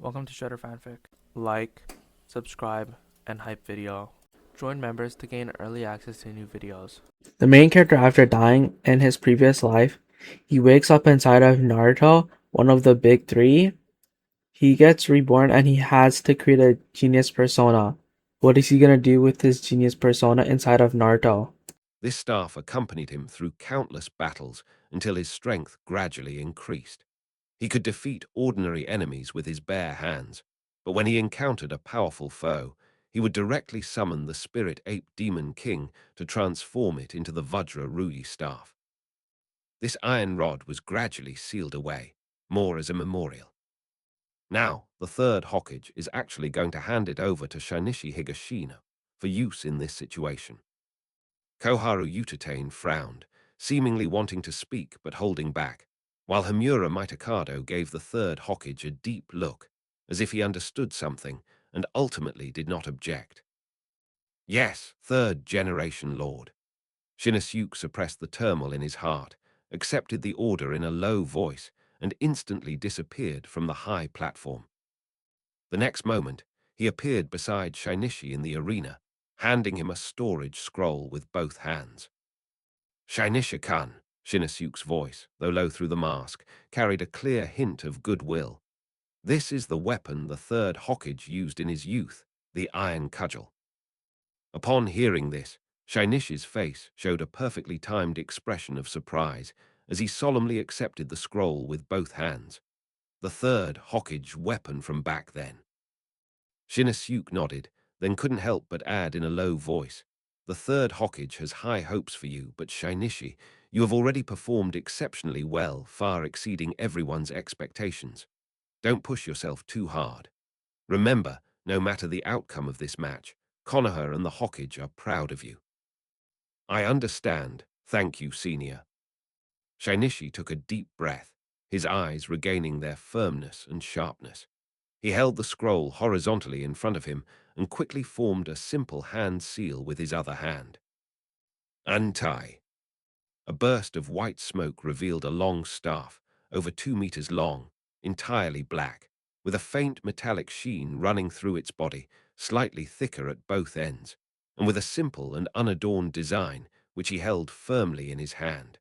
Welcome to Shredder Fanfic. Like, subscribe, and hype video. Join members to gain early access to new videos. The main character, after dying in his previous life, he wakes up inside of Naruto, one of the big three. He gets reborn and he has to create a genius persona. What is he gonna do with his genius persona inside of Naruto? This staff accompanied him through countless battles until his strength gradually increased. He could defeat ordinary enemies with his bare hands, but when he encountered a powerful foe, he would directly summon the spirit ape demon king to transform it into the Vajra Ruyi staff. This iron rod was gradually sealed away, more as a memorial. Now, the third Hokage is actually going to hand it over to Shinichi Higashino for use in this situation. Koharu Utatane frowned, seemingly wanting to speak but holding back, while Hamura Mitakado gave the third Hokage a deep look, as if he understood something and ultimately did not object. Yes, third-generation lord. Shinosuke suppressed the turmoil in his heart, accepted the order in a low voice, and instantly disappeared from the high platform. The next moment, he appeared beside Shinichi in the arena, handing him a storage scroll with both hands. Shinichi-kan, Shinosuke's voice, though low through the mask, carried a clear hint of goodwill. This is the weapon the third Hokage used in his youth, the iron cudgel. Upon hearing this, Shinichi's face showed a perfectly timed expression of surprise as he solemnly accepted the scroll with both hands. The third Hokage weapon from back then. Shinosuke nodded, then couldn't help but add in a low voice, "The third Hokage has high hopes for you, but Shinichi, you have already performed exceptionally well, far exceeding everyone's expectations. Don't push yourself too hard. Remember, no matter the outcome of this match, Konoha and the Hokage are proud of you." "I understand. Thank you, Senior." Shinichi took a deep breath, his eyes regaining their firmness and sharpness. He held the scroll horizontally in front of him and quickly formed a simple hand seal with his other hand. Untie. A burst of white smoke revealed a long staff, over 2 meters long, entirely black, with a faint metallic sheen running through its body, slightly thicker at both ends, and with a simple and unadorned design which he held firmly in his hand.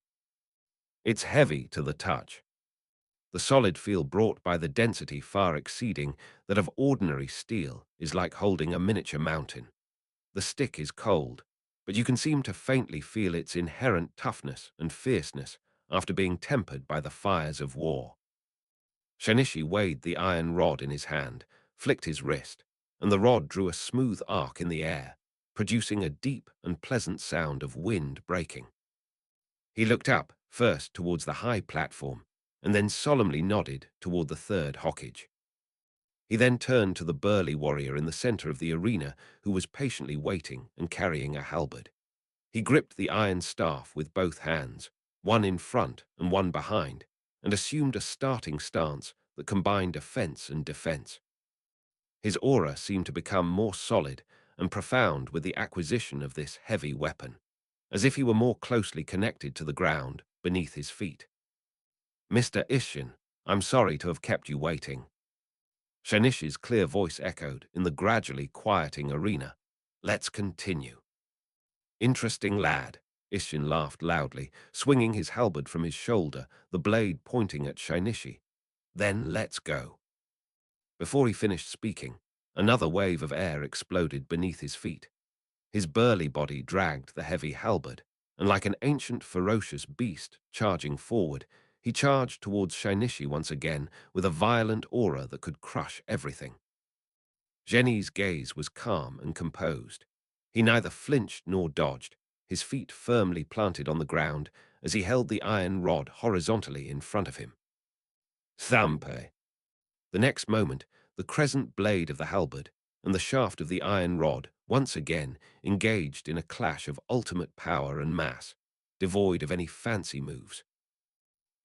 It's heavy to the touch, the solid feel brought by the density far exceeding that of ordinary steel is like holding a miniature mountain. The stick is cold, but you can seem to faintly feel its inherent toughness and fierceness after being tempered by the fires of war. Shinichi weighed the iron rod in his hand, flicked his wrist, and the rod drew a smooth arc in the air, producing a deep and pleasant sound of wind breaking. He looked up, first towards the high platform, and then solemnly nodded toward the third Hokage. He then turned to the burly warrior in the center of the arena who was patiently waiting and carrying a halberd. He gripped the iron staff with both hands, one in front and one behind, and assumed a starting stance that combined offense and defense. His aura seemed to become more solid and profound with the acquisition of this heavy weapon, as if he were more closely connected to the ground beneath his feet. "Mr. Isshin, I'm sorry to have kept you waiting." Shinichi's clear voice echoed in the gradually quieting arena. "Let's continue." "Interesting lad," Isshin laughed loudly, swinging his halberd from his shoulder, the blade pointing at Shinichi. "Then let's go." Before he finished speaking, another wave of air exploded beneath his feet. His burly body dragged the heavy halberd, and like an ancient ferocious beast charging forward, he charged towards Shinichi once again with a violent aura that could crush everything. Jenny's gaze was calm and composed. He neither flinched nor dodged, his feet firmly planted on the ground as he held the iron rod horizontally in front of him. Thump! The next moment, the crescent blade of the halberd and the shaft of the iron rod once again engaged in a clash of ultimate power and mass, devoid of any fancy moves.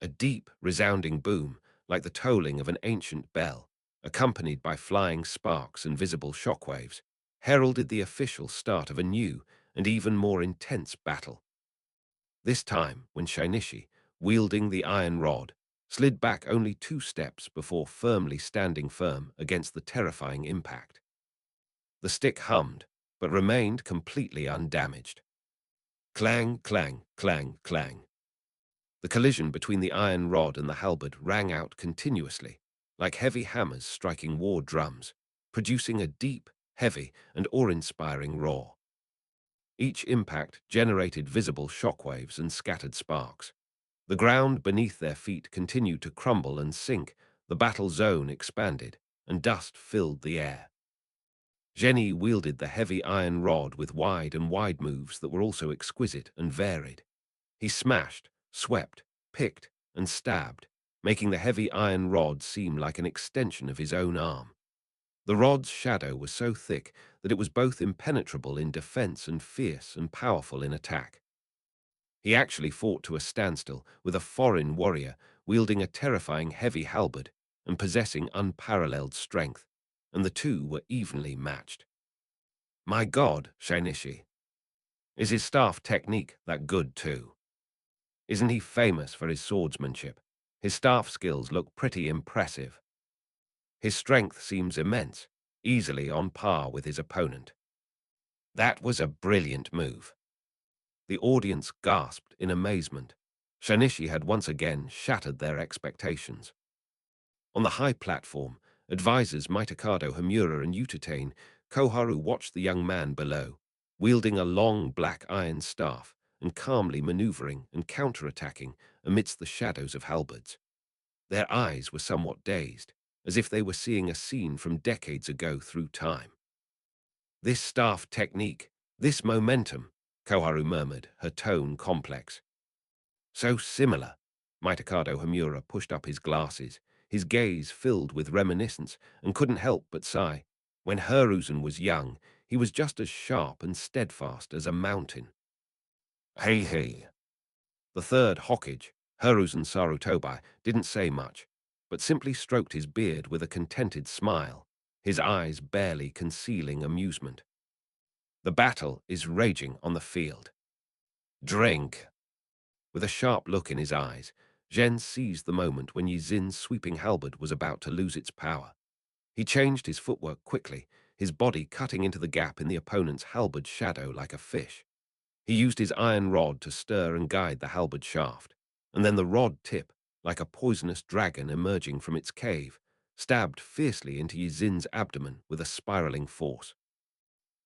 A deep, resounding boom, like the tolling of an ancient bell, accompanied by flying sparks and visible shockwaves, heralded the official start of a new and even more intense battle. This time, when Shinichi, wielding the iron rod, slid back only 2 steps before firmly standing firm against the terrifying impact. The stick hummed, but remained completely undamaged. Clang, clang, clang, clang. The collision between the iron rod and the halberd rang out continuously, like heavy hammers striking war drums, producing a deep, heavy, and awe-inspiring roar. Each impact generated visible shockwaves and scattered sparks. The ground beneath their feet continued to crumble and sink, the battle zone expanded, and dust filled the air. Jenny wielded the heavy iron rod with wide moves that were also exquisite and varied. He smashed, swept, picked, and stabbed, making the heavy iron rod seem like an extension of his own arm. The rod's shadow was so thick that it was both impenetrable in defense and fierce and powerful in attack. He actually fought to a standstill with a foreign warrior wielding a terrifying heavy halberd and possessing unparalleled strength, and the two were evenly matched. My God, Shinichi, is his staff technique that good too? Isn't he famous for his swordsmanship? His staff skills look pretty impressive. His strength seems immense, easily on par with his opponent. That was a brilliant move. The audience gasped in amazement. Shinichi had once again shattered their expectations. On the high platform, advisors Mitakado Hamura and Utatane Koharu watched the young man below, wielding a long black iron staff and calmly maneuvering and counterattacking amidst the shadows of halberds. Their eyes were somewhat dazed, as if they were seeing a scene from decades ago through time. This staff technique, this momentum, Koharu murmured, her tone complex. So similar. Mitakado Hamura pushed up his glasses, his gaze filled with reminiscence, and couldn't help but sigh. When Hiruzen was young, he was just as sharp and steadfast as a mountain. Hey, hey. The third Hokage, Hiruzen Sarutobi, didn't say much, but simply stroked his beard with a contented smile, his eyes barely concealing amusement. The battle is raging on the field. Drink. With a sharp look in his eyes, Zhen seized the moment when Yi Zin's sweeping halberd was about to lose its power. He changed his footwork quickly, his body cutting into the gap in the opponent's halberd shadow like a fish. He used his iron rod to stir and guide the halberd shaft, and then the rod tip, like a poisonous dragon emerging from its cave, stabbed fiercely into Yi Zin's abdomen with a spiraling force.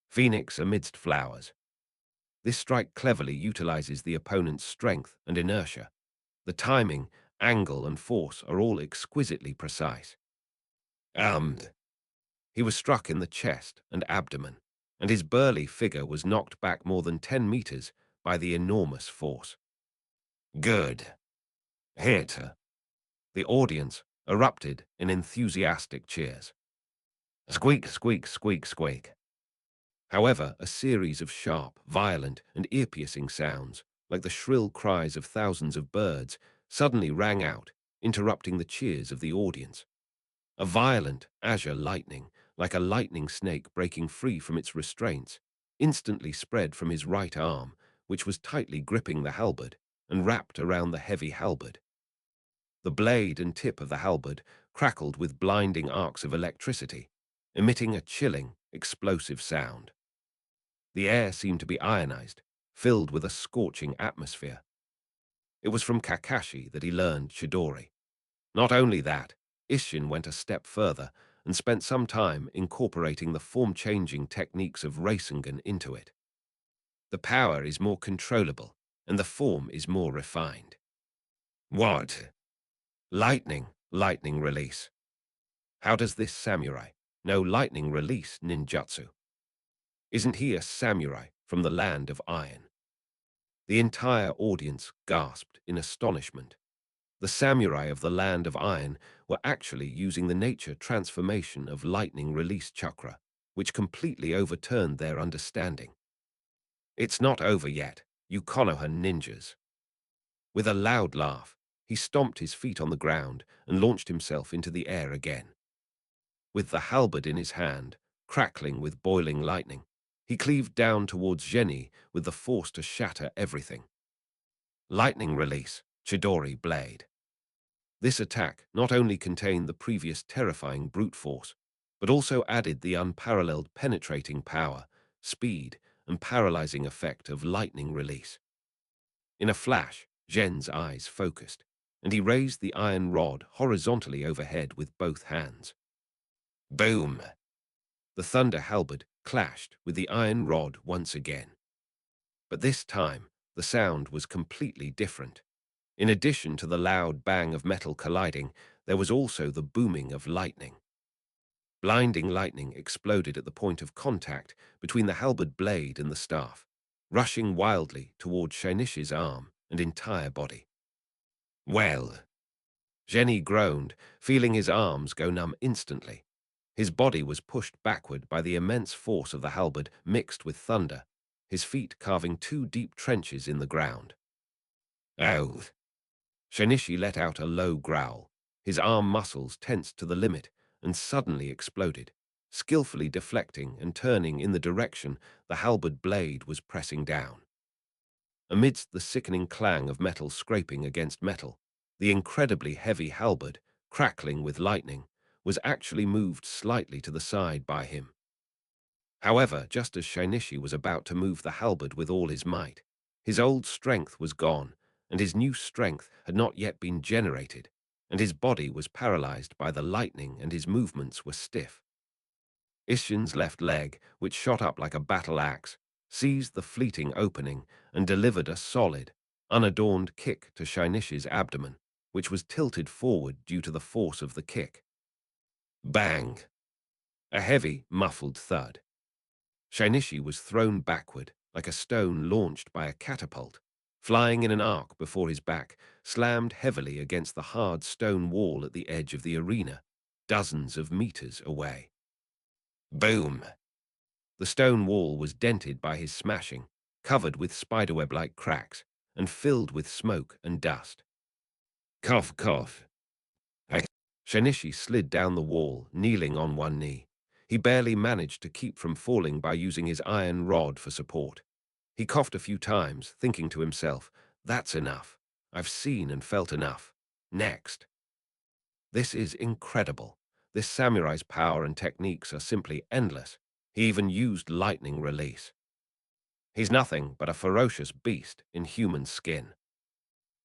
Phoenix amidst flowers. This strike cleverly utilizes the opponent's strength and inertia. The timing, angle, and force are all exquisitely precise. He was struck in the chest and abdomen, and his burly figure was knocked back more than 10 meters by the enormous force. Good. Hit. The audience erupted in enthusiastic cheers. Squeak, squeak, squeak, squeak. However, a series of sharp, violent, and ear-piercing sounds, like the shrill cries of thousands of birds, suddenly rang out, interrupting the cheers of the audience. A violent, azure lightning, like a lightning snake breaking free from its restraints, instantly spread from his right arm, which was tightly gripping the halberd, and wrapped around the heavy halberd. The blade and tip of the halberd crackled with blinding arcs of electricity, emitting a chilling, explosive sound. The air seemed to be ionized, filled with a scorching atmosphere. It was from Kakashi that he learned Chidori. Not only that, Isshin went a step further and spent some time incorporating the form-changing techniques of Rasengan into it. The power is more controllable, and the form is more refined. What? Lightning release. How does this samurai know lightning release ninjutsu? Isn't he a samurai from the land of iron? The entire audience gasped in astonishment. The samurai of the land of iron were actually using the nature transformation of lightning release chakra, which completely overturned their understanding. It's not over yet, you Konoha ninjas. With a loud laugh, he stomped his feet on the ground and launched himself into the air again. With the halberd in his hand, crackling with boiling lightning, he cleaved down towards Jenny with the force to shatter everything. Lightning release, Chidori blade. This attack not only contained the previous terrifying brute force, but also added the unparalleled penetrating power, speed, and paralyzing effect of lightning release. In a flash, Zhen's eyes focused, and he raised the iron rod horizontally overhead with both hands. Boom! The thunder halberd clashed with the iron rod once again. But this time, the sound was completely different. In addition to the loud bang of metal colliding, there was also the booming of lightning. Blinding lightning exploded at the point of contact between the halberd blade and the staff, rushing wildly toward Shainish's arm and entire body. Well, Jenny groaned, feeling his arms go numb instantly. His body was pushed backward by the immense force of the halberd mixed with thunder, his feet carving two deep trenches in the ground. Oh! Shinichi let out a low growl. His arm muscles tensed to the limit and suddenly exploded, skillfully deflecting and turning in the direction the halberd blade was pressing down. Amidst the sickening clang of metal scraping against metal, the incredibly heavy halberd, crackling with lightning, was actually moved slightly to the side by him. However, just as Shinichi was about to move the halberd with all his might, his old strength was gone, and his new strength had not yet been generated, and his body was paralyzed by the lightning and his movements were stiff. Ishin's left leg, which shot up like a battle axe, seized the fleeting opening and delivered a solid, unadorned kick to Shainishi's abdomen, which was tilted forward due to the force of the kick. Bang! A heavy, muffled thud. Shainishi was thrown backward like a stone launched by a catapult, flying in an arc before his back, slammed heavily against the hard stone wall at the edge of the arena, dozens of meters away. Boom! The stone wall was dented by his smashing, covered with spiderweb-like cracks, and filled with smoke and dust. Cough, cough. Shinichi slid down the wall, kneeling on one knee. He barely managed to keep from falling by using his iron rod for support. He coughed a few times, thinking to himself, "That's enough. I've seen and felt enough. Next." This is incredible. This samurai's power and techniques are simply endless. He even used lightning release. He's nothing but a ferocious beast in human skin.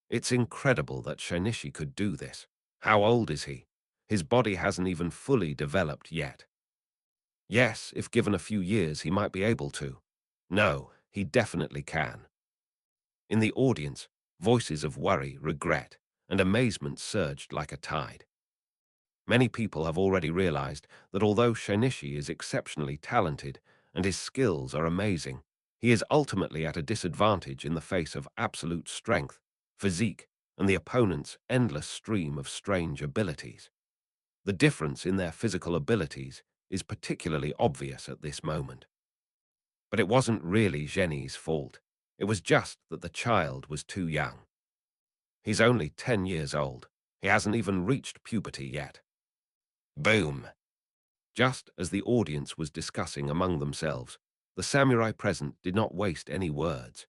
It's incredible that Shinichi could do this. How old is he? His body hasn't even fully developed yet. Yes, if given a few years, he might be able to. No, he definitely can. In the audience, voices of worry, regret, and amazement surged like a tide. Many people have already realized that although Shinichi is exceptionally talented and his skills are amazing, he is ultimately at a disadvantage in the face of absolute strength, physique, and the opponent's endless stream of strange abilities. The difference in their physical abilities is particularly obvious at this moment. But it wasn't really Jenny's fault. It was just that the child was too young. He's only 10 years old. He hasn't even reached puberty yet. Boom! Just as the audience was discussing among themselves, the samurai present did not waste any words.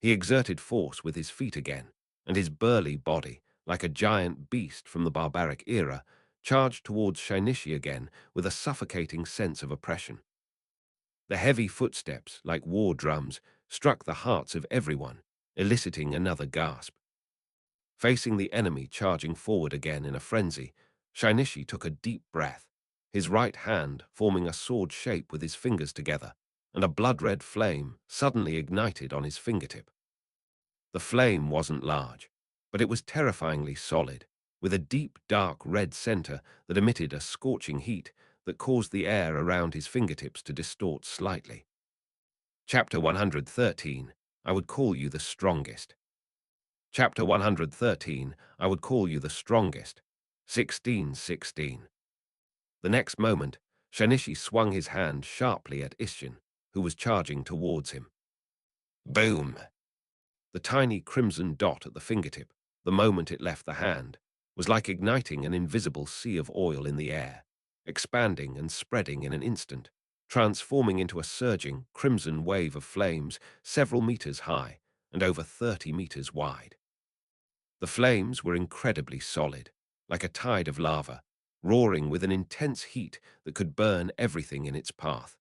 He exerted force with his feet again, and his burly body, like a giant beast from the barbaric era, charged towards Shinichi again with a suffocating sense of oppression. The heavy footsteps, like war drums, struck the hearts of everyone, eliciting another gasp. Facing the enemy charging forward again in a frenzy, Shinichi took a deep breath, his right hand forming a sword shape with his fingers together, and a blood-red flame suddenly ignited on his fingertip. The flame wasn't large, but it was terrifyingly solid, with a deep, dark red center that emitted a scorching heat that caused the air around his fingertips to distort slightly. Chapter 113, I would call you the strongest. Chapter 113, I would call you the strongest. 1616. The next moment, Shinichi swung his hand sharply at Ishin, who was charging towards him. Boom! The tiny crimson dot at the fingertip, the moment it left the hand, was like igniting an invisible sea of oil in the air, expanding and spreading in an instant, transforming into a surging, crimson wave of flames several meters high and over 30 meters wide. The flames were incredibly solid, like a tide of lava, roaring with an intense heat that could burn everything in its path.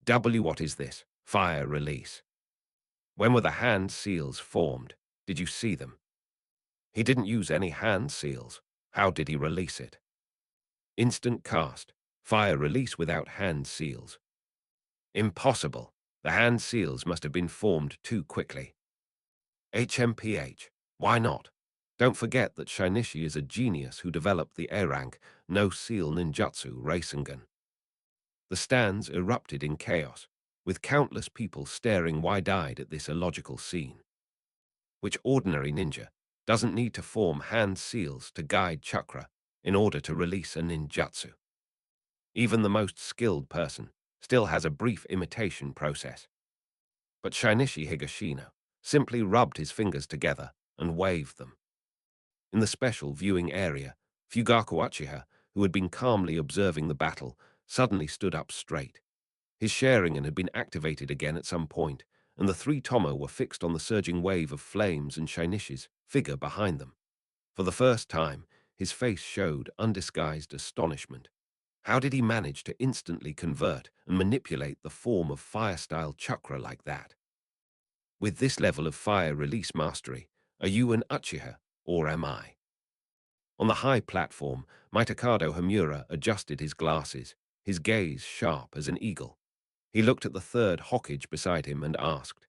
What is this? Fire release. When were the hand seals formed? Did you see them? He didn't use any hand seals. How did he release it? Instant cast. Fire release without hand seals. Impossible. The hand seals must have been formed too quickly. HMPH. Why not? Don't forget that Shinichi is a genius who developed the A-rank no seal ninjutsu Rasengan. The stands erupted in chaos, with countless people staring wide-eyed at this illogical scene. Which ordinary ninja doesn't need to form hand seals to guide chakra in order to release a ninjutsu. Even the most skilled person still has a brief imitation process. But Shinichi Higashino simply rubbed his fingers together and waved them. In the special viewing area, Fugaku Uchiha, who had been calmly observing the battle, suddenly stood up straight. His Sharingan had been activated again at some point, and the three Tomo were fixed on the surging wave of flames and Shinichi's figure behind them. For the first time, his face showed undisguised astonishment. How did he manage to instantly convert and manipulate the form of fire-style chakra like that? With this level of fire release mastery, are you an Uchiha, or am I? On the high platform, Mitokado Hamura adjusted his glasses, his gaze sharp as an eagle. He looked at the third Hokage beside him and asked,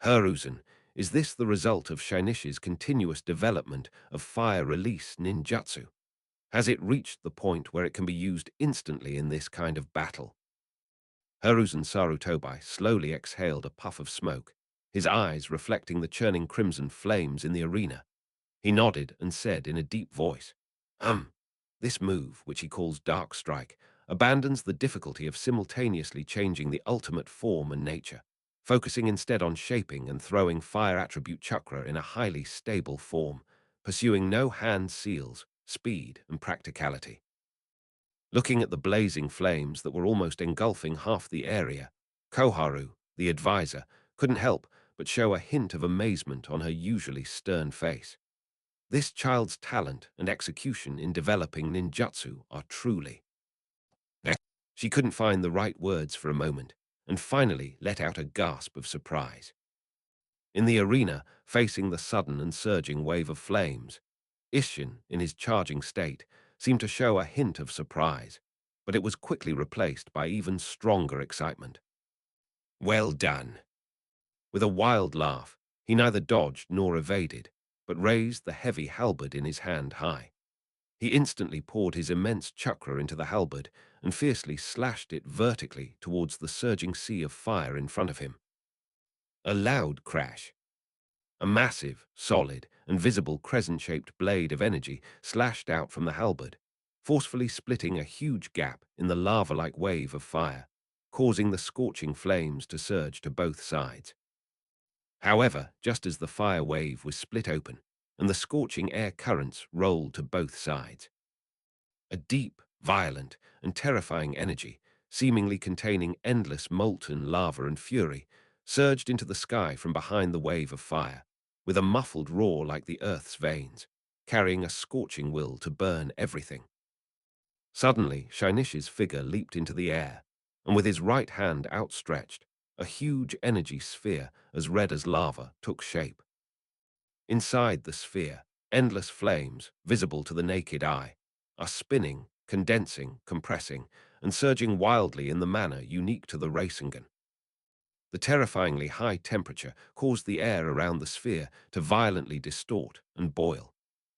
Hiruzen, is this the result of Shinichi's continuous development of fire release ninjutsu? Has it reached the point where it can be used instantly in this kind of battle? Hiruzen Sarutobi slowly exhaled a puff of smoke, his eyes reflecting the churning crimson flames in the arena. He nodded and said in a deep voice, This move, which he calls Dark Strike, abandons the difficulty of simultaneously changing the ultimate form and nature, focusing instead on shaping and throwing fire attribute chakra in a highly stable form, pursuing no hand seals, speed, and practicality. Looking at the blazing flames that were almost engulfing half the area, Koharu, the advisor, couldn't help but show a hint of amazement on her usually stern face. This child's talent and execution in developing ninjutsu are truly. She couldn't find the right words for a moment, and finally let out a gasp of surprise. In the arena, facing the sudden and surging wave of flames, Isshin, in his charging state, seemed to show a hint of surprise, but it was quickly replaced by even stronger excitement. Well done. With a wild laugh, he neither dodged nor evaded, but raised the heavy halberd in his hand high. He instantly poured his immense chakra into the halberd and fiercely slashed it vertically towards the surging sea of fire in front of him. A loud crash. A massive, solid, and visible crescent-shaped blade of energy slashed out from the halberd, forcefully splitting a huge gap in the lava-like wave of fire, causing the scorching flames to surge to both sides. However, just as the fire wave was split open, and the scorching air currents rolled to both sides, a deep, violent, and terrifying energy, seemingly containing endless molten lava and fury, surged into the sky from behind the wave of fire, with a muffled roar like the earth's veins, carrying a scorching will to burn everything. Suddenly, Shinichi's figure leaped into the air, and with his right hand outstretched, a huge energy sphere as red as lava took shape. Inside the sphere, endless flames, visible to the naked eye, are spinning, condensing, compressing, and surging wildly in the manner unique to the Rasengan. The terrifyingly high temperature caused the air around the sphere to violently distort and boil,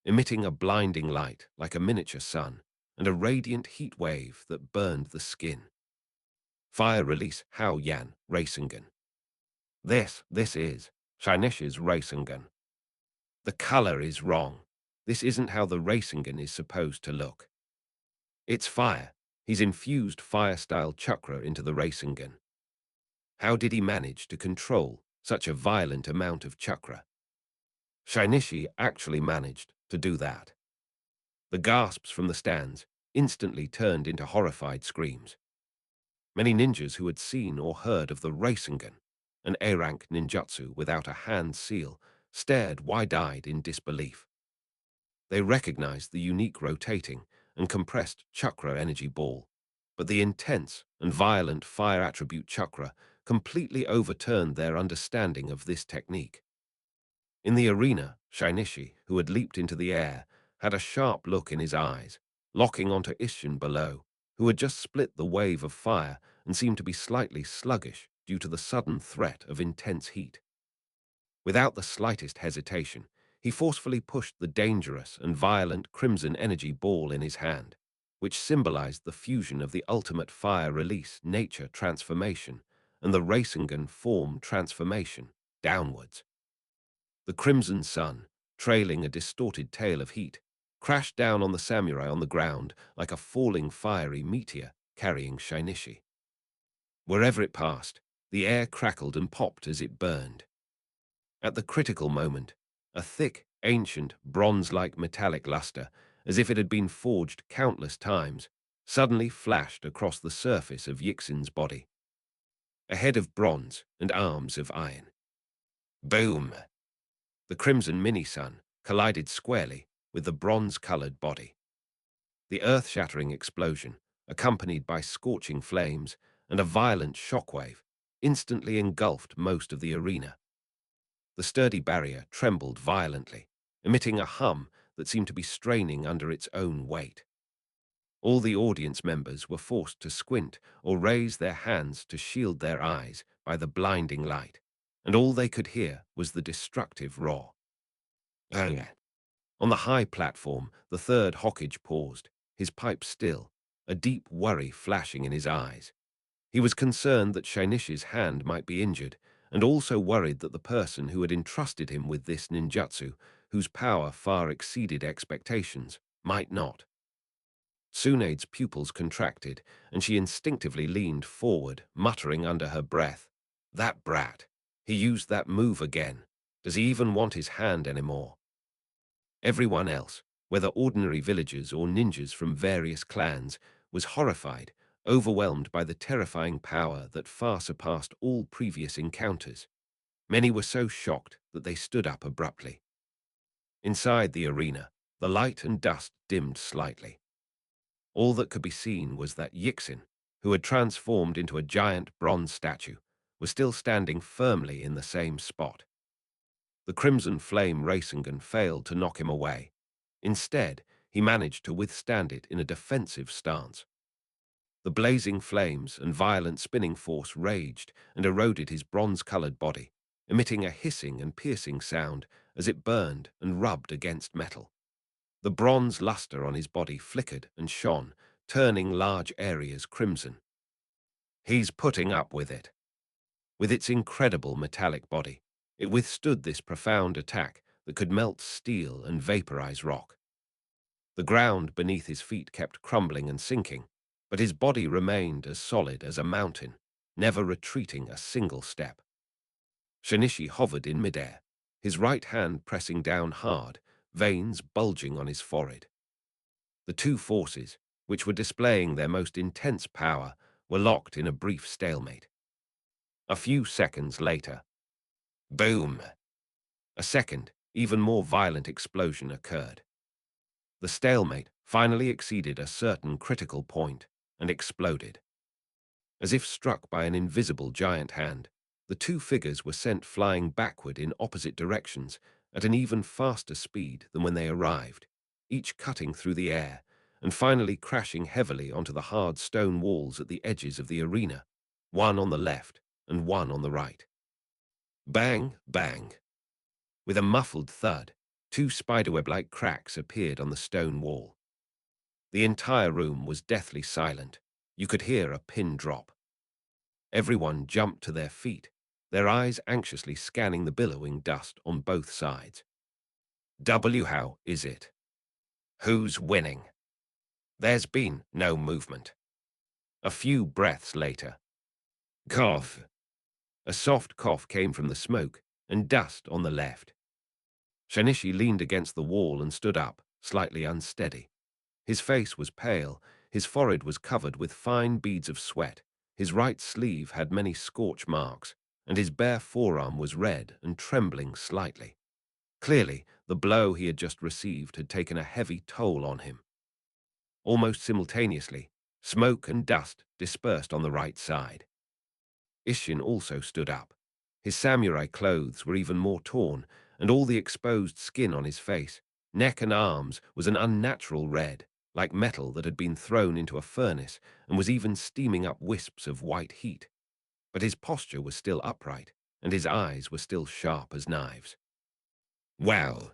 emitting a blinding light like a miniature sun and a radiant heat wave that burned the skin. Fire release Hao Yan Rasengan. This is Shinichi's Rasengan. The color is wrong. This isn't how the Rasengan is supposed to look. It's fire. He's infused fire-style chakra into the Rasengan. How did he manage to control such a violent amount of chakra? Shinichi actually managed to do that. The gasps from the stands instantly turned into horrified screams. Many ninjas who had seen or heard of the Rasengan, an A-rank ninjutsu without a hand seal, stared wide-eyed in disbelief. They recognized the unique rotating and compressed chakra energy ball, but the intense and violent fire attribute chakra completely overturned their understanding of this technique. In the arena, Shinichi, who had leaped into the air, had a sharp look in his eyes, locking onto Isshin below, who had just split the wave of fire and seemed to be slightly sluggish due to the sudden threat of intense heat. Without the slightest hesitation, he forcefully pushed the dangerous and violent crimson energy ball in his hand, which symbolized the fusion of the ultimate fire release nature transformation and the Rasengan form transformation downwards. The crimson sun, trailing a distorted tail of heat, crashed down on the samurai on the ground like a falling fiery meteor carrying Shinichi. Wherever it passed, the air crackled and popped as it burned. At the critical moment, a thick, ancient, bronze-like metallic luster, as if it had been forged countless times, suddenly flashed across the surface of Yixin's body. A head of bronze and arms of iron. Boom! The crimson mini-sun collided squarely with the bronze-colored body. The earth-shattering explosion, accompanied by scorching flames and a violent shockwave, instantly engulfed most of the arena. The sturdy barrier trembled violently, emitting a hum that seemed to be straining under its own weight. All the audience members were forced to squint or raise their hands to shield their eyes by the blinding light, and all they could hear was the destructive roar. Bang! On the high platform, the third Hokage paused, his pipe still, a deep worry flashing in his eyes. He was concerned that Shinichi's hand might be injured, and also worried that the person who had entrusted him with this ninjutsu, whose power far exceeded expectations, might not. Tsunade's pupils contracted, and she instinctively leaned forward, muttering under her breath, "That brat! He used that move again. Does he even want his hand anymore?" Everyone else, whether ordinary villagers or ninjas from various clans, was horrified, overwhelmed by the terrifying power that far surpassed all previous encounters. Many were so shocked that they stood up abruptly. Inside the arena, the light and dust dimmed slightly. All that could be seen was that Yixin, who had transformed into a giant bronze statue, was still standing firmly in the same spot. The crimson flame Rasengan failed to knock him away. Instead, he managed to withstand it in a defensive stance. The blazing flames and violent spinning force raged and eroded his bronze-colored body, emitting a hissing and piercing sound as it burned and rubbed against metal. The bronze luster on his body flickered and shone, turning large areas crimson. He's putting up with it. With its incredible metallic body, it withstood this profound attack that could melt steel and vaporize rock. The ground beneath his feet kept crumbling and sinking, but his body remained as solid as a mountain, never retreating a single step. Shinichi hovered in midair, his right hand pressing down hard, veins bulging on his forehead. The two forces, which were displaying their most intense power, were locked in a brief stalemate. A few seconds later, boom! A second, even more violent explosion occurred. The stalemate finally exceeded a certain critical point and exploded. As if struck by an invisible giant hand, the two figures were sent flying backward in opposite directions at an even faster speed than when they arrived, each cutting through the air and finally crashing heavily onto the hard stone walls at the edges of the arena, one on the left and one on the right. Bang, bang. With a muffled thud, two spiderweb-like cracks appeared on the stone wall. The entire room was deathly silent. You could hear a pin drop. Everyone jumped to their feet, their eyes anxiously scanning the billowing dust on both sides. How is it? Who's winning? There's been no movement. A few breaths later. Cough. A soft cough came from the smoke and dust on the left. Shinichi leaned against the wall and stood up, slightly unsteady. His face was pale, his forehead was covered with fine beads of sweat, his right sleeve had many scorch marks, and his bare forearm was red and trembling slightly. Clearly, The blow he had just received had taken a heavy toll on him. Almost simultaneously, smoke and dust dispersed on the right side. Ishin also stood up. His samurai clothes were even more torn, and all the exposed skin on his face, neck and arms was an unnatural red, like metal that had been thrown into a furnace and was even steaming up wisps of white heat. But his posture was still upright, and his eyes were still sharp as knives. Well,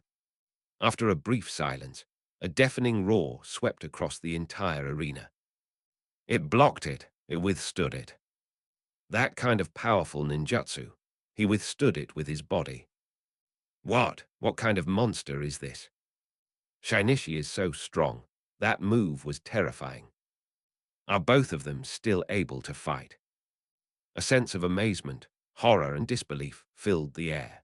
after a brief silence, a deafening roar swept across the entire arena. It blocked it, it withstood it. That kind of powerful ninjutsu, he withstood it with his body. What kind of monster is this? Shinichi is so strong. That move was terrifying. Are both of them still able to fight? A sense of amazement, horror, and disbelief filled the air.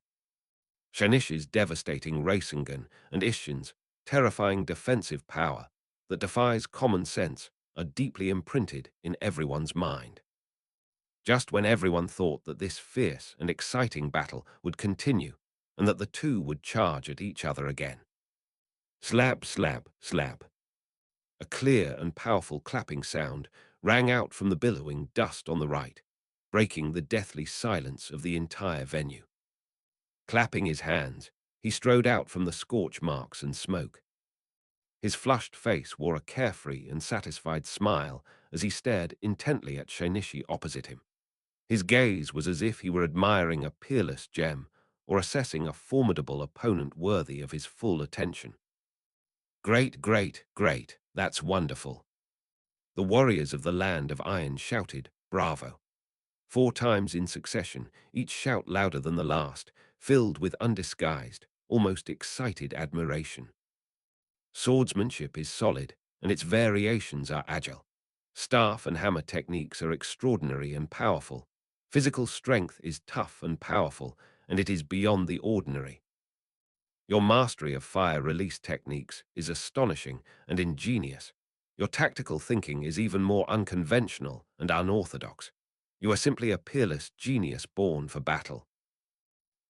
Shinichi's devastating Rasengan and Ishin's terrifying defensive power that defies common sense are deeply imprinted in everyone's mind. Just when everyone thought that this fierce and exciting battle would continue and that the two would charge at each other again. Slap, slap, slap. A clear and powerful clapping sound rang out from the billowing dust on the right, breaking the deathly silence of the entire venue. Clapping his hands, he strode out from the scorch marks and smoke. His flushed face wore a carefree and satisfied smile as he stared intently at Shinichi opposite him. His gaze was as if he were admiring a peerless gem or assessing a formidable opponent worthy of his full attention. Great, great, great, that's wonderful. The warriors of the land of iron shouted, "Bravo." 4 times in succession, each shout louder than the last, filled with undisguised, almost excited admiration. Swordsmanship is solid, and its variations are agile. Staff and hammer techniques are extraordinary and powerful. Physical strength is tough and powerful, and it is beyond the ordinary. Your mastery of fire release techniques is astonishing and ingenious. Your tactical thinking is even more unconventional and unorthodox. You are simply a peerless genius born for battle.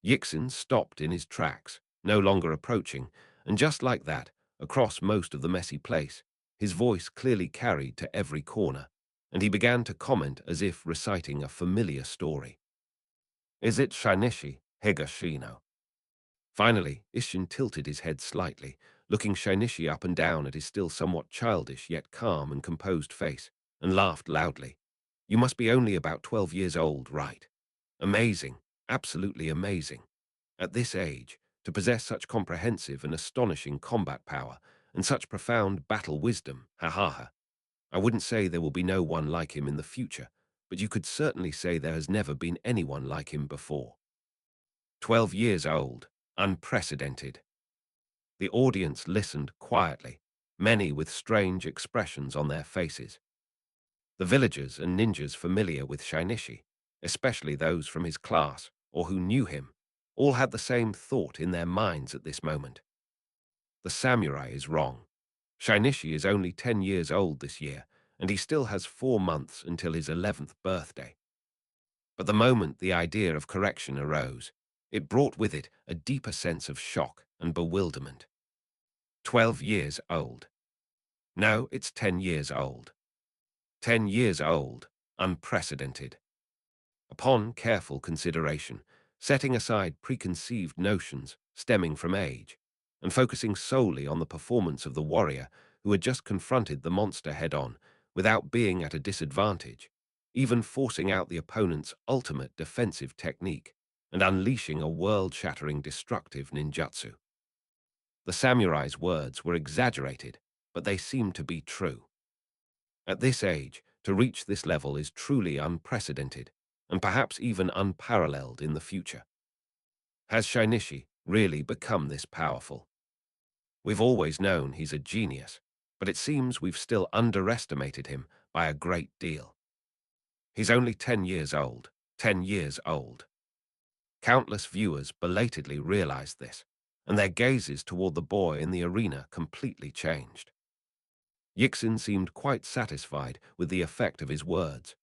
Yixin stopped in his tracks, no longer approaching, and just like that, across most of the messy place, his voice clearly carried to every corner, and he began to comment as if reciting a familiar story. Is it Shinichi Higashino? Finally, Ishin tilted his head slightly, looking Shinichi up and down at his still somewhat childish yet calm and composed face, and laughed loudly. You must be only about 12 years old, right? Amazing, absolutely amazing. At this age, to possess such comprehensive and astonishing combat power and such profound battle wisdom, ha ha ha. I wouldn't say there will be no one like him in the future, but you could certainly say there has never been anyone like him before. 12 years old, unprecedented. The audience listened quietly, many with strange expressions on their faces. The villagers and ninjas familiar with Shinichi, especially those from his class or who knew him, all had the same thought in their minds at this moment. The samurai is wrong. Shinichi is only 10 years old this year, and he still has 4 months until his 11th birthday. But the moment the idea of correction arose, it brought with it a deeper sense of shock and bewilderment. 12 years old. No, it's 10 years old. 10 years old, unprecedented. Upon careful consideration, setting aside preconceived notions stemming from age, and focusing solely on the performance of the warrior who had just confronted the monster head-on without being at a disadvantage, even forcing out the opponent's ultimate defensive technique and unleashing a world-shattering destructive ninjutsu. The samurai's words were exaggerated, but they seemed to be true. At this age, to reach this level is truly unprecedented, and perhaps even unparalleled in the future. Has Shinichi really become this powerful? We've always known he's a genius, but it seems we've still underestimated him by a great deal. He's only 10 years old, 10 years old. Countless viewers belatedly realized this, and their gazes toward the boy in the arena completely changed. Yixin seemed quite satisfied with the effect of his words.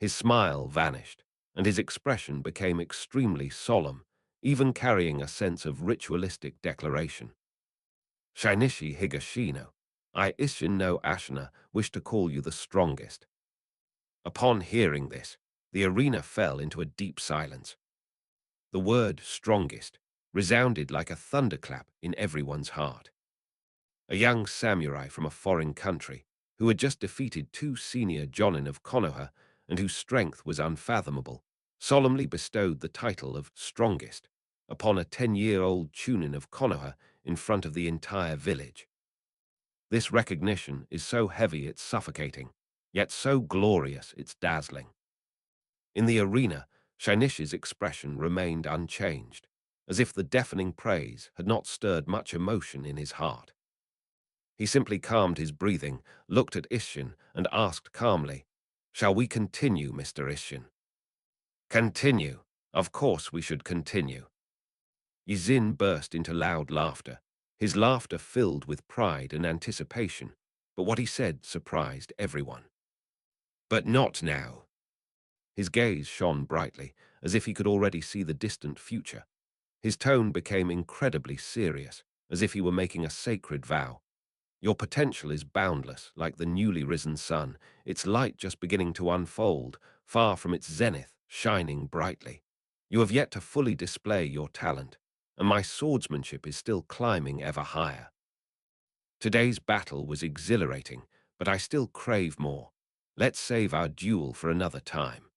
His smile vanished, and his expression became extremely solemn, even carrying a sense of ritualistic declaration. Shinichi Higashino, I Isshin no Ashina wish to call you the strongest. Upon hearing this, the arena fell into a deep silence. The word strongest resounded like a thunderclap in everyone's heart. A young samurai from a foreign country, who had just defeated two senior jonin of Konoha and whose strength was unfathomable, solemnly bestowed the title of strongest upon a 10-year-old chunin of Konoha in front of the entire village. This recognition is so heavy it's suffocating, yet so glorious it's dazzling. In the arena, Shinichi's expression remained unchanged, as if the deafening praise had not stirred much emotion in his heart. He simply calmed his breathing, looked at Isshin, and asked calmly, "Shall we continue, Mr. Isshin?" "Continue. Of course we should continue." Yizin burst into loud laughter, his laughter filled with pride and anticipation, but what he said surprised everyone. "But not now." His gaze shone brightly, as if he could already see the distant future. His tone became incredibly serious, as if he were making a sacred vow. "Your potential is boundless, like the newly risen sun, its light just beginning to unfold, far from its zenith, shining brightly. You have yet to fully display your talent, and my swordsmanship is still climbing ever higher. Today's battle was exhilarating, but I still crave more. Let's save our duel for another time.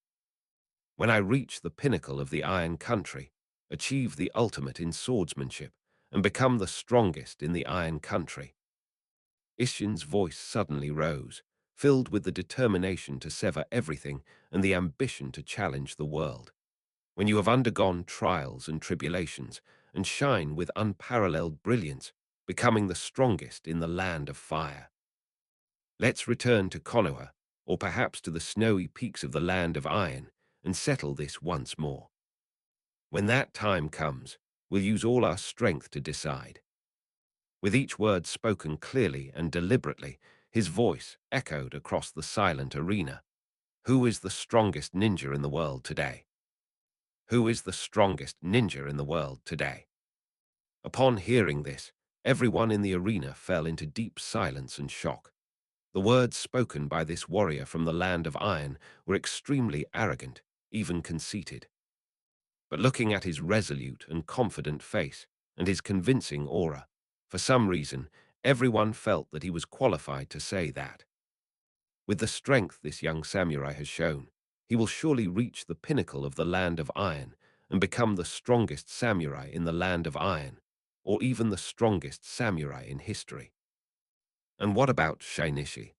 When I reach the pinnacle of the Iron Country, achieve the ultimate in swordsmanship, and become the strongest in the Iron Country." Ishin's voice suddenly rose, filled with the determination to sever everything and the ambition to challenge the world. "When you have undergone trials and tribulations and shine with unparalleled brilliance, becoming the strongest in the land of fire. Let's return to Konoha, or perhaps to the snowy peaks of the land of iron, and settle this once more. When that time comes, we'll use all our strength to decide." With each word spoken clearly and deliberately, his voice echoed across the silent arena. "Who is the strongest ninja in the world today? Who is the strongest ninja in the world today?" Upon hearing this, everyone in the arena fell into deep silence and shock. The words spoken by this warrior from the land of iron were extremely arrogant, even conceited. But looking at his resolute and confident face and his convincing aura, for some reason, everyone felt that he was qualified to say that. With the strength this young samurai has shown, he will surely reach the pinnacle of the land of iron and become the strongest samurai in the land of iron, or even the strongest samurai in history. And what about Shinichi?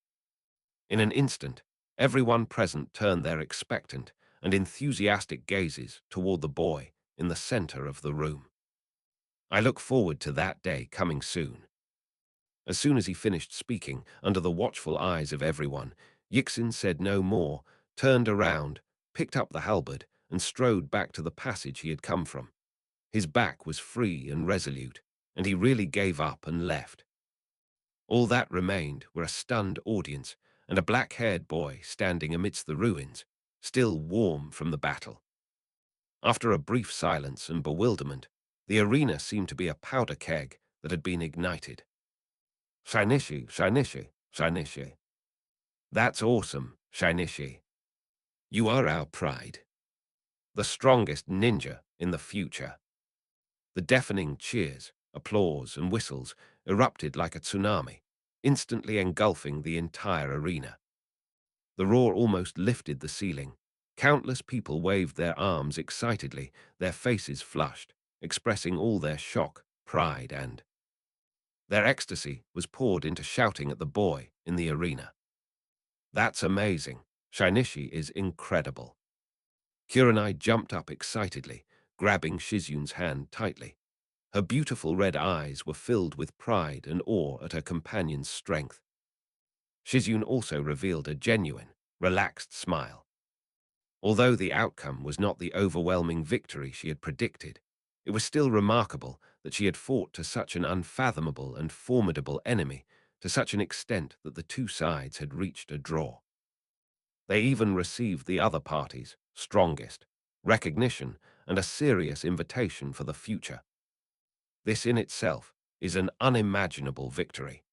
In an instant, everyone present turned their expectant and enthusiastic gazes toward the boy in the center of the room. I look forward to that day coming soon. As soon as he finished speaking, under the watchful eyes of everyone, Yixin said no more, turned around, picked up the halberd, and strode back to the passage he had come from. His back was free and resolute, and he really gave up and left. All that remained were a stunned audience and a black-haired boy standing amidst the ruins, still warm from the battle. After a brief silence and bewilderment, the arena seemed to be a powder keg that had been ignited. "Shinichi, Shinichi, Shinichi. That's awesome, Shinichi. You are our pride. The strongest ninja in the future." The deafening cheers, applause, and whistles erupted like a tsunami, instantly engulfing the entire arena. The roar almost lifted the ceiling. Countless people waved their arms excitedly, their faces flushed, expressing all their shock, pride, and their ecstasy was poured into shouting at the boy in the arena. "That's amazing. Shinichi is incredible." Kurenai jumped up excitedly, grabbing Shizun's hand tightly. Her beautiful red eyes were filled with pride and awe at her companion's strength. Shizun also revealed a genuine, relaxed smile. Although the outcome was not the overwhelming victory she had predicted, it was still remarkable that she had fought to such an unfathomable and formidable enemy, to such an extent that the two sides had reached a draw. They even received the other party's strongest recognition and a serious invitation for the future. This in itself is an unimaginable victory.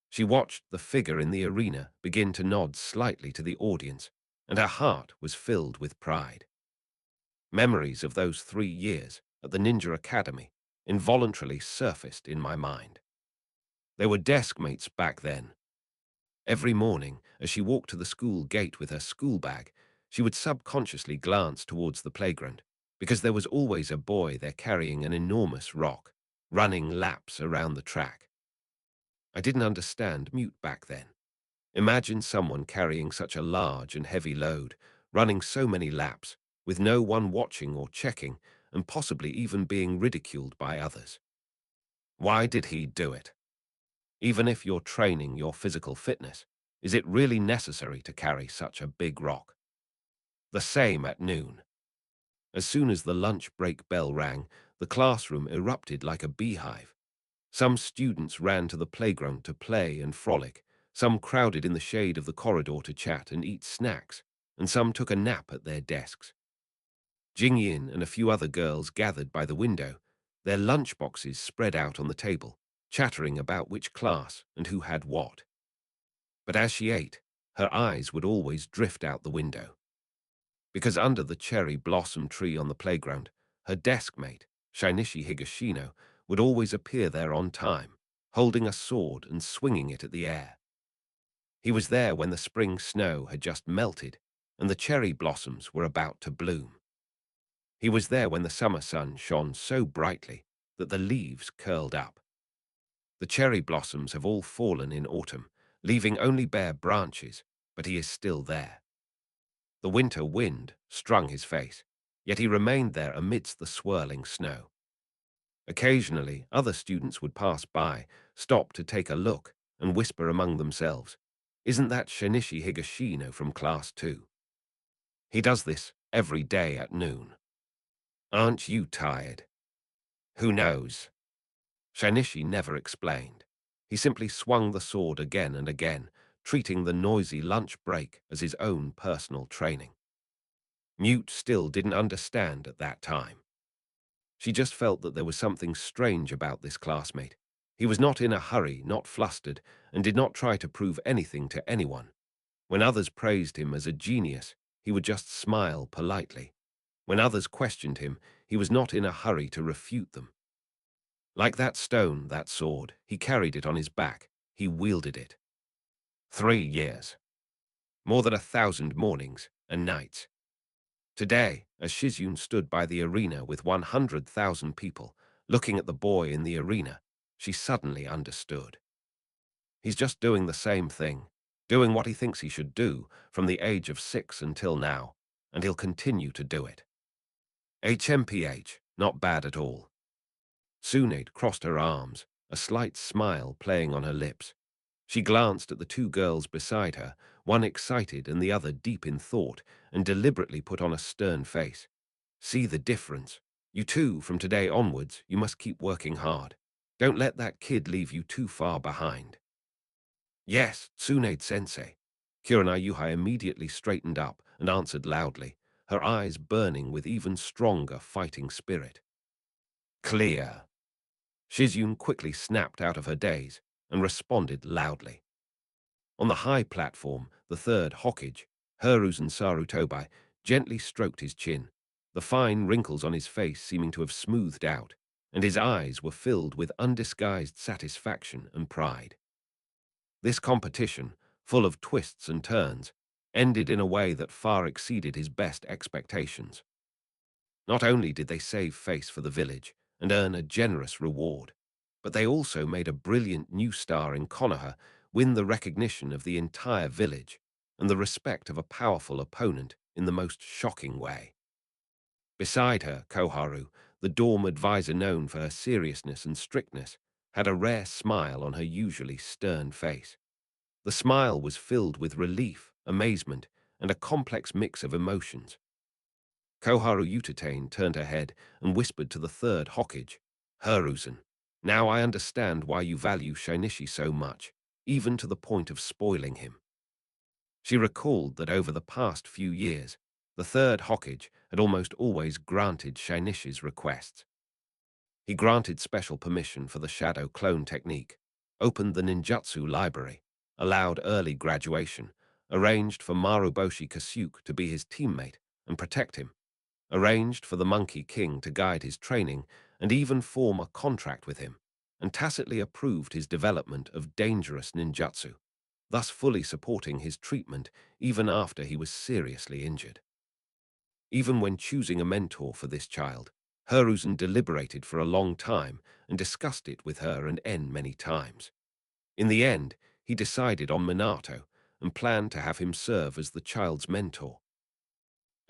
She watched the figure in the arena begin to nod slightly to the audience, and her heart was filled with pride. Memories of those 3 years at the Ninja Academy involuntarily surfaced in my mind. They were desk mates back then. Every morning, as she walked to the school gate with her school bag, she would subconsciously glance towards the playground, because there was always a boy there carrying an enormous rock, running laps around the track. I didn't understand mute back then. Imagine someone carrying such a large and heavy load, running so many laps, with no one watching or checking, and possibly even being ridiculed by others. Why did he do it? Even if you're training your physical fitness, is it really necessary to carry such a big rock? The same at noon. As soon as the lunch break bell rang, the classroom erupted like a beehive. Some students ran to the playground to play and frolic, some crowded in the shade of the corridor to chat and eat snacks, and some took a nap at their desks. Jingyin and a few other girls gathered by the window, their lunchboxes spread out on the table, chattering about which class and who had what. But as she ate, her eyes would always drift out the window. Because under the cherry blossom tree on the playground, her desk mate, Shinichi Higashino, would always appear there on time, holding a sword and swinging it at the air. He was there when the spring snow had just melted and the cherry blossoms were about to bloom. He was there when the summer sun shone so brightly that the leaves curled up. The cherry blossoms have all fallen in autumn, leaving only bare branches, but he is still there. The winter wind strung his face, yet he remained there amidst the swirling snow. Occasionally, other students would pass by, stop to take a look, and whisper among themselves, "Isn't that Shinichi Higashino from class 2? He does this every day at noon. Aren't you tired?" Who knows? Shinichi never explained. He simply swung the sword again and again, treating the noisy lunch break as his own personal training. Mute still didn't understand at that time. She just felt that there was something strange about this classmate. He was not in a hurry, not flustered, and did not try to prove anything to anyone. When others praised him as a genius, he would just smile politely. When others questioned him, he was not in a hurry to refute them. Like that stone, that sword, he carried it on his back. He wielded it. 3 years. More than 1,000 mornings and nights. Today, as Shizune stood by the arena with 100,000 people, looking at the boy in the arena, she suddenly understood. He's just doing the same thing, doing what he thinks he should do from the age of 6 until now, and he'll continue to do it. HMPH, not bad at all. Tsunade crossed her arms, a slight smile playing on her lips. She glanced at the two girls beside her, one excited and the other deep in thought, and deliberately put on a stern face. "See the difference. You two, from today onwards, you must keep working hard. Don't let that kid leave you too far behind." "Yes, Tsunade-sensei." Kurenai Yuhai immediately straightened up and answered loudly, her eyes burning with even stronger fighting spirit. "Clear." Shizune quickly snapped out of her daze and responded loudly. On the high platform, the third Hokage, Hiruzen Sarutobi, gently stroked his chin, the fine wrinkles on his face seeming to have smoothed out, and his eyes were filled with undisguised satisfaction and pride. This competition, full of twists and turns, ended in a way that far exceeded his best expectations. Not only did they save face for the village and earn a generous reward, but they also made a brilliant new star in Konoha win the recognition of the entire village and the respect of a powerful opponent in the most shocking way. Beside her, Koharu, the dorm advisor known for her seriousness and strictness, had a rare smile on her usually stern face. The smile was filled with relief, amazement, and a complex mix of emotions. Koharu Utatane turned her head and whispered to the third Hokage, "Hiruzen, now I understand why you value Shinichi so much, even to the point of spoiling him." She recalled that over the past few years, The third Hokage had almost always granted Shainishi's requests. He granted special permission for the shadow clone technique, opened the ninjutsu library, allowed early graduation, arranged for Maruboshi Kasuke to be his teammate and protect him, arranged for the Monkey King to guide his training and even form a contract with him, and tacitly approved his development of dangerous ninjutsu, thus fully supporting his treatment even after he was seriously injured. Even when choosing a mentor for this child, Hiruzen deliberated for a long time and discussed it with her and En many times. In the end, he decided on Minato and planned to have him serve as the child's mentor.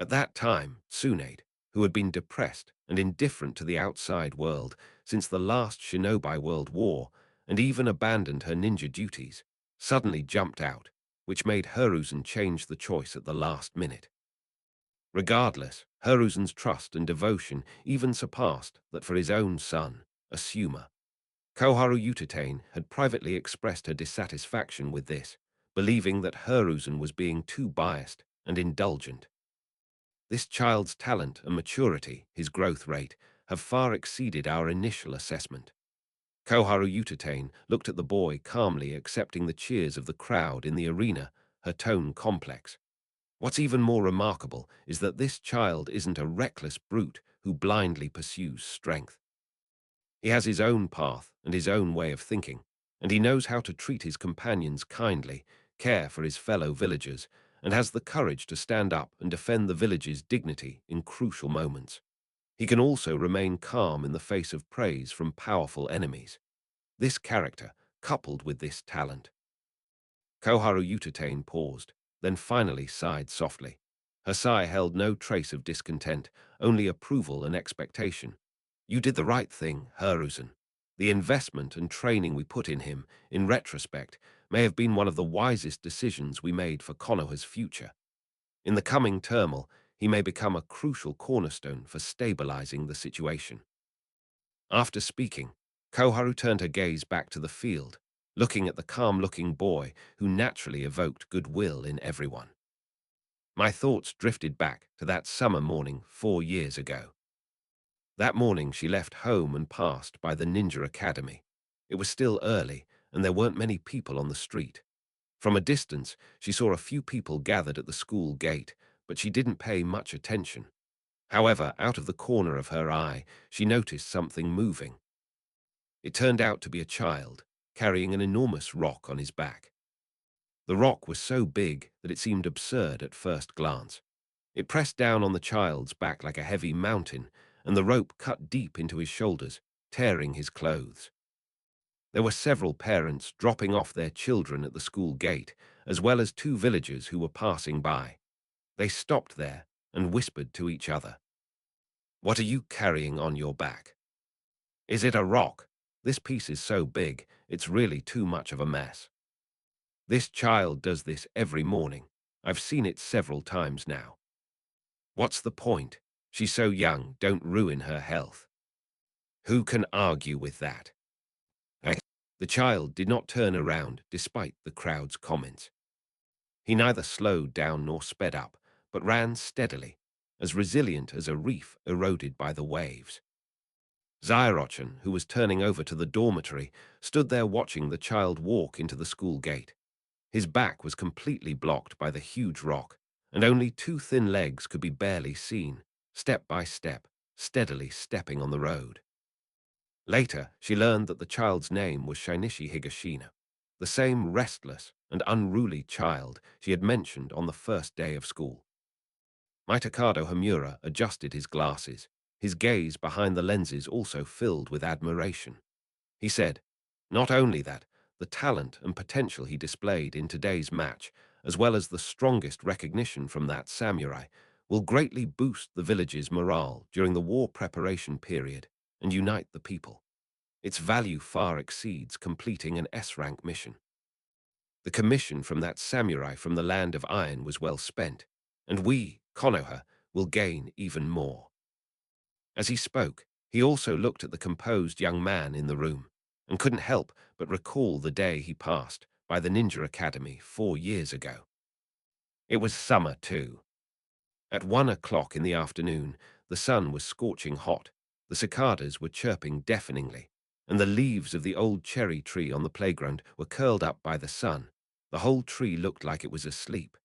At that time, Tsunade, who had been depressed and indifferent to the outside world since the last Shinobi World War and even abandoned her ninja duties, suddenly jumped out, which made Hiruzen change the choice at the last minute. Regardless, Hiruzen's trust and devotion even surpassed that for his own son, Asuma. Koharu Utatane had privately expressed her dissatisfaction with this, believing that Hiruzen was being too biased and indulgent. This child's talent and maturity, his growth rate, have far exceeded our initial assessment. Koharu Utatane looked at the boy calmly accepting the cheers of the crowd in the arena, her tone complex. What's even more remarkable is that this child isn't a reckless brute who blindly pursues strength. He has his own path and his own way of thinking, and he knows how to treat his companions kindly, care for his fellow villagers, and has the courage to stand up and defend the village's dignity in crucial moments. He can also remain calm in the face of praise from powerful enemies. This character, coupled with this talent. Koharu Utatane paused, then finally sighed softly. Her sigh held no trace of discontent, only approval and expectation. You did the right thing, Hiruzen. The investment and training we put in him, in retrospect, may have been one of the wisest decisions we made for Konoha's future. In the coming turmoil, he may become a crucial cornerstone for stabilizing the situation. After speaking, Koharu turned her gaze back to the field, looking at the calm-looking boy who naturally evoked goodwill in everyone. My thoughts drifted back to that summer morning 4 years ago. That morning she left home and passed by the Ninja Academy. It was still early, and there weren't many people on the street. From a distance, she saw a few people gathered at the school gate, but she didn't pay much attention. However, out of the corner of her eye, she noticed something moving. It turned out to be a child, carrying an enormous rock on his back. The rock was so big that it seemed absurd at first glance. It pressed down on the child's back like a heavy mountain, and the rope cut deep into his shoulders, tearing his clothes. There were several parents dropping off their children at the school gate, as well as 2 villagers who were passing by. They stopped there and whispered to each other. "What are you carrying on your back? Is it a rock? This piece is so big, it's really too much of a mess. This child does this every morning. I've seen it several times now. What's the point? She's so young, don't ruin her health." Who can argue with that? Eh, The child did not turn around despite the crowd's comments. He neither slowed down nor sped up, but ran steadily, as resilient as a reef eroded by the waves. Zairochan, who was turning over to the dormitory, stood there watching the child walk into the school gate. His back was completely blocked by the huge rock, and only 2 thin legs could be barely seen, step by step, steadily stepping on the road. Later, she learned that the child's name was Shinichi Higashina, the same restless and unruly child she had mentioned on the first day of school. Mitakado Hamura adjusted his glasses, his gaze behind the lenses also filled with admiration. He said, not only that, the talent and potential he displayed in today's match, as well as the strongest recognition from that samurai, will greatly boost the village's morale during the war preparation period and unite the people. Its value far exceeds completing an S-rank mission. The commission from that samurai from the land of iron was well spent, and we, Konoha, will gain even more. As he spoke, he also looked at the composed young man in the room, and couldn't help but recall the day he passed by the Ninja Academy 4 years ago. It was summer, too. At 1 o'clock in the afternoon, the sun was scorching hot, the cicadas were chirping deafeningly, and the leaves of the old cherry tree on the playground were curled up by the sun. The whole tree looked like it was asleep.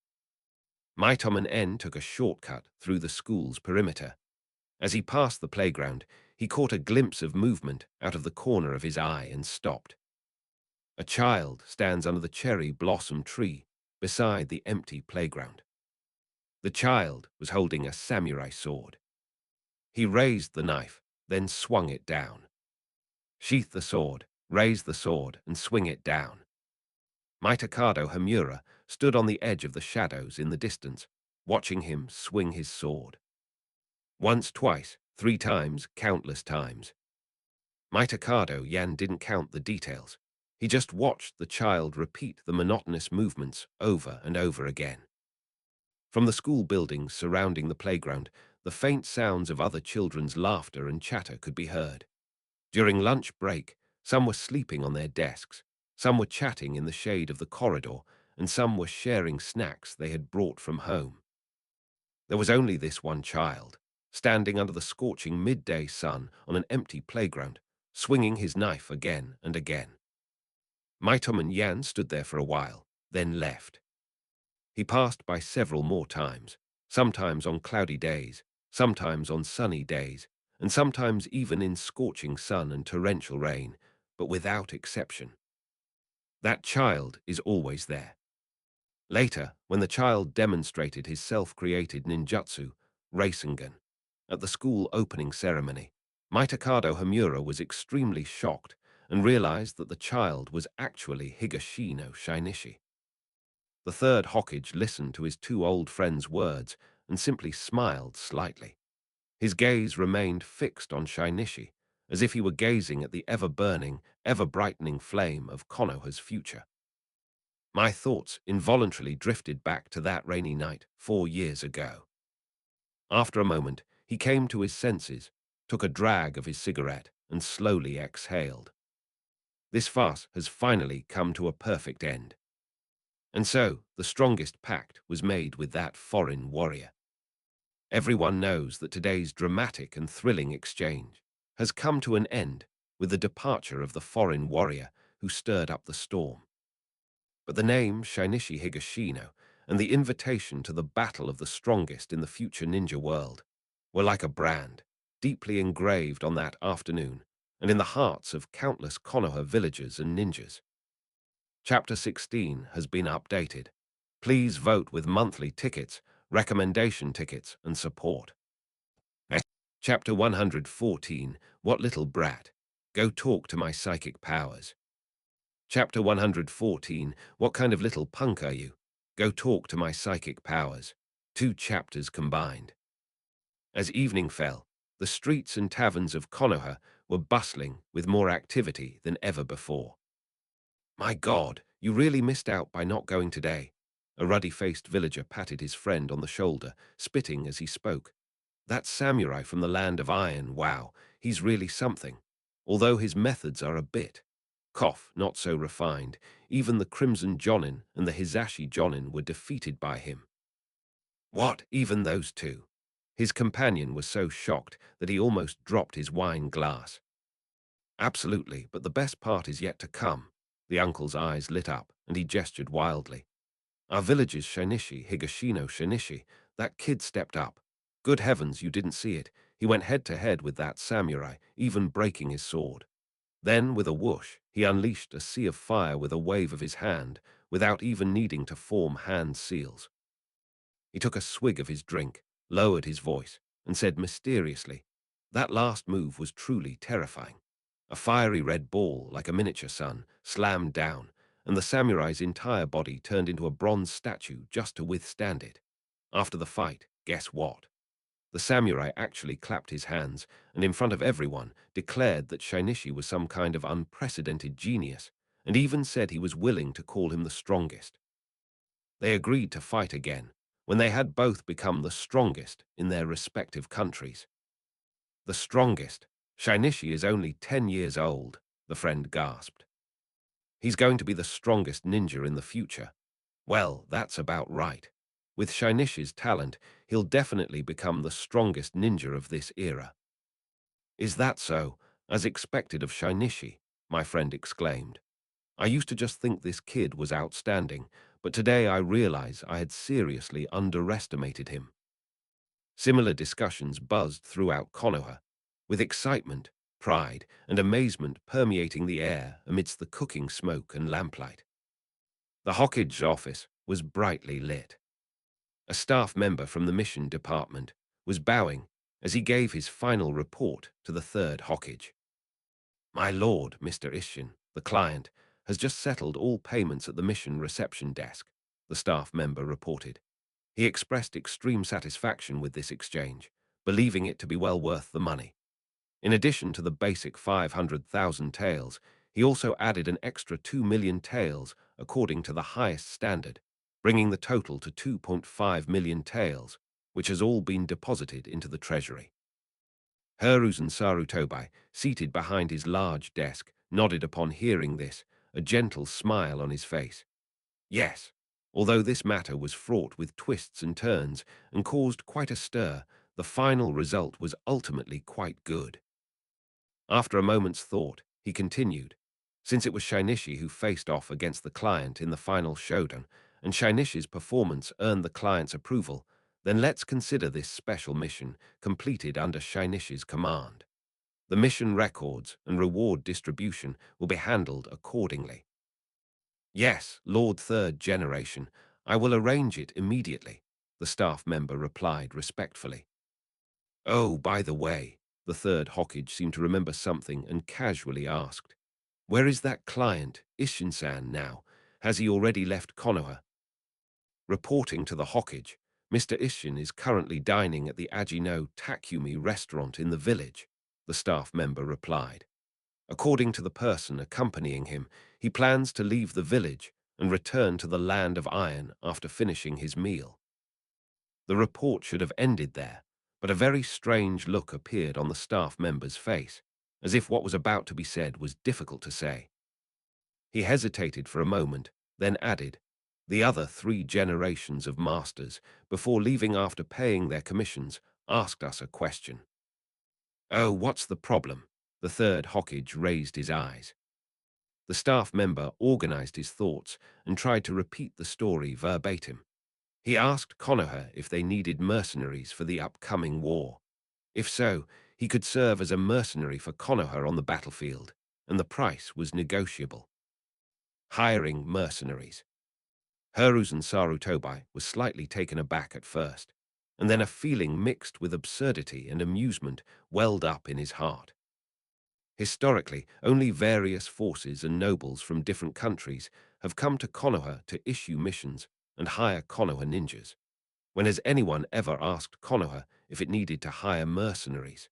My Tom and N took a shortcut through the school's perimeter. As he passed the playground, he caught a glimpse of movement out of the corner of his eye and stopped. A child stands under the cherry blossom tree beside the empty playground. The child was holding a samurai sword. He raised the knife, then swung it down. Sheath the sword, raise the sword, and swing it down. Mitakado Hamura stood on the edge of the shadows in the distance, watching him swing his sword. Once, twice, 3 times, countless times. Mitakado Yan didn't count the details. He just watched the child repeat the monotonous movements over and over again. From the school buildings surrounding the playground, the faint sounds of other children's laughter and chatter could be heard. During lunch break, some were sleeping on their desks, some were chatting in the shade of the corridor, and some were sharing snacks they had brought from home. There was only this one child, standing under the scorching midday sun on an empty playground, swinging his knife again and again. Maitom and Yan stood there for a while, then left. He passed by several more times, sometimes on cloudy days, sometimes on sunny days, and sometimes even in scorching sun and torrential rain, but without exception. That child is always there. Later, when the child demonstrated his self-created ninjutsu, Rasengan, at the school opening ceremony, Mitakado Hamura was extremely shocked and realized that the child was actually Higashino Shinichi. The third Hokage listened to his two old friends' words and simply smiled slightly. His gaze remained fixed on Shinichi, as if he were gazing at the ever-burning, ever-brightening flame of Konoha's future. My thoughts involuntarily drifted back to that rainy night 4 years ago. After a moment, he came to his senses, took a drag of his cigarette, and slowly exhaled. This farce has finally come to a perfect end. And so, the strongest pact was made with that foreign warrior. Everyone knows that today's dramatic and thrilling exchange has come to an end with the departure of the foreign warrior who stirred up the storm. But the name Shinichi Higashino and the invitation to the battle of the strongest in the future ninja world were like a brand, deeply engraved on that afternoon and in the hearts of countless Konoha villagers and ninjas. Chapter 16 has been updated. Please vote with monthly tickets, recommendation tickets, and support. Chapter 114, What Little Brat? Go talk to my psychic powers. Chapter 114, What kind of little punk are you? Go talk to my psychic powers. 2 chapters combined. As evening fell, the streets and taverns of Konoha were bustling with more activity than ever before. My God, you really missed out by not going today. A ruddy-faced villager patted his friend on the shoulder, spitting as he spoke. That samurai from the land of iron, wow, he's really something. Although his methods are a bit, not so refined, even the Crimson Jonin and the Hisashi Jonin were defeated by him. What, even those two? His companion was so shocked that he almost dropped his wine glass. Absolutely, but the best part is yet to come. The uncle's eyes lit up, and he gestured wildly. Our village's Shinichi, Higashino Shinichi, that kid stepped up. Good heavens, you didn't see it. He went head-to-head with that samurai, even breaking his sword. Then, with a whoosh, he unleashed a sea of fire with a wave of his hand, without even needing to form hand seals. He took a swig of his drink, lowered his voice, and said mysteriously, "That last move was truly terrifying." A fiery red ball, like a miniature sun, slammed down, and the samurai's entire body turned into a bronze statue just to withstand it. After the fight, guess what? The samurai actually clapped his hands and in front of everyone declared that Shinichi was some kind of unprecedented genius, and even said he was willing to call him the strongest. They agreed to fight again, when they had both become the strongest in their respective countries. The strongest? Shinichi is only 10 years old, the friend gasped. He's going to be the strongest ninja in the future. Well, that's about right. With Shainish's talent, he'll definitely become the strongest ninja of this era. Is that so? As expected of Shainishi, my friend exclaimed. I used to just think this kid was outstanding, but today I realize I had seriously underestimated him. Similar discussions buzzed throughout Konoha, with excitement, pride, and amazement permeating the air amidst the cooking smoke and lamplight. The Hokage office was brightly lit. A staff member from the mission department was bowing as he gave his final report to the third Hokage. My lord, Mr. Ishin, the client, has just settled all payments at the mission reception desk, the staff member reported. He expressed extreme satisfaction with this exchange, believing it to be well worth the money. In addition to the basic 500,000 taels, he also added an extra 2 million taels according to the highest standard, bringing the total to 2.5 million taels, which has all been deposited into the treasury. Hiruzen Sarutobi, seated behind his large desk, nodded upon hearing this, a gentle smile on his face. Yes, although this matter was fraught with twists and turns and caused quite a stir, the final result was ultimately quite good. After a moment's thought, he continued, since it was Shainishi who faced off against the client in the final showdown, and Shainishi's performance earned the client's approval, then let's consider this special mission completed under Shainishi's command. The mission records and reward distribution will be handled accordingly. Yes, Lord Third Generation, I will arrange it immediately, the staff member replied respectfully. Oh, by the way, the third Hokage seemed to remember something and casually asked, where is that client, Ishin-san, now? Has he already left Konoha? Reporting to the Hokage, Mr. Ishin is currently dining at the Ajino Takumi restaurant in the village, the staff member replied. According to the person accompanying him, he plans to leave the village and return to the land of iron after finishing his meal. The report should have ended there, but a very strange look appeared on the staff member's face, as if what was about to be said was difficult to say. He hesitated for a moment, then added, the other 3 generations of masters, before leaving after paying their commissions, asked us a question. Oh, what's the problem? The third Hokage raised his eyes. The staff member organized his thoughts and tried to repeat the story verbatim. He asked Konoha if they needed mercenaries for the upcoming war. If so, he could serve as a mercenary for Konoha on the battlefield, and the price was negotiable. Hiring mercenaries. Hiruzen Sarutobi was slightly taken aback at first, and then a feeling mixed with absurdity and amusement welled up in his heart. Historically, only various forces and nobles from different countries have come to Konoha to issue missions and hire Konoha ninjas. When has anyone ever asked Konoha if it needed to hire mercenaries?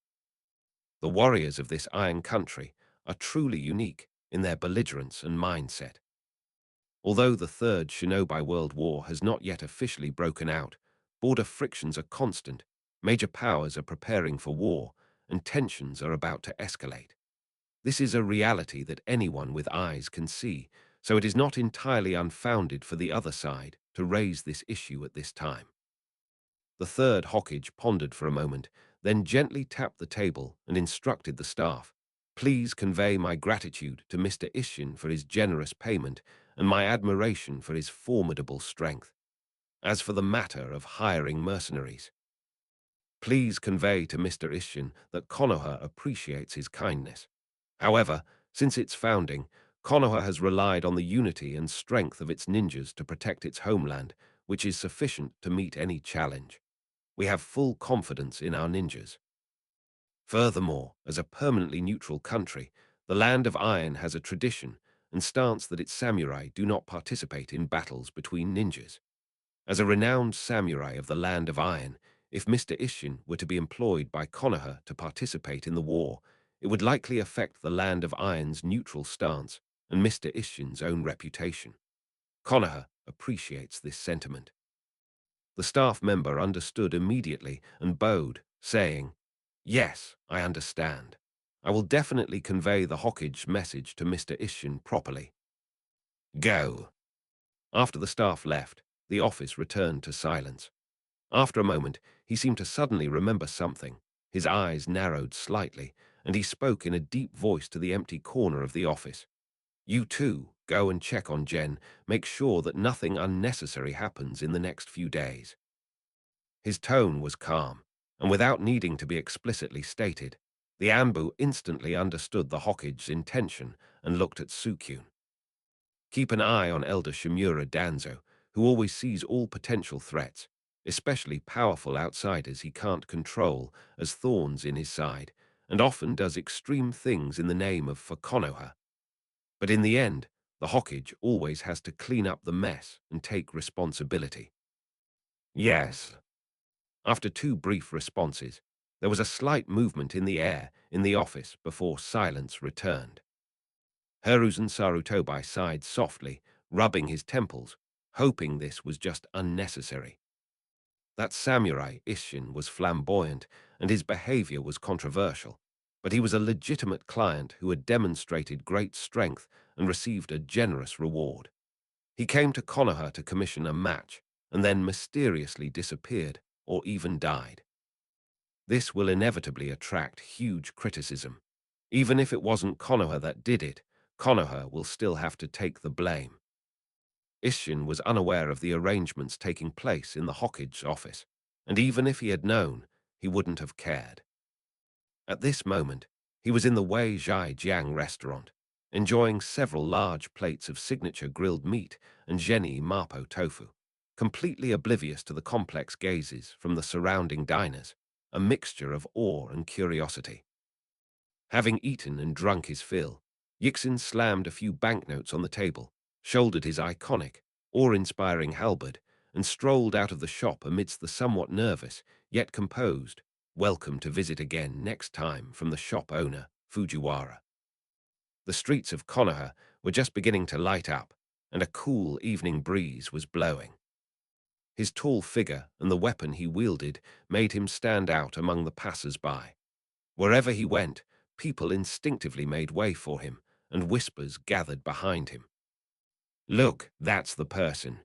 The warriors of this iron country are truly unique in their belligerence and mindset. Although the Third Shinobi World War has not yet officially broken out, border frictions are constant, major powers are preparing for war, and tensions are about to escalate. This is a reality that anyone with eyes can see, so it is not entirely unfounded for the other side to raise this issue at this time. The third Hokage pondered for a moment, then gently tapped the table and instructed the staff, please convey my gratitude to Mr. Ishin for his generous payment and my admiration for his formidable strength. As for the matter of hiring mercenaries, please convey to Mr. Ishin that Konoha appreciates his kindness. However, since its founding, Konoha has relied on the unity and strength of its ninjas to protect its homeland, which is sufficient to meet any challenge. We have full confidence in our ninjas. Furthermore, as a permanently neutral country, the Land of Iron has a tradition and stance that its samurai do not participate in battles between ninjas. As a renowned samurai of the Land of Iron, if Mr. Ishin were to be employed by Konoha to participate in the war, it would likely affect the Land of Iron's neutral stance and Mr. Ishin's own reputation. Konoha appreciates this sentiment. The staff member understood immediately and bowed, saying, yes, I understand. I will definitely convey the Hokage message to Mr. Ishin properly. Go. After the staff left, the office returned to silence. After a moment, he seemed to suddenly remember something. His eyes narrowed slightly, and he spoke in a deep voice to the empty corner of the office. You too, go and check on Jen. Make sure that nothing unnecessary happens in the next few days. His tone was calm, and without needing to be explicitly stated, the Anbu instantly understood the Hokkage's intention and looked at Sukyun. Keep an eye on Elder Shimura Danzo, who always sees all potential threats, especially powerful outsiders he can't control, as thorns in his side, and often does extreme things in the name of for Konoha. But in the end, the Hokkage always has to clean up the mess and take responsibility. Yes. After two brief responses, there was a slight movement in the air in the office before silence returned. Hiruzen Sarutobi sighed softly, rubbing his temples, hoping this was just unnecessary. That samurai Isshin was flamboyant, and his behavior was controversial, but he was a legitimate client who had demonstrated great strength and received a generous reward. He came to Konoha to commission a match, and then mysteriously disappeared or even died. This will inevitably attract huge criticism. Even if it wasn't Konoha that did it, Konoha will still have to take the blame. Isshin was unaware of the arrangements taking place in the Hokkage's office, and even if he had known, he wouldn't have cared. At this moment, he was in the Wei Zhai Jiang restaurant, enjoying several large plates of signature grilled meat and Zheni Mapo tofu, completely oblivious to the complex gazes from the surrounding diners, a mixture of awe and curiosity. Having eaten and drunk his fill, Yixin slammed a few banknotes on the table, shouldered his iconic, awe-inspiring halberd, and strolled out of the shop amidst the somewhat nervous, yet composed, "Welcome to visit again next time" from the shop owner, Fujiwara. The streets of Konoha were just beginning to light up, and a cool evening breeze was blowing. His tall figure and the weapon he wielded made him stand out among the passers-by. Wherever he went, people instinctively made way for him, and whispers gathered behind him. Look, that's the person.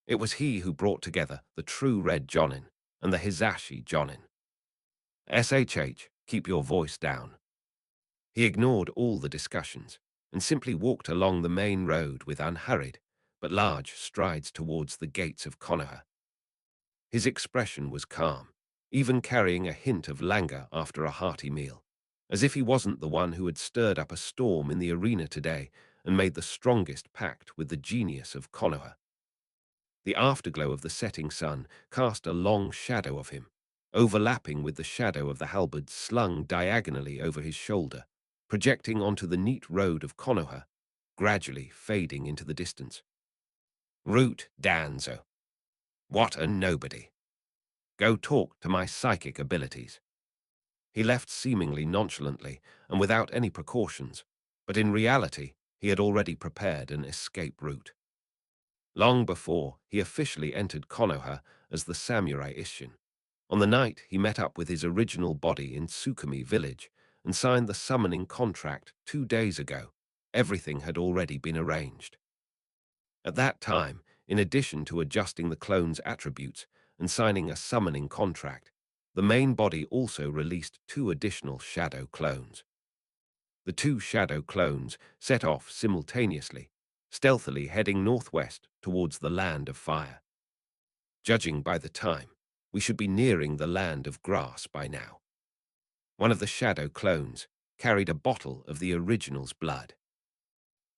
It was he who brought together the true Red Jonin and the Hizashi Jonin. SHH, keep your voice down. He ignored all the discussions and simply walked along the main road with unhurried but large strides towards the gates of Konoha. His expression was calm, even carrying a hint of languor after a hearty meal, as if he wasn't the one who had stirred up a storm in the arena today and made the strongest pact with the genius of Konoha. The afterglow of the setting sun cast a long shadow of him, overlapping with the shadow of the halberd slung diagonally over his shoulder, projecting onto the neat road of Konoha, gradually fading into the distance. Root Danzo. What a nobody. Go talk to my psychic abilities. He left seemingly nonchalantly and without any precautions, but in reality, he had already prepared an escape route. Long before he officially entered Konoha as the samurai Isshin, on the night he met up with his original body in Tsukumi village and signed the summoning contract 2 days ago, everything had already been arranged. At that time, in addition to adjusting the clone's attributes and signing a summoning contract, the main body also released 2 additional shadow clones. The 2 shadow clones set off simultaneously, stealthily heading northwest towards the land of fire. Judging by the time, we should be nearing the land of grass by now. One of the shadow clones carried a bottle of the original's blood.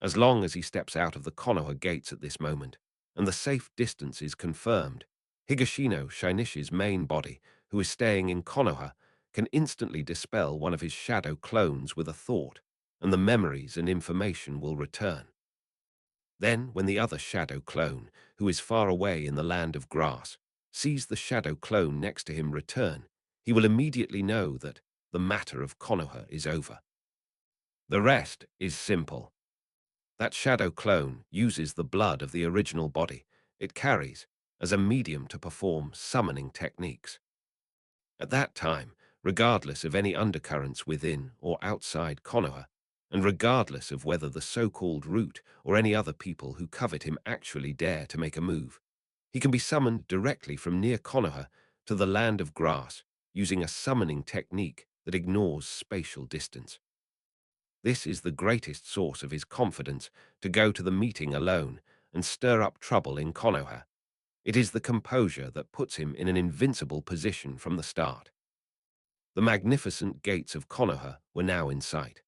As long as he steps out of the Konoha gates at this moment, and the safe distance is confirmed, Higashino Shinishi's main body, who is staying in Konoha, can instantly dispel one of his shadow clones with a thought, and the memories and information will return. Then, when the other shadow clone, who is far away in the land of grass, sees the shadow clone next to him return, he will immediately know that the matter of Konoha is over. The rest is simple. That shadow clone uses the blood of the original body it carries as a medium to perform summoning techniques. At that time, regardless of any undercurrents within or outside Konoha, and regardless of whether the so-called Root or any other people who covet him actually dare to make a move, He can be summoned directly from near Konoha to the land of grass using a summoning technique that ignores spatial distance. This is the greatest source of his confidence to go to the meeting alone and stir up trouble in Konoha. It is the composure that puts him in an invincible position from the start. The magnificent gates of Konoha were now in sight.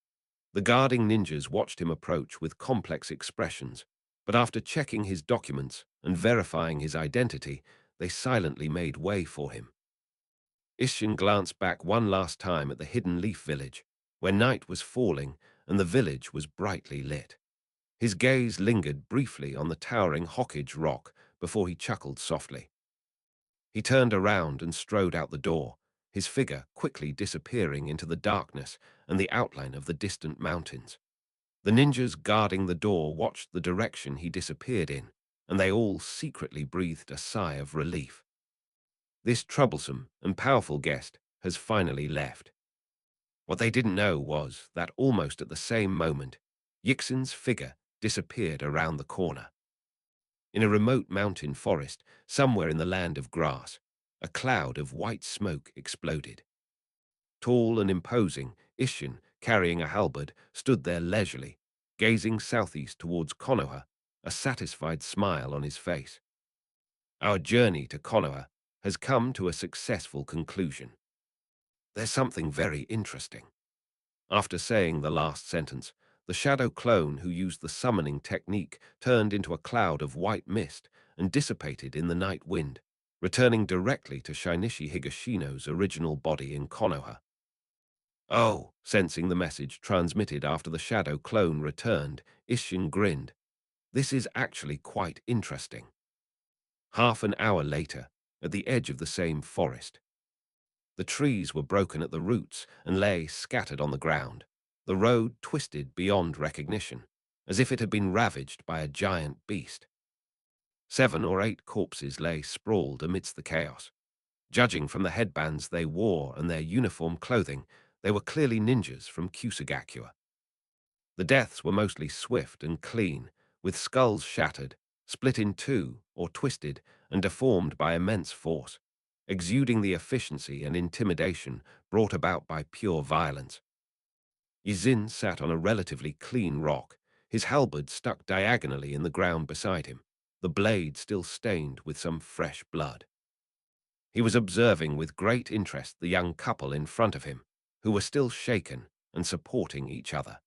The guarding ninjas watched him approach with complex expressions, but after checking his documents and verifying his identity, they silently made way for him. Isshin glanced back one last time at the hidden leaf village, where night was falling and the village was brightly lit. His gaze lingered briefly on the towering Hokage rock before he chuckled softly. He turned around and strode out the door, his figure quickly disappearing into the darkness and the outline of the distant mountains. The ninjas guarding the door watched the direction he disappeared in, and they all secretly breathed a sigh of relief. This troublesome and powerful guest has finally left. What they didn't know was that almost at the same moment, Yixin's figure disappeared around the corner. In a remote mountain forest, somewhere in the land of grass, a cloud of white smoke exploded. Tall and imposing, Isshin, carrying a halberd, stood there leisurely, gazing southeast towards Konoha, a satisfied smile on his face. Our journey to Konoha has come to a successful conclusion. There's something very interesting. After saying the last sentence, the shadow clone who used the summoning technique turned into a cloud of white mist and dissipated in the night wind, returning directly to Shinichi Higashino's original body in Konoha. Oh, sensing the message transmitted after the shadow clone returned, Isshin grinned. This is actually quite interesting. Half an hour later, at the edge of the same forest, the trees were broken at the roots and lay scattered on the ground. The road twisted beyond recognition, as if it had been ravaged by a giant beast. 7 or 8 corpses lay sprawled amidst the chaos. Judging from the headbands they wore and their uniform clothing, they were clearly ninjas from Kusagakure. The deaths were mostly swift and clean, with skulls shattered, split in two or twisted and deformed by immense force, exuding the efficiency and intimidation brought about by pure violence. Yizin sat on a relatively clean rock, his halberd stuck diagonally in the ground beside him, the blade still stained with some fresh blood. He was observing with great interest the young couple in front of him, who were still shaken and supporting each other.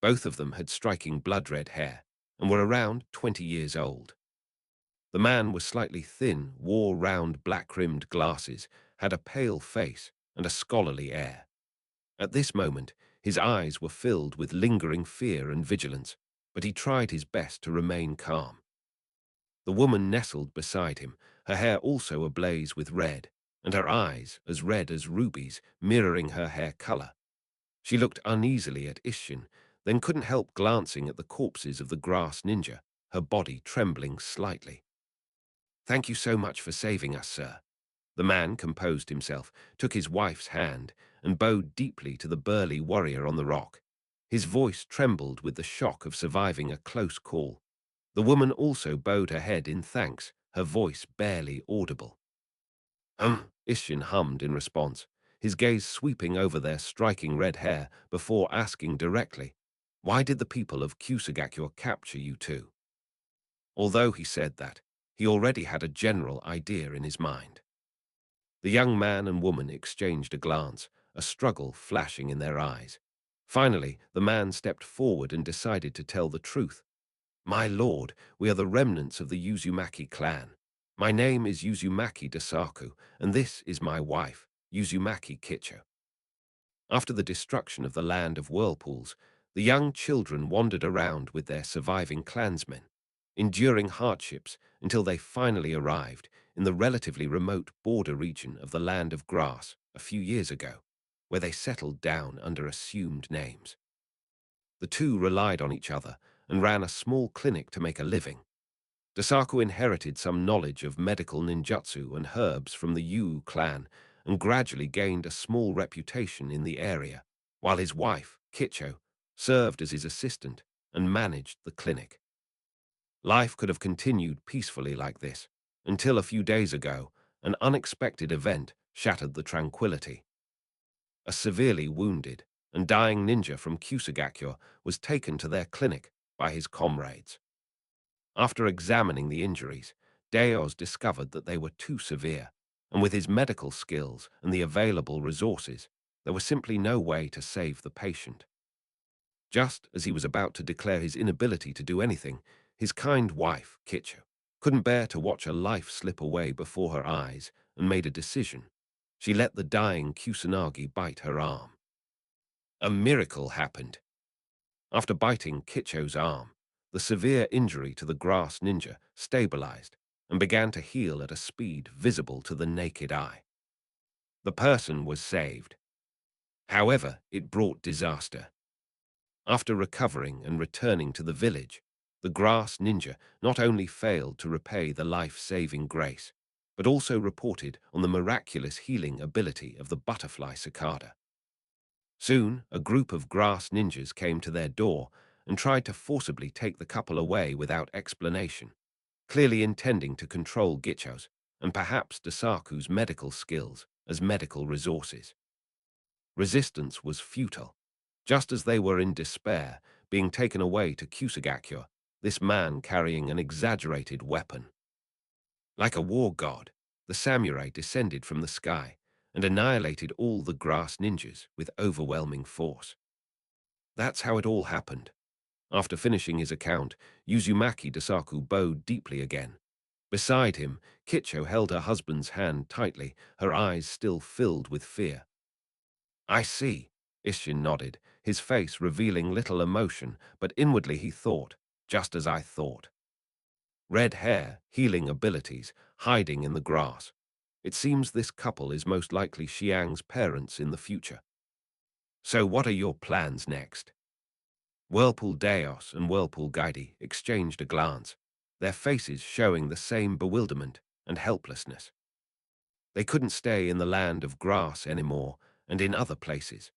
Both of them had striking blood-red hair and were around 20 years old. The man was slightly thin, wore round black-rimmed glasses, had a pale face and a scholarly air. At this moment, his eyes were filled with lingering fear and vigilance, but he tried his best to remain calm. The woman nestled beside him, her hair also ablaze with red, and her eyes as red as rubies, mirroring her hair color. She looked uneasily at Isshin, then couldn't help glancing at the corpses of the grass ninja, her body trembling slightly. "Thank you so much for saving us, sir." The man composed himself, took his wife's hand, and bowed deeply to the burly warrior on the rock. His voice trembled with the shock of surviving a close call. The woman also bowed her head in thanks, her voice barely audible. Isshin hummed in response, his gaze sweeping over their striking red hair before asking directly, "Why did the people of Kusagakure capture you two?" Although he said that, he already had a general idea in his mind. The young man and woman exchanged a glance, a struggle flashing in their eyes. Finally, the man stepped forward and decided to tell the truth. "My lord, we are the remnants of the Uzumaki clan. My name is Uzumaki Dasaku, and this is my wife, Uzumaki Kicho." After the destruction of the land of whirlpools, the young children wandered around with their surviving clansmen, enduring hardships until they finally arrived in the relatively remote border region of the land of grass a few years ago, where they settled down under assumed names. The two relied on each other and ran a small clinic to make a living. Dasaku inherited some knowledge of medical ninjutsu and herbs from the Yu clan and gradually gained a small reputation in the area, while his wife, Kicho, served as his assistant and managed the clinic. Life could have continued peacefully like this, until a few days ago, an unexpected event shattered the tranquility. A severely wounded and dying ninja from Kusagakyo was taken to their clinic by his comrades. After examining the injuries, Deos discovered that they were too severe, and with his medical skills and the available resources, there was simply no way to save the patient. Just as he was about to declare his inability to do anything, his kind wife, Kicho, couldn't bear to watch a life slip away before her eyes and made a decision. She let the dying Kusanagi bite her arm. A miracle happened. After biting Kicho's arm, the severe injury to the grass ninja stabilized and began to heal at a speed visible to the naked eye. The person was saved. However, it brought disaster. After recovering and returning to the village, the grass ninja not only failed to repay the life-saving grace, but also reported on the miraculous healing ability of the butterfly cicada. Soon, a group of grass ninjas came to their door and tried to forcibly take the couple away without explanation, clearly intending to control Gicho's and perhaps Dasaku's medical skills as medical resources. Resistance was futile. Just as they were in despair, being taken away to Kusagakyo, this man carrying an exaggerated weapon. Like a war god, the samurai descended from the sky and annihilated all the grass ninjas with overwhelming force. That's how it all happened. After finishing his account, Uzumaki Dasaku bowed deeply again. Beside him, Kicho held her husband's hand tightly, her eyes still filled with fear. I see, Ishin nodded, his face revealing little emotion, but inwardly he thought, just as I thought. Red hair, healing abilities, hiding in the grass. It seems this couple is most likely Xiang's parents in the future. So what are your plans next? Whirlpool Deos and Whirlpool Guide exchanged a glance, their faces showing the same bewilderment and helplessness. They couldn't stay in the land of grass anymore and in other places.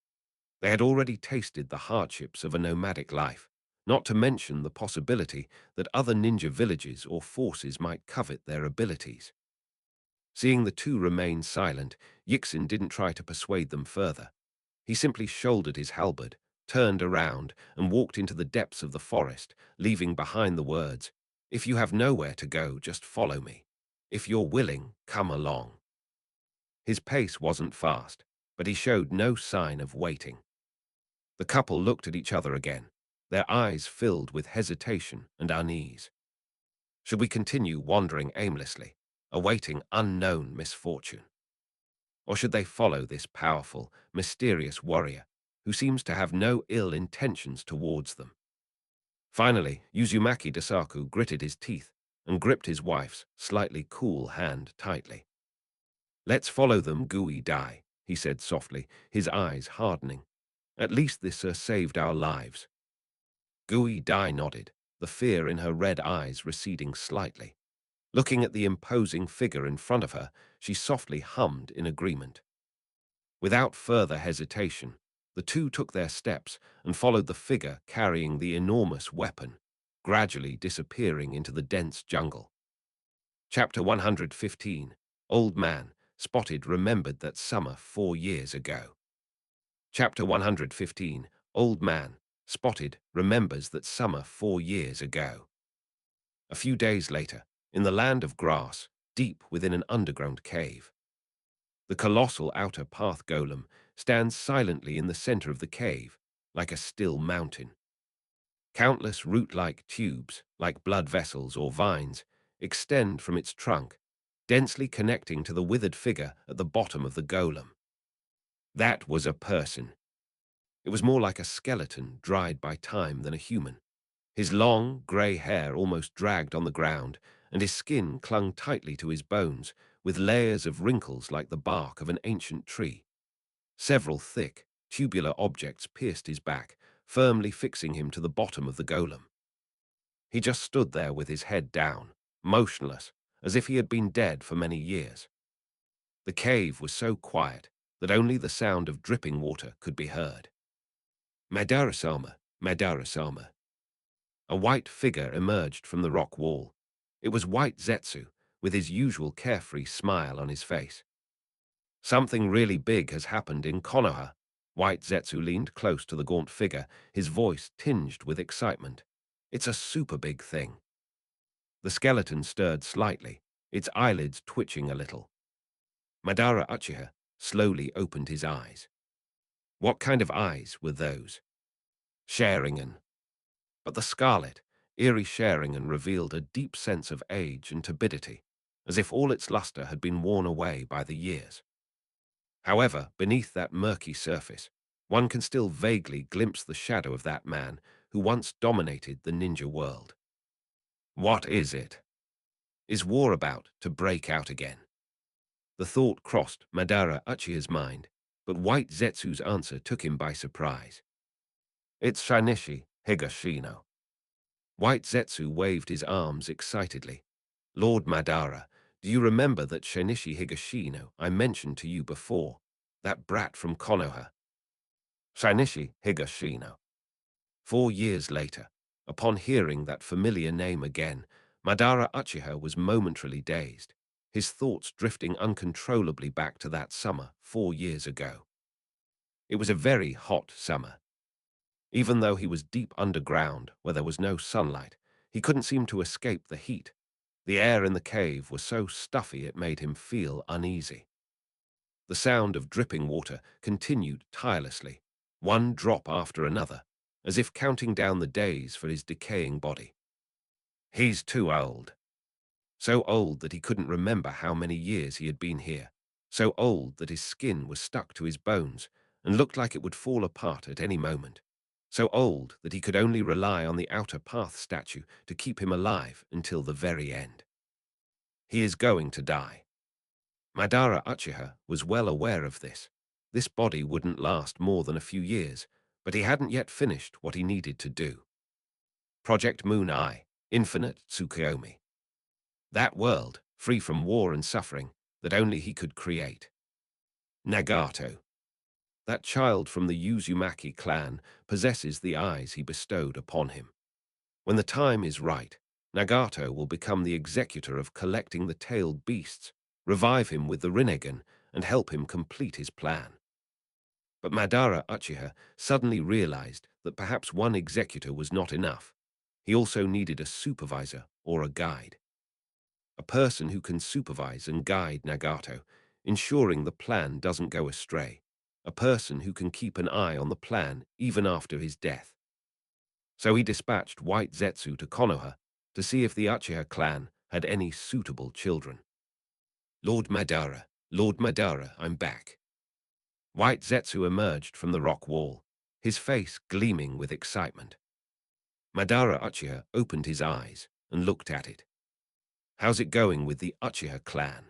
They had already tasted the hardships of a nomadic life, not to mention the possibility that other ninja villages or forces might covet their abilities. Seeing the two remain silent, Yixin didn't try to persuade them further. He simply shouldered his halberd, turned around, and walked into the depths of the forest, leaving behind the words, "If you have nowhere to go, just follow me. If you're willing, come along." His pace wasn't fast, but he showed no sign of waiting. The couple looked at each other again, their eyes filled with hesitation and unease. Should we continue wandering aimlessly, awaiting unknown misfortune? Or should they follow this powerful, mysterious warrior who seems to have no ill intentions towards them? Finally, Uzumaki Dasaku gritted his teeth and gripped his wife's slightly cool hand tightly. "Let's follow them, Gui Dai," he said softly, his eyes hardening. "At least this saved our lives." Gui Dai nodded, the fear in her red eyes receding slightly. Looking at the imposing figure in front of her, she softly hummed in agreement. Without further hesitation, the two took their steps and followed the figure carrying the enormous weapon, gradually disappearing into the dense jungle. Chapter 115. Old Man, Spotted remembered that summer 4 years ago. Chapter 115. Old Man, Spotted remembers that summer 4 years ago. A few days later, in the land of grass, deep within an underground cave. The colossal outer path golem stands silently in the center of the cave, like a still mountain. Countless root-like tubes, like blood vessels or vines, extend from its trunk, densely connecting to the withered figure at the bottom of the golem. That was a person. It was more like a skeleton dried by time than a human. His long, grey hair almost dragged on the ground, and his skin clung tightly to his bones, with layers of wrinkles like the bark of an ancient tree. Several thick, tubular objects pierced his back, firmly fixing him to the bottom of the golem. He just stood there with his head down, motionless, as if he had been dead for many years. The cave was so quiet that only the sound of dripping water could be heard. Madara-sama, Madara-sama. A white figure emerged from the rock wall. It was White Zetsu, with his usual carefree smile on his face. Something really big has happened in Konoha. White Zetsu leaned close to the gaunt figure, his voice tinged with excitement. It's a super big thing. The skeleton stirred slightly, its eyelids twitching a little. Madara Uchiha slowly opened his eyes. What kind of eyes were those? Sharingan. But the scarlet, eerie Sharingan revealed a deep sense of age and turbidity, as if all its luster had been worn away by the years. However, beneath that murky surface, one can still vaguely glimpse the shadow of that man who once dominated the ninja world. What is it? Is war about to break out again? The thought crossed Madara Uchiha's mind, but White Zetsu's answer took him by surprise. It's Shinichi Higashino. White Zetsu waved his arms excitedly. Lord Madara, do you remember that Shinichi Higashino I mentioned to you before? That brat from Konoha? Shinichi Higashino. 4 years later, upon hearing that familiar name again, Madara Uchiha was momentarily dazed, his thoughts drifting uncontrollably back to that summer 4 years ago. It was a very hot summer. Even though he was deep underground, where there was no sunlight, he couldn't seem to escape the heat. The air in the cave was so stuffy it made him feel uneasy. The sound of dripping water continued tirelessly, one drop after another, as if counting down the days for his decaying body. He's too old. So old that he couldn't remember how many years he had been here. So old that his skin was stuck to his bones and looked like it would fall apart at any moment. So old that he could only rely on the outer path statue to keep him alive until the very end. He is going to die. Madara Uchiha was well aware of this. This body wouldn't last more than a few years, but he hadn't yet finished what he needed to do. Project Moon Eye, Infinite Tsukuyomi. That world, free from war and suffering, that only he could create. Nagato. That child from the Uzumaki clan possesses the eyes he bestowed upon him. When the time is right, Nagato will become the executor of collecting the tailed beasts, revive him with the Rinnegan, and help him complete his plan. But Madara Uchiha suddenly realized that perhaps one executor was not enough. He also needed a supervisor or a guide. A person who can supervise and guide Nagato, ensuring the plan doesn't go astray. A person who can keep an eye on the plan even after his death. So he dispatched White Zetsu to Konoha to see if the Uchiha clan had any suitable children. Lord Madara, I'm back. White Zetsu emerged from the rock wall, his face gleaming with excitement. Madara Uchiha opened his eyes and looked at it. How's it going with the Uchiha clan?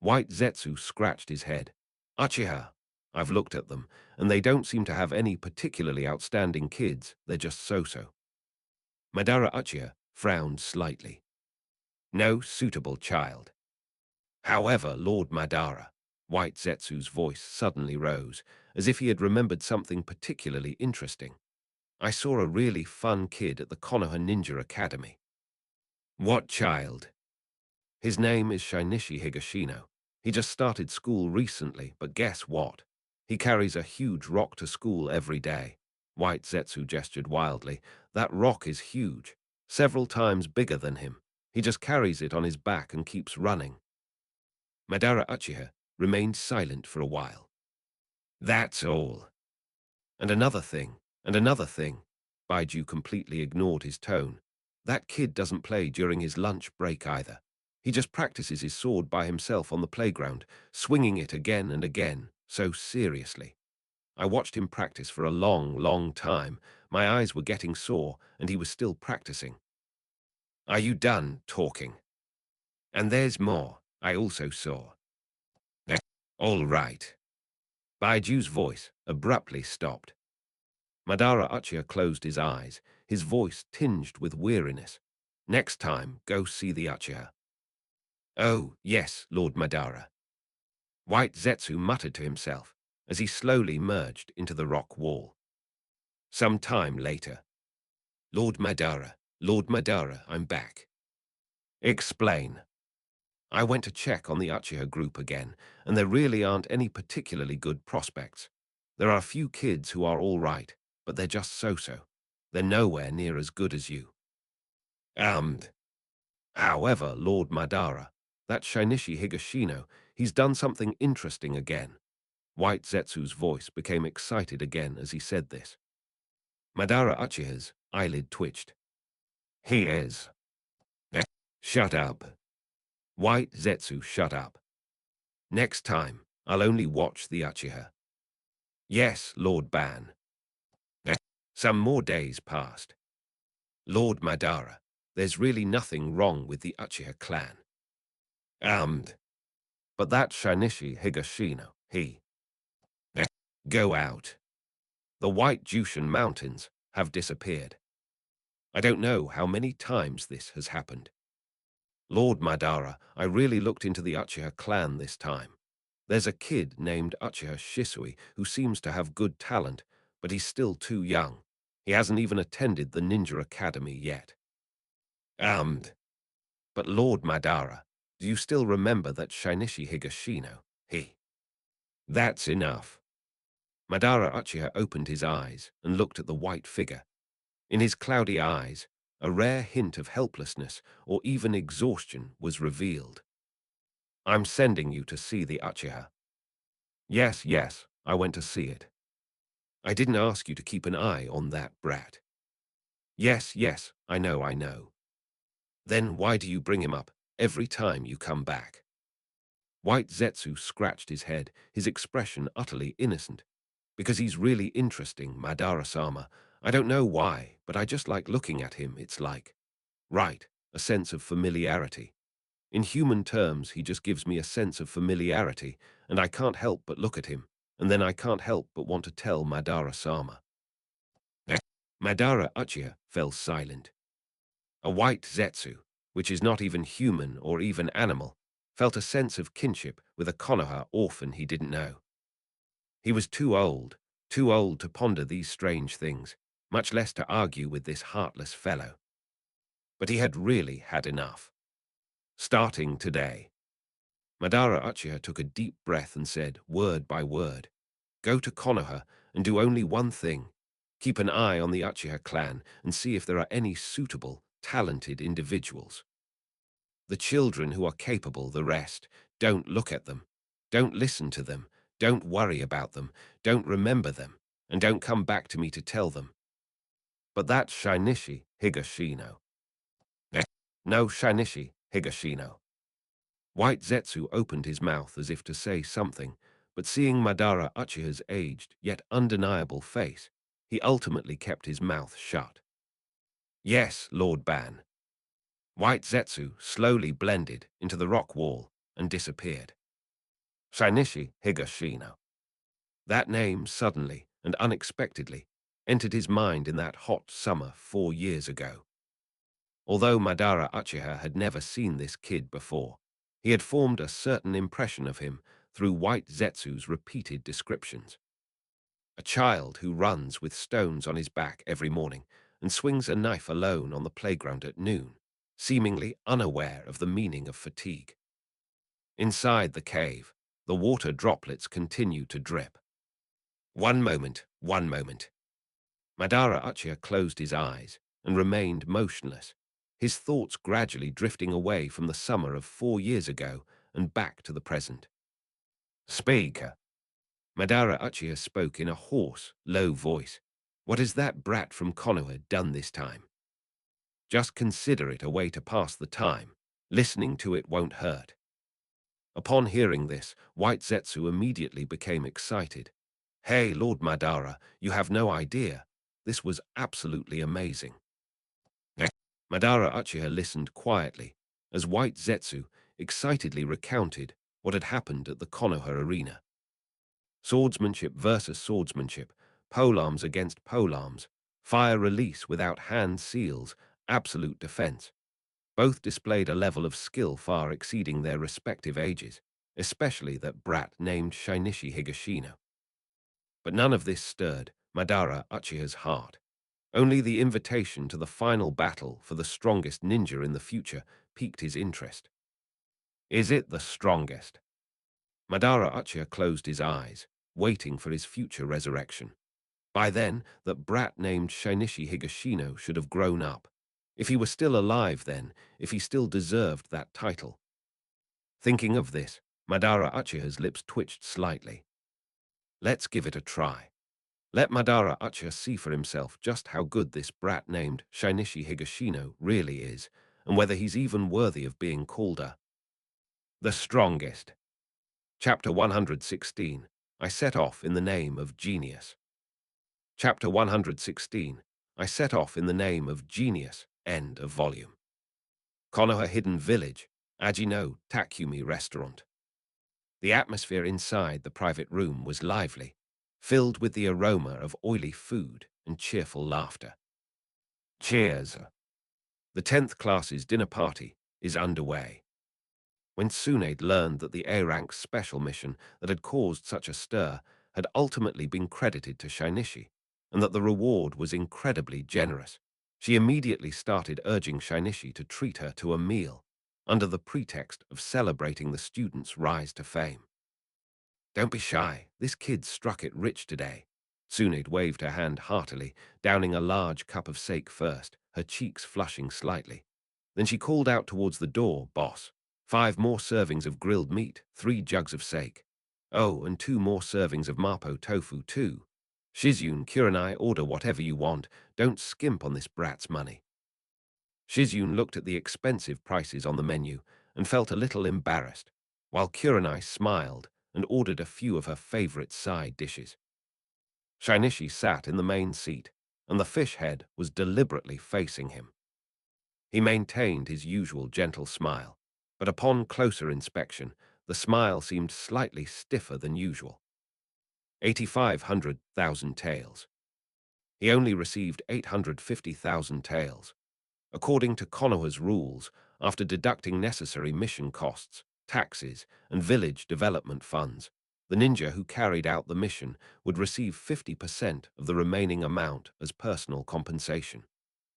White Zetsu scratched his head. Uchiha, I've looked at them, and they don't seem to have any particularly outstanding kids, they're just so-so. Madara Uchiha frowned slightly. No suitable child. However, Lord Madara, White Zetsu's voice suddenly rose, as if he had remembered something particularly interesting. I saw a really fun kid at the Konoha Ninja Academy. What child? His name is Shinichi Higashino. He just started school recently, but guess what? He carries a huge rock to school every day. White Zetsu gestured wildly. That rock is huge, several times bigger than him. He just carries it on his back and keeps running. Madara Uchiha remained silent for a while. That's all. And another thing, and another thing. Baiju completely ignored his tone. That kid doesn't play during his lunch break either. He just practices his sword by himself on the playground, swinging it again and again, so seriously. I watched him practice for a long, long time. My eyes were getting sore, and he was still practicing. Are you done talking? And there's more, I also saw. All right. Baiju's voice abruptly stopped. Madara Uchiha closed his eyes, his voice tinged with weariness. Next time, go see the Uchiha. Oh, yes, Lord Madara. White Zetsu muttered to himself as he slowly merged into the rock wall. Some time later. Lord Madara, I'm back. Explain. I went to check on the Uchiha group again, and there really aren't any particularly good prospects. There are a few kids who are all right, but they're just so-so. They're nowhere near as good as you. Um, However, Lord Madara, that Shinichi Higashino, he's done something interesting again. White Zetsu's voice became excited again as he said this. Madara Uchiha's eyelid twitched. He is. Shut up. White Zetsu, shut up. Next time, I'll only watch the Uchiha. Yes, Lord Ban. Some more days passed. Lord Madara, there's really nothing wrong with the Uchiha clan. But that Shinichi Higashino, he. Go out. The White Jushin Mountains have disappeared. I don't know how many times this has happened. Lord Madara, I really looked into the Uchiha clan this time. There's a kid named Uchiha Shisui who seems to have good talent, but he's still too young. He hasn't even attended the Ninja Academy yet. Um, but Lord Madara, do you still remember that Shinichi Higashino? He. That's enough. Madara Uchiha opened his eyes and looked at the white figure. In his cloudy eyes, a rare hint of helplessness or even exhaustion was revealed. I'm sending you to see the Uchiha. Yes, yes, I went to see it. I didn't ask you to keep an eye on that brat. Yes, yes, I know, I know. Then why do you bring him up every time you come back? White Zetsu scratched his head, his expression utterly innocent. Because he's really interesting, Madara-sama. I don't know why, but I just like looking at him, it's like. Right, a sense of familiarity. In human terms, he just gives me a sense of familiarity, and I can't help but look at him, and then I can't help but want to tell Madara-sama. Madara Uchiha fell silent. A white Zetsu, which is not even human or even animal, felt a sense of kinship with a Konoha orphan he didn't know. He was too old to ponder these strange things, much less to argue with this heartless fellow. But he had really had enough. Starting today. Madara Uchiha took a deep breath and said, word by word, go to Konoha and do only one thing. Keep an eye on the Uchiha clan and see if there are any suitable, talented individuals. The children who are capable, the rest, don't look at them. Don't listen to them. Don't worry about them. Don't remember them. And don't come back to me to tell them. But that Shinichi Higashino. No Shinichi Higashino. White Zetsu opened his mouth as if to say something, but seeing Madara Uchiha's aged yet undeniable face, he ultimately kept his mouth shut. Yes, Lord Ban. White Zetsu slowly blended into the rock wall and disappeared. Shinichi Higashino. That name suddenly and unexpectedly entered his mind in that hot summer 4 years ago. Although Madara Uchiha had never seen this kid before, he had formed a certain impression of him through White Zetsu's repeated descriptions. A child who runs with stones on his back every morning and swings a knife alone on the playground at noon, seemingly unaware of the meaning of fatigue. Inside the cave, the water droplets continued to drip. One moment, one moment. Madara Uchiha closed his eyes and remained motionless, his thoughts gradually drifting away from the summer of 4 years ago and back to the present. Speaker. Madara Uchiha spoke in a hoarse, low voice. What has that brat from Konoha done this time? Just consider it a way to pass the time. Listening to it won't hurt. Upon hearing this, White Zetsu immediately became excited. Hey, Lord Madara, you have no idea. This was absolutely amazing. Madara Uchiha listened quietly as White Zetsu excitedly recounted what had happened at the Konoha arena. Swordsmanship versus swordsmanship, polearms against polearms, fire release without hand seals, absolute defense. Both displayed a level of skill far exceeding their respective ages, especially that brat named Shinichi Higashino. But none of this stirred Madara Uchiha's heart. Only the invitation to the final battle for the strongest ninja in the future piqued his interest. Is it the strongest? Madara Uchiha closed his eyes, waiting for his future resurrection. By then, that brat named Shinichi Higashino should have grown up. If he were still alive then, if he still deserved that title. Thinking of this, Madara Uchiha's lips twitched slightly. Let's give it a try. Let Madara Uchiha see for himself just how good this brat named Shinichi Higashino really is, and whether he's even worthy of being called the strongest. Chapter 116. I set off in the name of genius. Chapter 116. I set off in the name of genius. End of volume. Konoha Hidden Village, Ajino Takumi Restaurant. The atmosphere inside the private room was lively, filled with the aroma of oily food and cheerful laughter. Cheers! The 10th class's dinner party is underway. When Tsunade learned that the A-Rank's special mission that had caused such a stir had ultimately been credited to Shinichi, and that the reward was incredibly generous, she immediately started urging Shinichi to treat her to a meal, under the pretext of celebrating the student's rise to fame. Don't be shy, this kid struck it rich today. Tsunade waved her hand heartily, downing a large cup of sake first, her cheeks flushing slightly. Then she called out towards the door, "Boss, 5 more servings of grilled meat, 3 jugs of sake. Oh, and 2 more servings of mapo tofu too. Shizune, Kurenai, order whatever you want. Don't skimp on this brat's money." Shizune looked at the expensive prices on the menu and felt a little embarrassed, while Kurenai smiled and ordered a few of her favorite side dishes. Shinichi sat in the main seat, and the fish head was deliberately facing him. He maintained his usual gentle smile, but upon closer inspection, the smile seemed slightly stiffer than usual. 8,500,000 taels. He only received 850,000 taels. According to Konoha's rules, after deducting necessary mission costs, taxes, and village development funds, the ninja who carried out the mission would receive 50% of the remaining amount as personal compensation.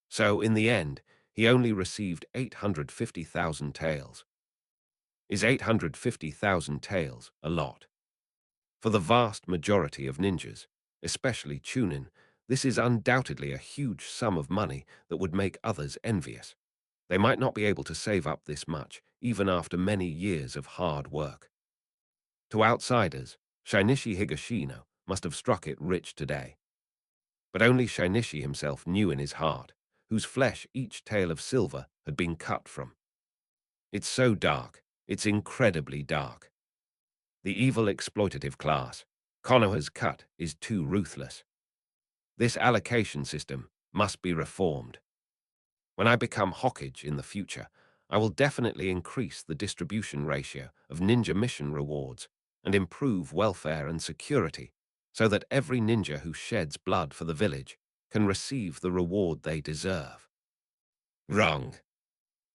So, in the end, he only received 850,000 taels. Is 850,000 taels a lot? For the vast majority of ninjas, especially Chunin, this is undoubtedly a huge sum of money that would make others envious. They might not be able to save up this much, even after many years of hard work. To outsiders, Shinichi Higashino must have struck it rich today. But only Shinichi himself knew in his heart, whose flesh each tail of silver had been cut from. It's so dark, it's incredibly dark. The evil exploitative class, Konoha's cut, is too ruthless. This allocation system must be reformed. When I become Hokage in the future, I will definitely increase the distribution ratio of ninja mission rewards and improve welfare and security so that every ninja who sheds blood for the village can receive the reward they deserve. Wrong.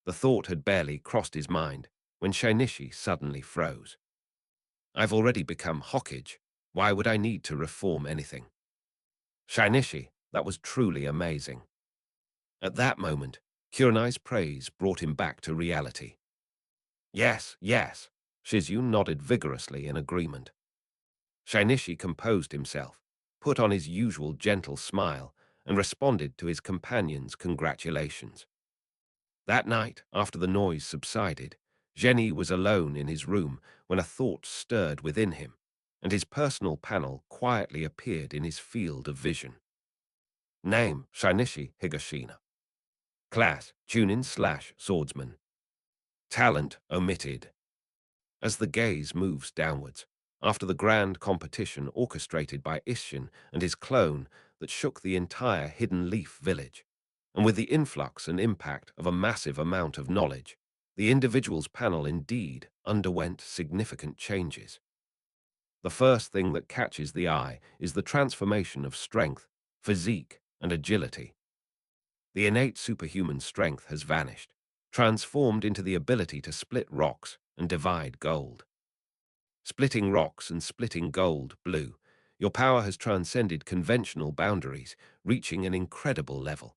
The thought had barely crossed his mind when Shinichi suddenly froze. I've already become Hokage. Why would I need to reform anything? Shinichi, that was truly amazing. At that moment, Kurenai's praise brought him back to reality. Yes, yes, Shizune nodded vigorously in agreement. Shinichi composed himself, put on his usual gentle smile, and responded to his companion's congratulations. That night, after the noise subsided, Genie was alone in his room when a thought stirred within him, and his personal panel quietly appeared in his field of vision. Name, Shinichi Higashino. Class, Chunin/Swordsman. Talent, omitted. As the gaze moves downwards, after the grand competition orchestrated by Isshin and his clone that shook the entire Hidden Leaf village, and with the influx and impact of a massive amount of knowledge, the individual's panel indeed underwent significant changes. The first thing that catches the eye is the transformation of strength, physique, and agility. The innate superhuman strength has vanished, transformed into the ability to split rocks and divide gold. Splitting rocks and splitting gold, blue, your power has transcended conventional boundaries, reaching an incredible level.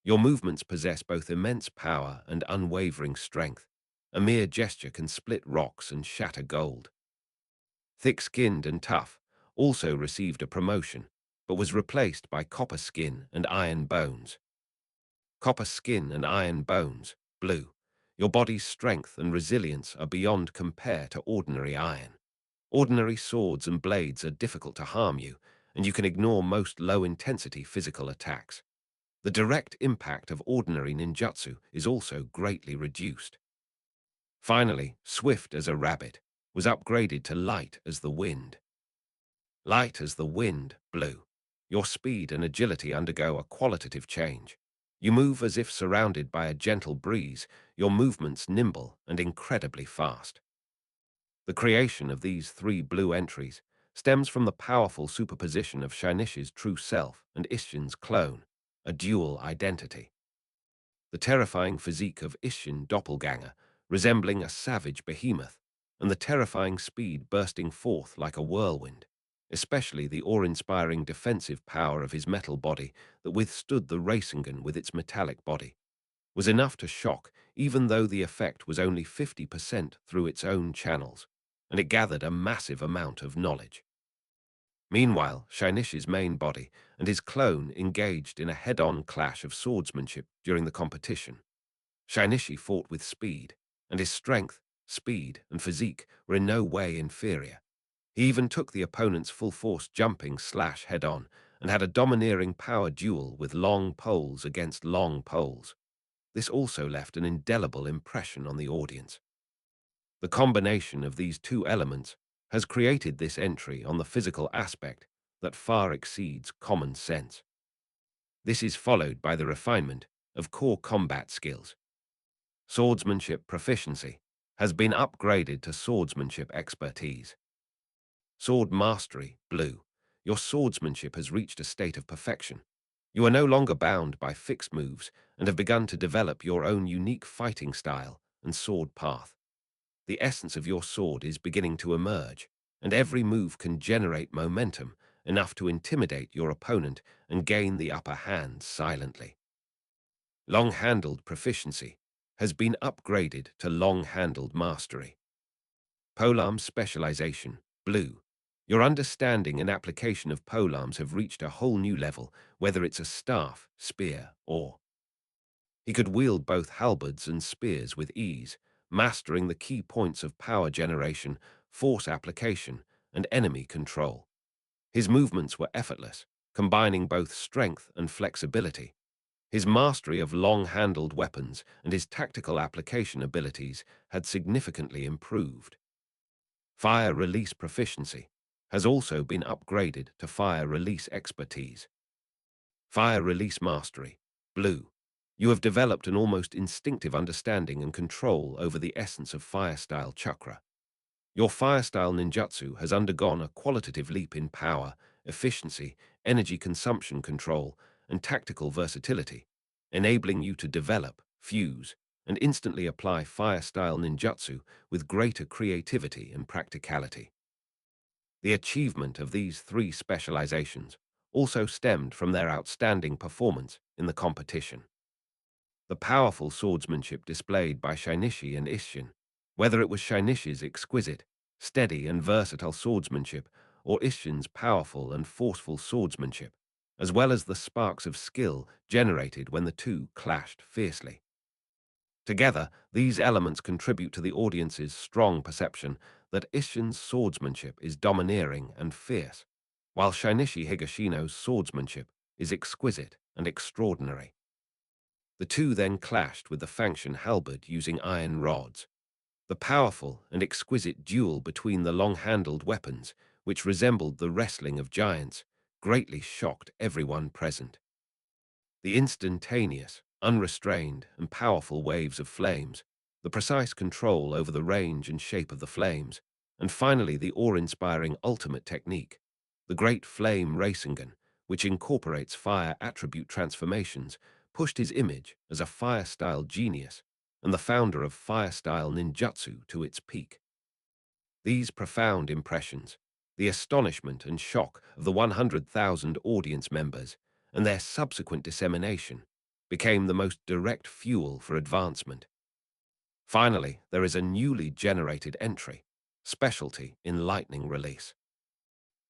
Your movements possess both immense power and unwavering strength. A mere gesture can split rocks and shatter gold. Thick-skinned and tough also received a promotion, but was replaced by copper skin and iron bones. Copper skin and iron bones, blue. Your body's strength and resilience are beyond compare to ordinary iron. Ordinary swords and blades are difficult to harm you, and you can ignore most low-intensity physical attacks. The direct impact of ordinary ninjutsu is also greatly reduced. Finally, swift as a rabbit was upgraded to light as the wind. Light as the wind, blue. Your speed and agility undergo a qualitative change. You move as if surrounded by a gentle breeze, your movements nimble and incredibly fast. The creation of these three blue entries stems from the powerful superposition of Shainishi's true self and Isshin's clone, a dual identity. The terrifying physique of Isshin doppelganger, resembling a savage behemoth, and the terrifying speed bursting forth like a whirlwind, especially the awe-inspiring defensive power of his metal body that withstood the Rasengan with its metallic body, was enough to shock even though the effect was only 50% through its own channels, and it gathered a massive amount of knowledge. Meanwhile, Shainishi's main body and his clone engaged in a head-on clash of swordsmanship during the competition. Shainishi fought with speed, and his strength, speed, and physique were in no way inferior. He even took the opponent's full-force jumping slash head-on and had a domineering power duel with long poles against long poles. This also left an indelible impression on the audience. The combination of these two elements has created this entry on the physical aspect that far exceeds common sense. This is followed by the refinement of core combat skills. Swordsmanship proficiency has been upgraded to swordsmanship expertise. Sword mastery, blue. Your swordsmanship has reached a state of perfection. You are no longer bound by fixed moves and have begun to develop your own unique fighting style and sword path. The essence of your sword is beginning to emerge, and every move can generate momentum enough to intimidate your opponent and gain the upper hand silently. Long-handled proficiency has been upgraded to long-handled mastery. Polearm specialization, blue. Your understanding and application of polearms have reached a whole new level, whether it's a staff, spear, or... He could wield both halberds and spears with ease, mastering the key points of power generation, force application, and enemy control. His movements were effortless, combining both strength and flexibility. His mastery of long-handled weapons and his tactical application abilities had significantly improved. Fire release proficiency has also been upgraded to fire release expertise. Fire release mastery, blue. You have developed an almost instinctive understanding and control over the essence of fire style chakra. Your fire style ninjutsu has undergone a qualitative leap in power, efficiency, energy consumption control, and tactical versatility, enabling you to develop, fuse, and instantly apply fire style ninjutsu with greater creativity and practicality. The achievement of these three specializations also stemmed from their outstanding performance in the competition. The powerful swordsmanship displayed by Shainishi and Isshin, whether it was Shainishi's exquisite, steady and versatile swordsmanship or Isshin's powerful and forceful swordsmanship, as well as the sparks of skill generated when the two clashed fiercely. Together, these elements contribute to the audience's strong perception that Isshin's swordsmanship is domineering and fierce, while Shinichi Higashino's swordsmanship is exquisite and extraordinary. The two then clashed with the Fangshan halberd using iron rods. The powerful and exquisite duel between the long-handled weapons, which resembled the wrestling of giants, greatly shocked everyone present. The instantaneous, unrestrained, and powerful waves of flames, the precise control over the range and shape of the flames, and finally the awe-inspiring ultimate technique, the Great Flame Rasengan, which incorporates fire attribute transformations, pushed his image as a fire-style genius and the founder of fire-style ninjutsu to its peak. These profound impressions, the astonishment and shock of the 100,000 audience members, and their subsequent dissemination, became the most direct fuel for advancement. Finally, there is a newly generated entry, specialty in lightning release.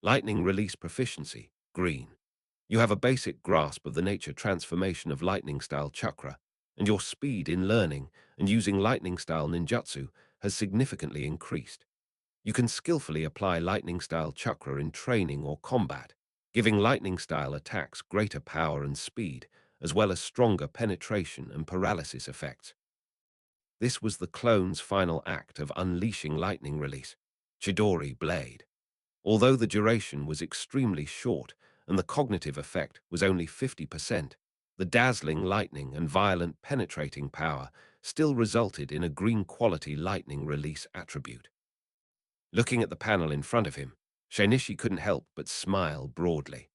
Lightning release proficiency, green. You have a basic grasp of the nature transformation of lightning-style chakra, and your speed in learning and using lightning-style ninjutsu has significantly increased. You can skillfully apply lightning-style chakra in training or combat, giving lightning-style attacks greater power and speed, as well as stronger penetration and paralysis effects. This was the clone's final act of unleashing lightning release, Chidori Blade. Although the duration was extremely short and the cognitive effect was only 50%, the dazzling lightning and violent penetrating power still resulted in a green-quality lightning release attribute. Looking at the panel in front of him, Shinichi couldn't help but smile broadly.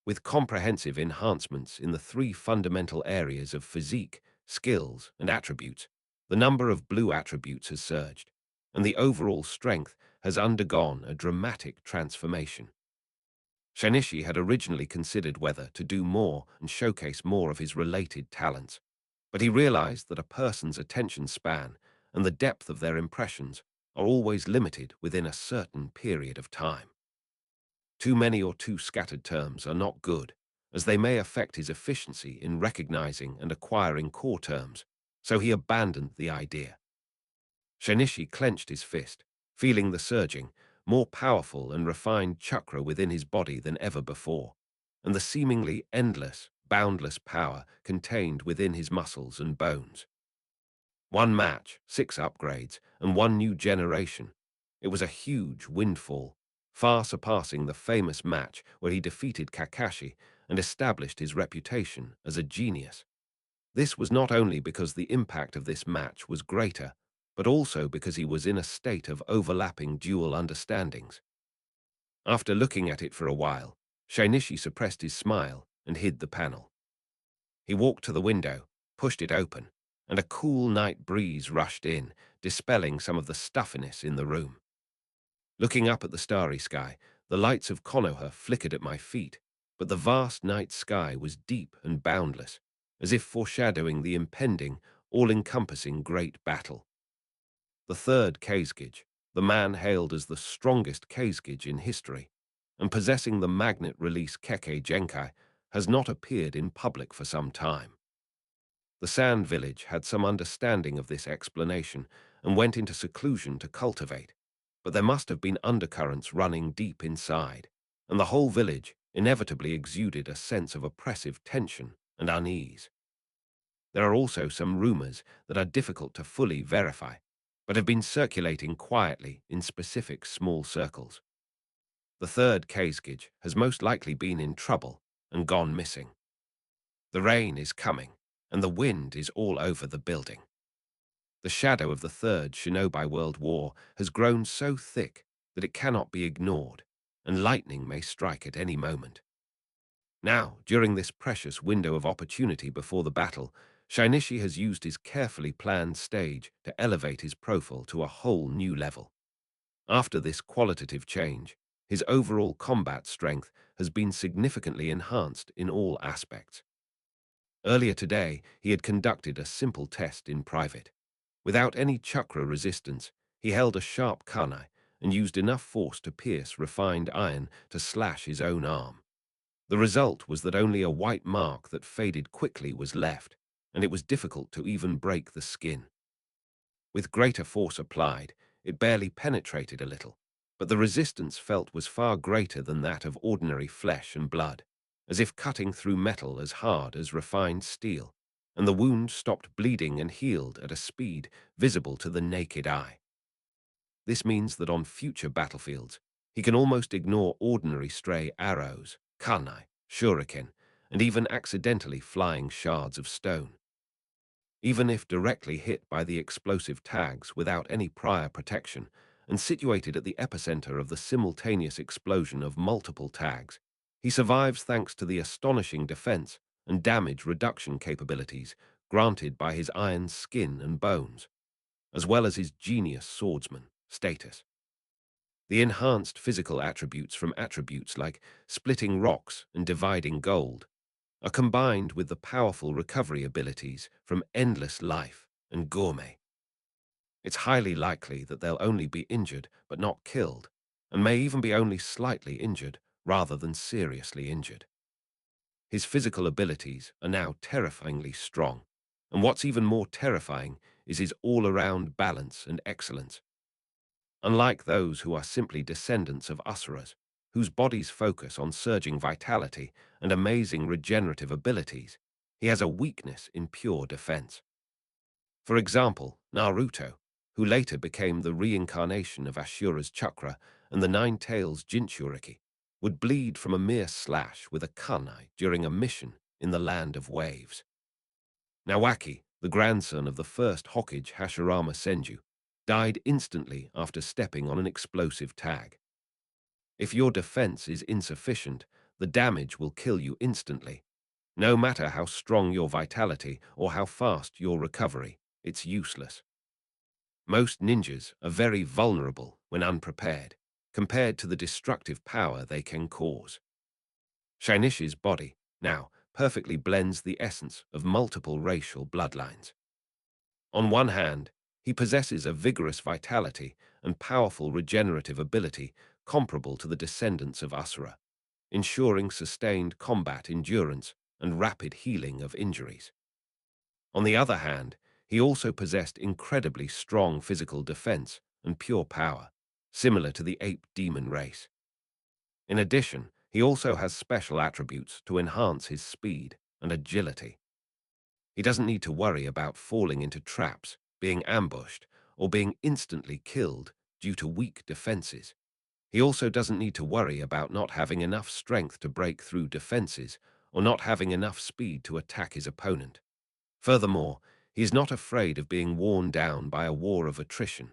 With comprehensive enhancements in the three fundamental areas of physique, skills, and attributes, the number of blue attributes has surged, and the overall strength has undergone a dramatic transformation. Shinichi had originally considered whether to do more and showcase more of his related talents, but he realized that a person's attention span and the depth of their impressions are always limited within a certain period of time. Too many or too scattered terms are not good, as they may affect his efficiency in recognizing and acquiring core terms, so he abandoned the idea. Shinichi clenched his fist, feeling the surging, more powerful and refined chakra within his body than ever before, and the seemingly endless, boundless power contained within his muscles and bones. One match, 6 upgrades, and one new generation. It was a huge windfall, far surpassing the famous match where he defeated Kakashi and established his reputation as a genius. This was not only because the impact of this match was greater, but also because he was in a state of overlapping dual understandings. After looking at it for a while, Shinichi suppressed his smile and hid the panel. He walked to the window, pushed it open, and a cool night breeze rushed in, dispelling some of the stuffiness in the room. Looking up at the starry sky, the lights of Konoha flickered at my feet, but the vast night sky was deep and boundless, as if foreshadowing the impending, all-encompassing great battle. The third Kazekage, the man hailed as the strongest Kazekage in history, and possessing the magnet release Kekkei Genkai, has not appeared in public for some time. The Sand Village had some understanding of this explanation and went into seclusion to cultivate, but there must have been undercurrents running deep inside, and the whole village inevitably exuded a sense of oppressive tension and unease. There are also some rumors that are difficult to fully verify, but have been circulating quietly in specific small circles. The third Kazekage has most likely been in trouble and gone missing. The rain is coming, and the wind is all over the building. The shadow of the Third Shinobi World War has grown so thick that it cannot be ignored, and lightning may strike at any moment. Now, during this precious window of opportunity before the battle, Shinichi has used his carefully planned stage to elevate his profile to a whole new level. After this qualitative change, his overall combat strength has been significantly enhanced in all aspects. Earlier today, he had conducted a simple test in private. Without any chakra resistance, he held a sharp kunai and used enough force to pierce refined iron to slash his own arm. The result was that only a white mark that faded quickly was left, and it was difficult to even break the skin. With greater force applied, it barely penetrated a little, but the resistance felt was far greater than that of ordinary flesh and blood, as if cutting through metal as hard as refined steel, and the wound stopped bleeding and healed at a speed visible to the naked eye. This means that on future battlefields, he can almost ignore ordinary stray arrows, kunai, shuriken, and even accidentally flying shards of stone. Even if directly hit by the explosive tags without any prior protection, and situated at the epicenter of the simultaneous explosion of multiple tags, he survives thanks to the astonishing defense and damage reduction capabilities granted by his iron skin and bones, as well as his genius swordsman status. The enhanced physical attributes from attributes like splitting rocks and dividing gold are combined with the powerful recovery abilities from endless life and gourmet. It's highly likely that they'll only be injured but not killed, and may even be only slightly injured rather than seriously injured. His physical abilities are now terrifyingly strong, and what's even more terrifying is his all-around balance and excellence. Unlike those who are simply descendants of Asuras, whose bodies focus on surging vitality and amazing regenerative abilities, he has a weakness in pure defense. For example, Naruto, who later became the reincarnation of Ashura's chakra and the Nine Tails Jinchuriki, would bleed from a mere slash with a kunai during a mission in the Land of Waves. Nawaki, the grandson of the first Hokage Hashirama Senju, died instantly after stepping on an explosive tag. If your defense is insufficient, the damage will kill you instantly. No matter how strong your vitality or how fast your recovery, it's useless. Most ninjas are very vulnerable when unprepared, compared to the destructive power they can cause. Shainishi's body, now, perfectly blends the essence of multiple racial bloodlines. On one hand, he possesses a vigorous vitality and powerful regenerative ability comparable to the descendants of Asura, ensuring sustained combat endurance and rapid healing of injuries. On the other hand, he also possessed incredibly strong physical defense and pure power, similar to the ape demon race. In addition, he also has special attributes to enhance his speed and agility. He doesn't need to worry about falling into traps, being ambushed, or being instantly killed due to weak defenses. He also doesn't need to worry about not having enough strength to break through defenses or not having enough speed to attack his opponent. Furthermore, he is not afraid of being worn down by a war of attrition.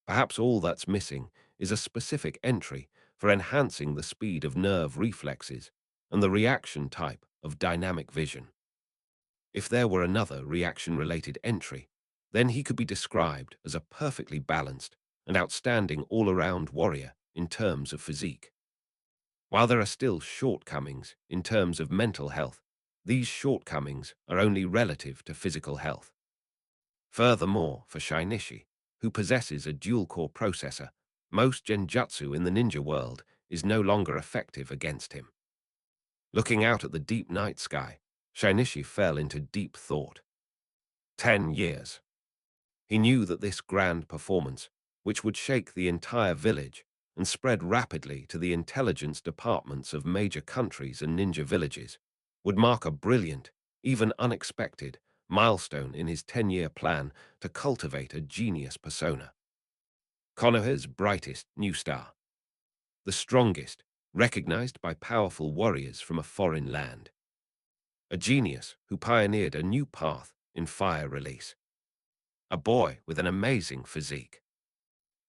Perhaps all that's missing is a specific entry for enhancing the speed of nerve reflexes and the reaction type of dynamic vision. If there were another reaction-related entry, then he could be described as a perfectly balanced and outstanding all-around warrior in terms of physique. While there are still shortcomings in terms of mental health, these shortcomings are only relative to physical health. Furthermore, for Shinichi, who possesses a dual-core processor, most genjutsu in the ninja world is no longer effective against him. Looking out at the deep night sky, Shinichi fell into deep thought. 10 years. He knew that this grand performance, which would shake the entire village and spread rapidly to the intelligence departments of major countries and ninja villages, would mark a brilliant, even unexpected, milestone in his 10-year plan to cultivate a genius persona. Konoha's brightest new star. The strongest, recognized by powerful warriors from a foreign land. A genius who pioneered a new path in fire release. A boy with an amazing physique.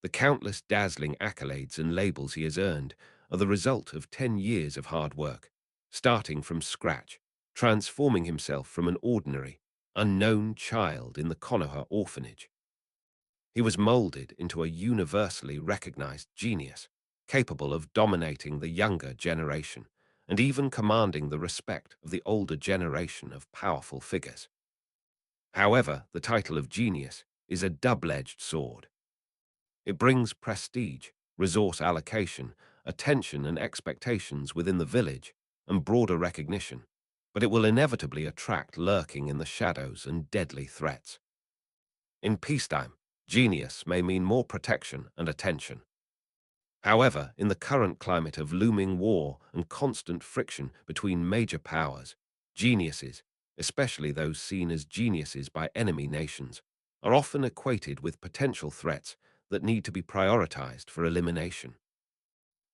The countless dazzling accolades and labels he has earned are the result of 10 years of hard work, starting from scratch, transforming himself from an ordinary, unknown child in the Konoha orphanage. He was molded into a universally recognized genius, capable of dominating the younger generation and even commanding the respect of the older generation of powerful figures. However, the title of genius is a double-edged sword. It brings prestige, resource allocation, attention and expectations within the village, and broader recognition, but it will inevitably attract lurking in the shadows and deadly threats. In peacetime, genius may mean more protection and attention. However, in the current climate of looming war and constant friction between major powers, geniuses, especially those seen as geniuses by enemy nations, are often equated with potential threats that need to be prioritized for elimination.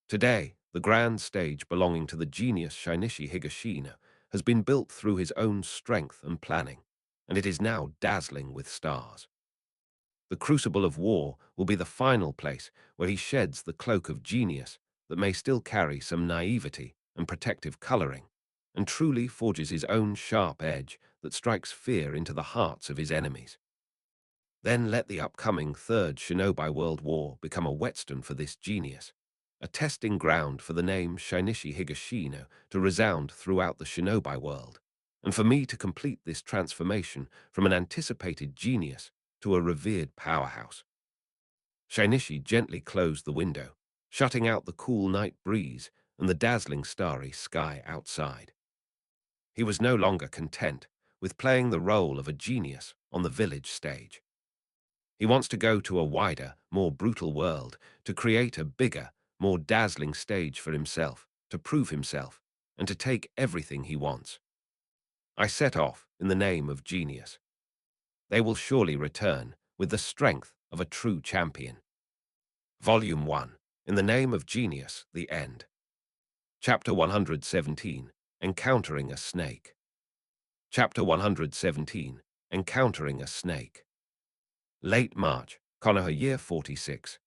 Today, the grand stage belonging to the genius Shinichi Higashino has been built through his own strength and planning, and it is now dazzling with stars. The crucible of war will be the final place where he sheds the cloak of genius that may still carry some naivety and protective coloring, and truly forges his own sharp edge that strikes fear into the hearts of his enemies. Then let the upcoming Third Shinobi World War become a whetstone for this genius, a testing ground for the name Shinichi Higashino to resound throughout the shinobi world, and for me to complete this transformation from an anticipated genius to a revered powerhouse. Shinichi gently closed the window, shutting out the cool night breeze and the dazzling starry sky outside. He was no longer content with playing the role of a genius on the village stage. He wants to go to a wider, more brutal world, to create a bigger, more dazzling stage for himself, to prove himself, and to take everything he wants. I set off in the name of genius. They will surely return with the strength of a true champion. Volume 1. In the Name of Genius, The End. Chapter 117. Encountering a Snake. Chapter 117. Encountering a Snake. Late March, Konoha year 46.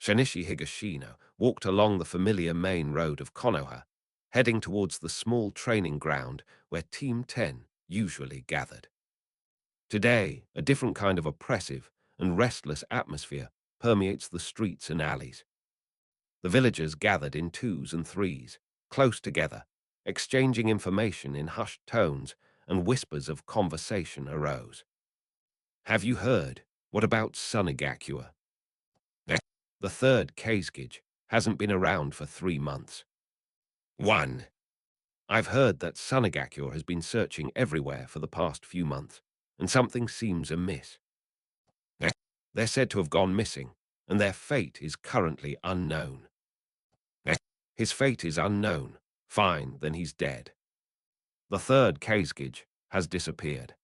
Shinichi Higashino walked along the familiar main road of Konoha, heading towards the small training ground where Team 10 usually gathered. Today, a different kind of oppressive and restless atmosphere permeates the streets and alleys. The villagers gathered in twos and threes, close together, exchanging information in hushed tones, and whispers of conversation arose. Have you heard? What about Sunigakure? The third Kazegage hasn't been around for 3 months. 1. I've heard that Sunigakure has been searching everywhere for the past few months, and something seems amiss. They're said to have gone missing, and their fate is currently unknown. His fate is unknown. Fine, then he's dead. The third Kazegage has disappeared.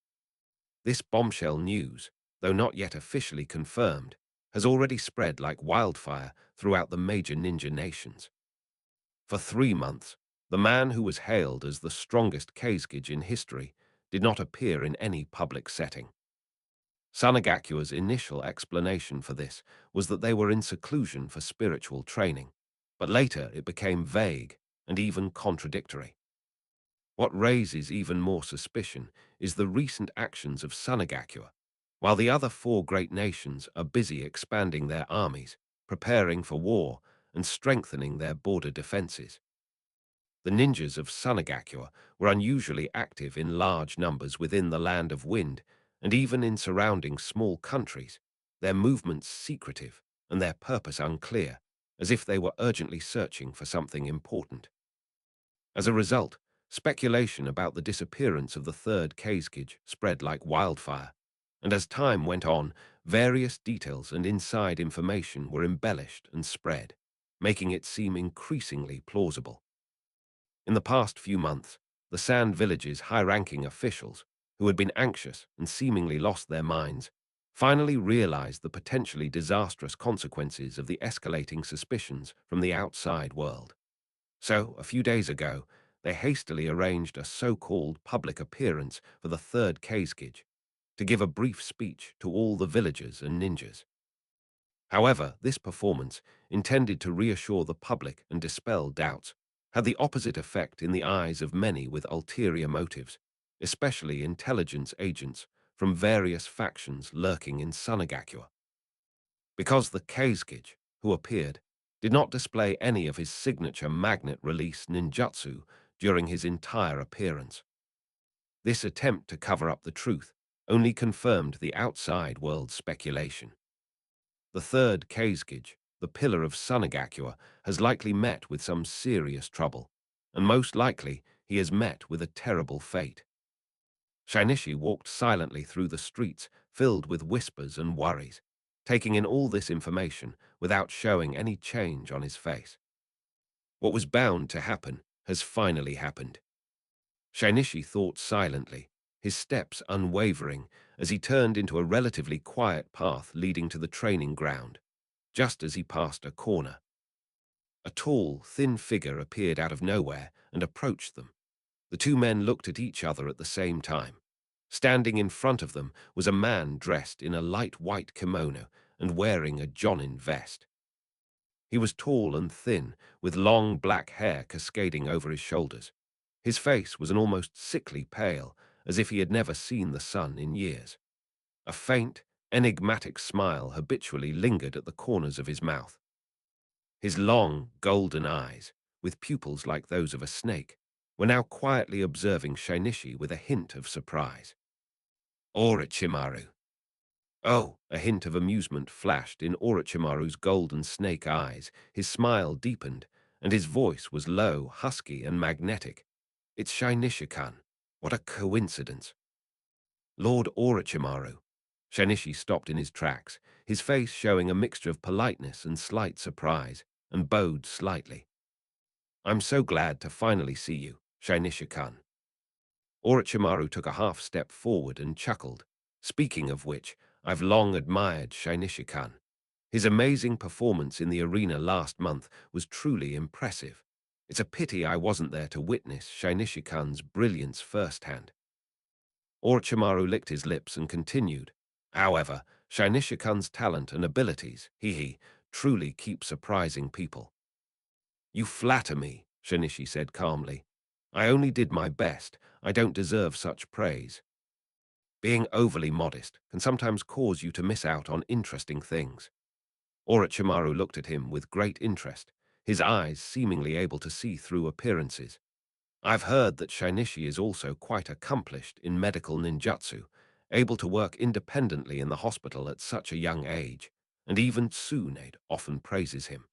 This bombshell news, though not yet officially confirmed, has already spread like wildfire throughout the major ninja nations. For 3 months, the man who was hailed as the strongest Kazegage in history did not appear in any public setting. Sanigakure's initial explanation for this was that they were in seclusion for spiritual training, but later it became vague and even contradictory. What raises even more suspicion is the recent actions of Sunigakure. While the other 4 great nations are busy expanding their armies, preparing for war, and strengthening their border defenses, the ninjas of Sunigakure were unusually active in large numbers within the Land of Wind, and even in surrounding small countries, their movements secretive and their purpose unclear, as if they were urgently searching for something important. As a result, speculation about the disappearance of the third Kazegage spread like wildfire, and as time went on, various details and inside information were embellished and spread, making it seem increasingly plausible. In the past few months, the Sand Village's high-ranking officials, who had been anxious and seemingly lost their minds, finally realized the potentially disastrous consequences of the escalating suspicions from the outside world. So, a few days ago, they hastily arranged a so-called public appearance for the third Kazegage, to give a brief speech to all the villagers and ninjas. However, this performance, intended to reassure the public and dispel doubts, had the opposite effect in the eyes of many with ulterior motives, especially intelligence agents from various factions lurking in Sunigakure. Because the Kazegage, who appeared, did not display any of his signature magnet release ninjutsu during his entire appearance. This attempt to cover up the truth only confirmed the outside world's speculation. The third Kazegage, the pillar of Sunigakure, has likely met with some serious trouble, and most likely he has met with a terrible fate. Shinichi walked silently through the streets filled with whispers and worries, taking in all this information without showing any change on his face. What was bound to happen has finally happened. Shinichi thought silently, his steps unwavering, as he turned into a relatively quiet path leading to the training ground. Just as he passed a corner, a tall, thin figure appeared out of nowhere and approached them. The 2 men looked at each other at the same time. Standing in front of them was a man dressed in a light white kimono and wearing a jonin vest. He was tall and thin, with long black hair cascading over his shoulders. His face was an almost sickly pale, as if he had never seen the sun in years. A faint, enigmatic smile habitually lingered at the corners of his mouth. His long, golden eyes, with pupils like those of a snake, were now quietly observing Shinichi with a hint of surprise. Orochimaru. Oh, a hint of amusement flashed in Orochimaru's golden snake eyes. His smile deepened, and his voice was low, husky, and magnetic. It's Shinichi-kan. What a coincidence. Lord Orochimaru. Shinichi stopped in his tracks, his face showing a mixture of politeness and slight surprise, and bowed slightly. I'm so glad to finally see you, Shinichi-kan. Orochimaru took a half step forward and chuckled. Speaking of which, I've long admired Shinichi-kan. His amazing performance in the arena last month was truly impressive. It's a pity I wasn't there to witness Shinichi-kan's brilliance firsthand. Orochimaru licked his lips and continued. However, Shinichi-kan's talent and abilities, truly keep surprising people. You flatter me, Shinichi said calmly. I only did my best. I don't deserve such praise. Being overly modest can sometimes cause you to miss out on interesting things. Orochimaru looked at him with great interest, his eyes seemingly able to see through appearances. I've heard that Shinichi is also quite accomplished in medical ninjutsu, able to work independently in the hospital at such a young age, and even Tsunade often praises him.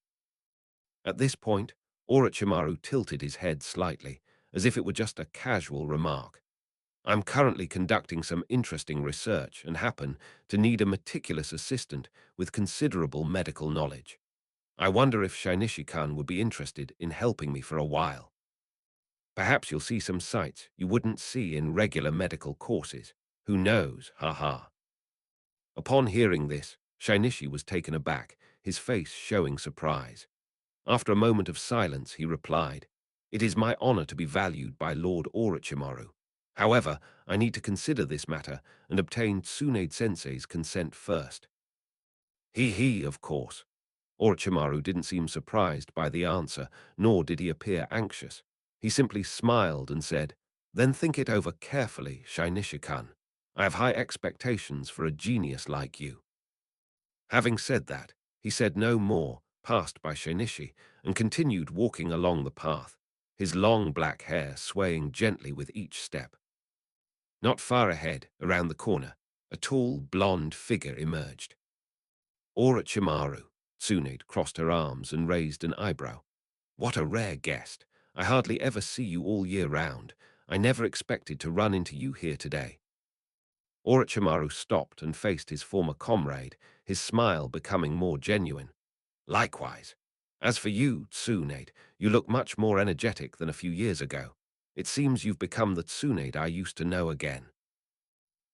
At this point, Orochimaru tilted his head slightly, as if it were just a casual remark. I'm currently conducting some interesting research and happen to need a meticulous assistant with considerable medical knowledge. I wonder if Shinichi-kan would be interested in helping me for a while. Perhaps you'll see some sights you wouldn't see in regular medical courses. Who knows, haha. Upon hearing this, Shinichi was taken aback, his face showing surprise. After a moment of silence, he replied, It is my honor to be valued by Lord Orochimaru. However, I need to consider this matter and obtain Tsunade-sensei's consent first. Of course. Orochimaru didn't seem surprised by the answer, nor did he appear anxious. He simply smiled and said, Then think it over carefully, Shinichi-kan. I have high expectations for a genius like you. Having said that, he said no more, passed by Shinichi, and continued walking along the path, his long black hair swaying gently with each step. Not far ahead, around the corner, a tall, blonde figure emerged. Orochimaru. Tsunade crossed her arms and raised an eyebrow. What a rare guest. I hardly ever see you all year round. I never expected to run into you here today. Orochimaru stopped and faced his former comrade, his smile becoming more genuine. Likewise. As for you, Tsunade, you look much more energetic than a few years ago. It seems you've become the Tsunade I used to know again.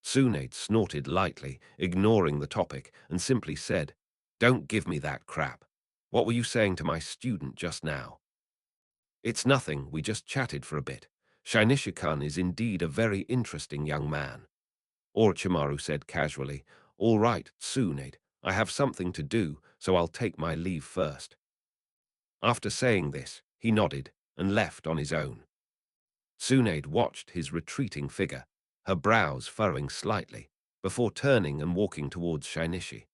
Tsunade snorted lightly, ignoring the topic, and simply said, Don't give me that crap. What were you saying to my student just now? It's nothing, we just chatted for a bit. Shinichi-kan is indeed a very interesting young man. Orochimaru said casually, All right, Tsunade, I have something to do, so I'll take my leave first. After saying this, he nodded and left on his own. Tsunade watched his retreating figure, her brows furrowing slightly, before turning and walking towards Shinichi.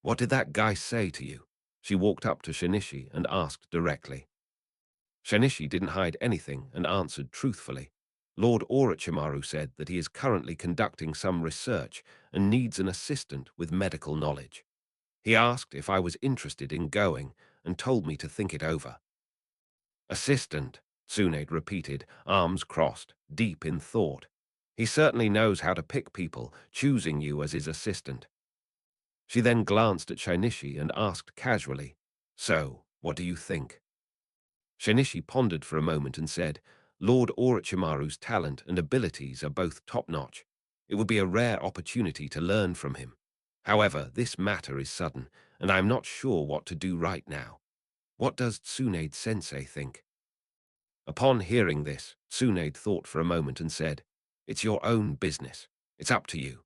What did that guy say to you? She walked up to Shinichi and asked directly. Shinichi didn't hide anything and answered truthfully. Lord Orochimaru said that he is currently conducting some research and needs an assistant with medical knowledge. He asked if I was interested in going and told me to think it over. Assistant, Tsunade repeated, arms crossed, deep in thought. He certainly knows how to pick people, choosing you as his assistant. She then glanced at Shinichi and asked casually, So, what do you think? Shinichi pondered for a moment and said, Lord Orochimaru's talent and abilities are both top-notch. It would be a rare opportunity to learn from him. However, this matter is sudden, and I am not sure what to do right now. What does Tsunade-sensei think? Upon hearing this, Tsunade thought for a moment and said, It's your own business. It's up to you.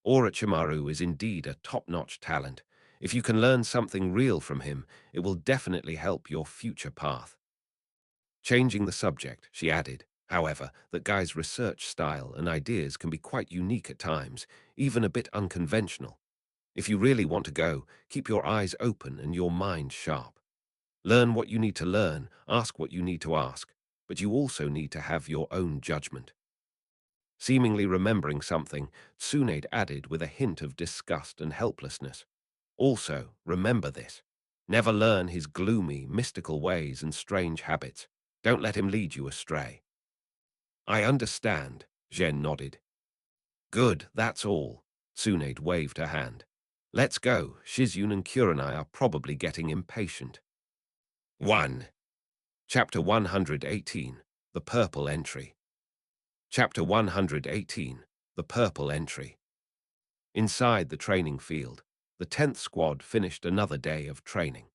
Orochimaru is indeed a top-notch talent. If you can learn something real from him, it will definitely help your future path. Changing the subject, she added, however, that Guy's research style and ideas can be quite unique at times, even a bit unconventional. If you really want to go, keep your eyes open and your mind sharp. Learn what you need to learn, ask what you need to ask, but you also need to have your own judgment. Seemingly remembering something, Tsunade added with a hint of disgust and helplessness. Also, remember this. Never learn his gloomy, mystical ways and strange habits. Don't let him lead you astray. I understand, Zhen nodded. Good, that's all. Tsunade waved her hand. Let's go. Shizyun and Kurenai are probably getting impatient. 1. Chapter 118. The Purple Entry. Chapter 118. The Purple Entry. Inside the training field, the 10th Squad finished another day of training.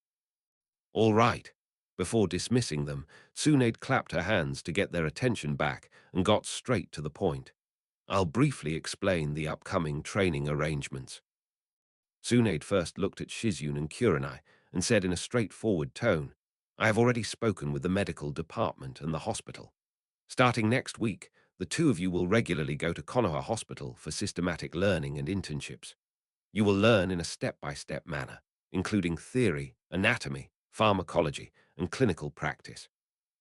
All right. Before dismissing them, Tsunade clapped her hands to get their attention back and got straight to the point. I'll briefly explain the upcoming training arrangements. Tsunade first looked at Shizyun and Kurenai and said in a straightforward tone, I have already spoken with the medical department and the hospital. Starting next week, the two of you will regularly go to Konoha Hospital for systematic learning and internships. You will learn in a step-by-step manner, including theory, anatomy, pharmacology, and clinical practice.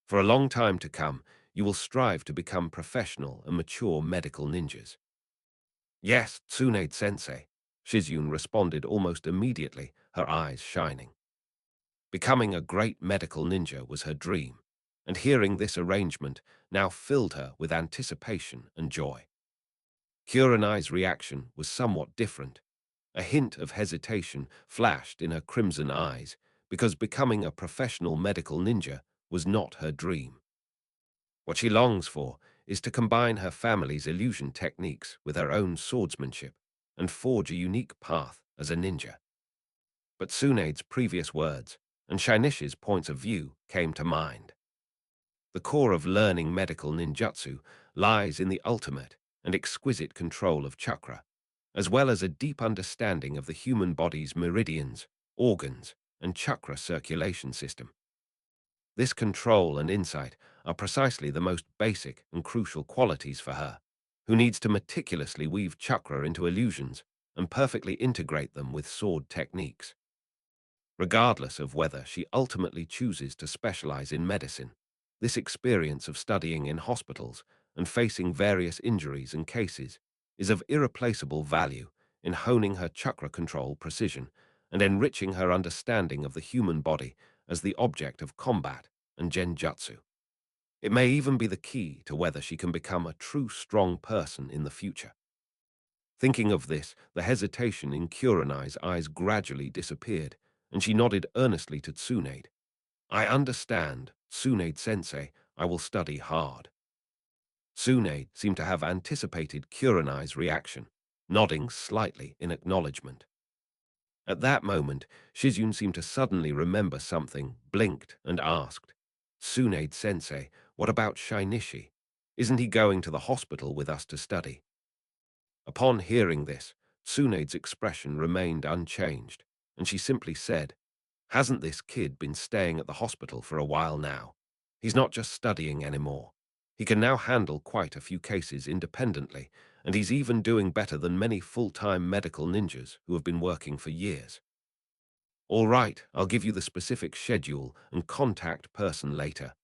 For a long time to come, you will strive to become professional and mature medical ninjas. Yes, Tsunade-sensei, Shizyun responded almost immediately, her eyes shining. Becoming a great medical ninja was her dream, and hearing this arrangement now filled her with anticipation and joy. Kurenai's reaction was somewhat different. A hint of hesitation flashed in her crimson eyes, because becoming a professional medical ninja was not her dream. What she longs for is to combine her family's illusion techniques with her own swordsmanship and forge a unique path as a ninja. But Tsunade's previous words and Shainishi's points of view came to mind. The core of learning medical ninjutsu lies in the ultimate and exquisite control of chakra, as well as a deep understanding of the human body's meridians, organs, and chakra circulation system. This control and insight are precisely the most basic and crucial qualities for her, who needs to meticulously weave chakra into illusions and perfectly integrate them with sword techniques. Regardless of whether she ultimately chooses to specialize in medicine, this experience of studying in hospitals and facing various injuries and cases is of irreplaceable value in honing her chakra control precision and enriching her understanding of the human body as the object of combat and genjutsu. It may even be the key to whether she can become a true strong person in the future. Thinking of this, the hesitation in Kurenai's eyes gradually disappeared, and she nodded earnestly to Tsunade. I understand, Tsunade-sensei, I will study hard. Tsunade seemed to have anticipated Kurenai's reaction, nodding slightly in acknowledgement. At that moment, Shizyun seemed to suddenly remember something, blinked, and asked, Tsunade-sensei, what about Shainishi? Isn't he going to the hospital with us to study? Upon hearing this, Tsunade's expression remained unchanged, and she simply said, Hasn't this kid been staying at the hospital for a while now? He's not just studying anymore. He can now handle quite a few cases independently, and he's even doing better than many full-time medical ninjas who have been working for years. All right, I'll give you the specific schedule and contact person later.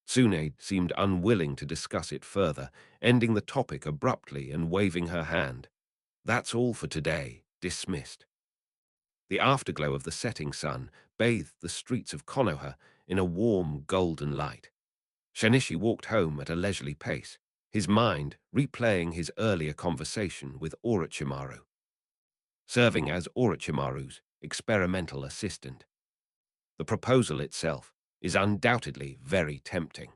Tsunade seemed unwilling to discuss it further, ending the topic abruptly and waving her hand. That's all for today. Dismissed. The afterglow of the setting sun bathed the streets of Konoha in a warm golden light. Shinichi walked home at a leisurely pace, his mind replaying his earlier conversation with Orochimaru, serving as Orochimaru's experimental assistant. The proposal itself is undoubtedly very tempting.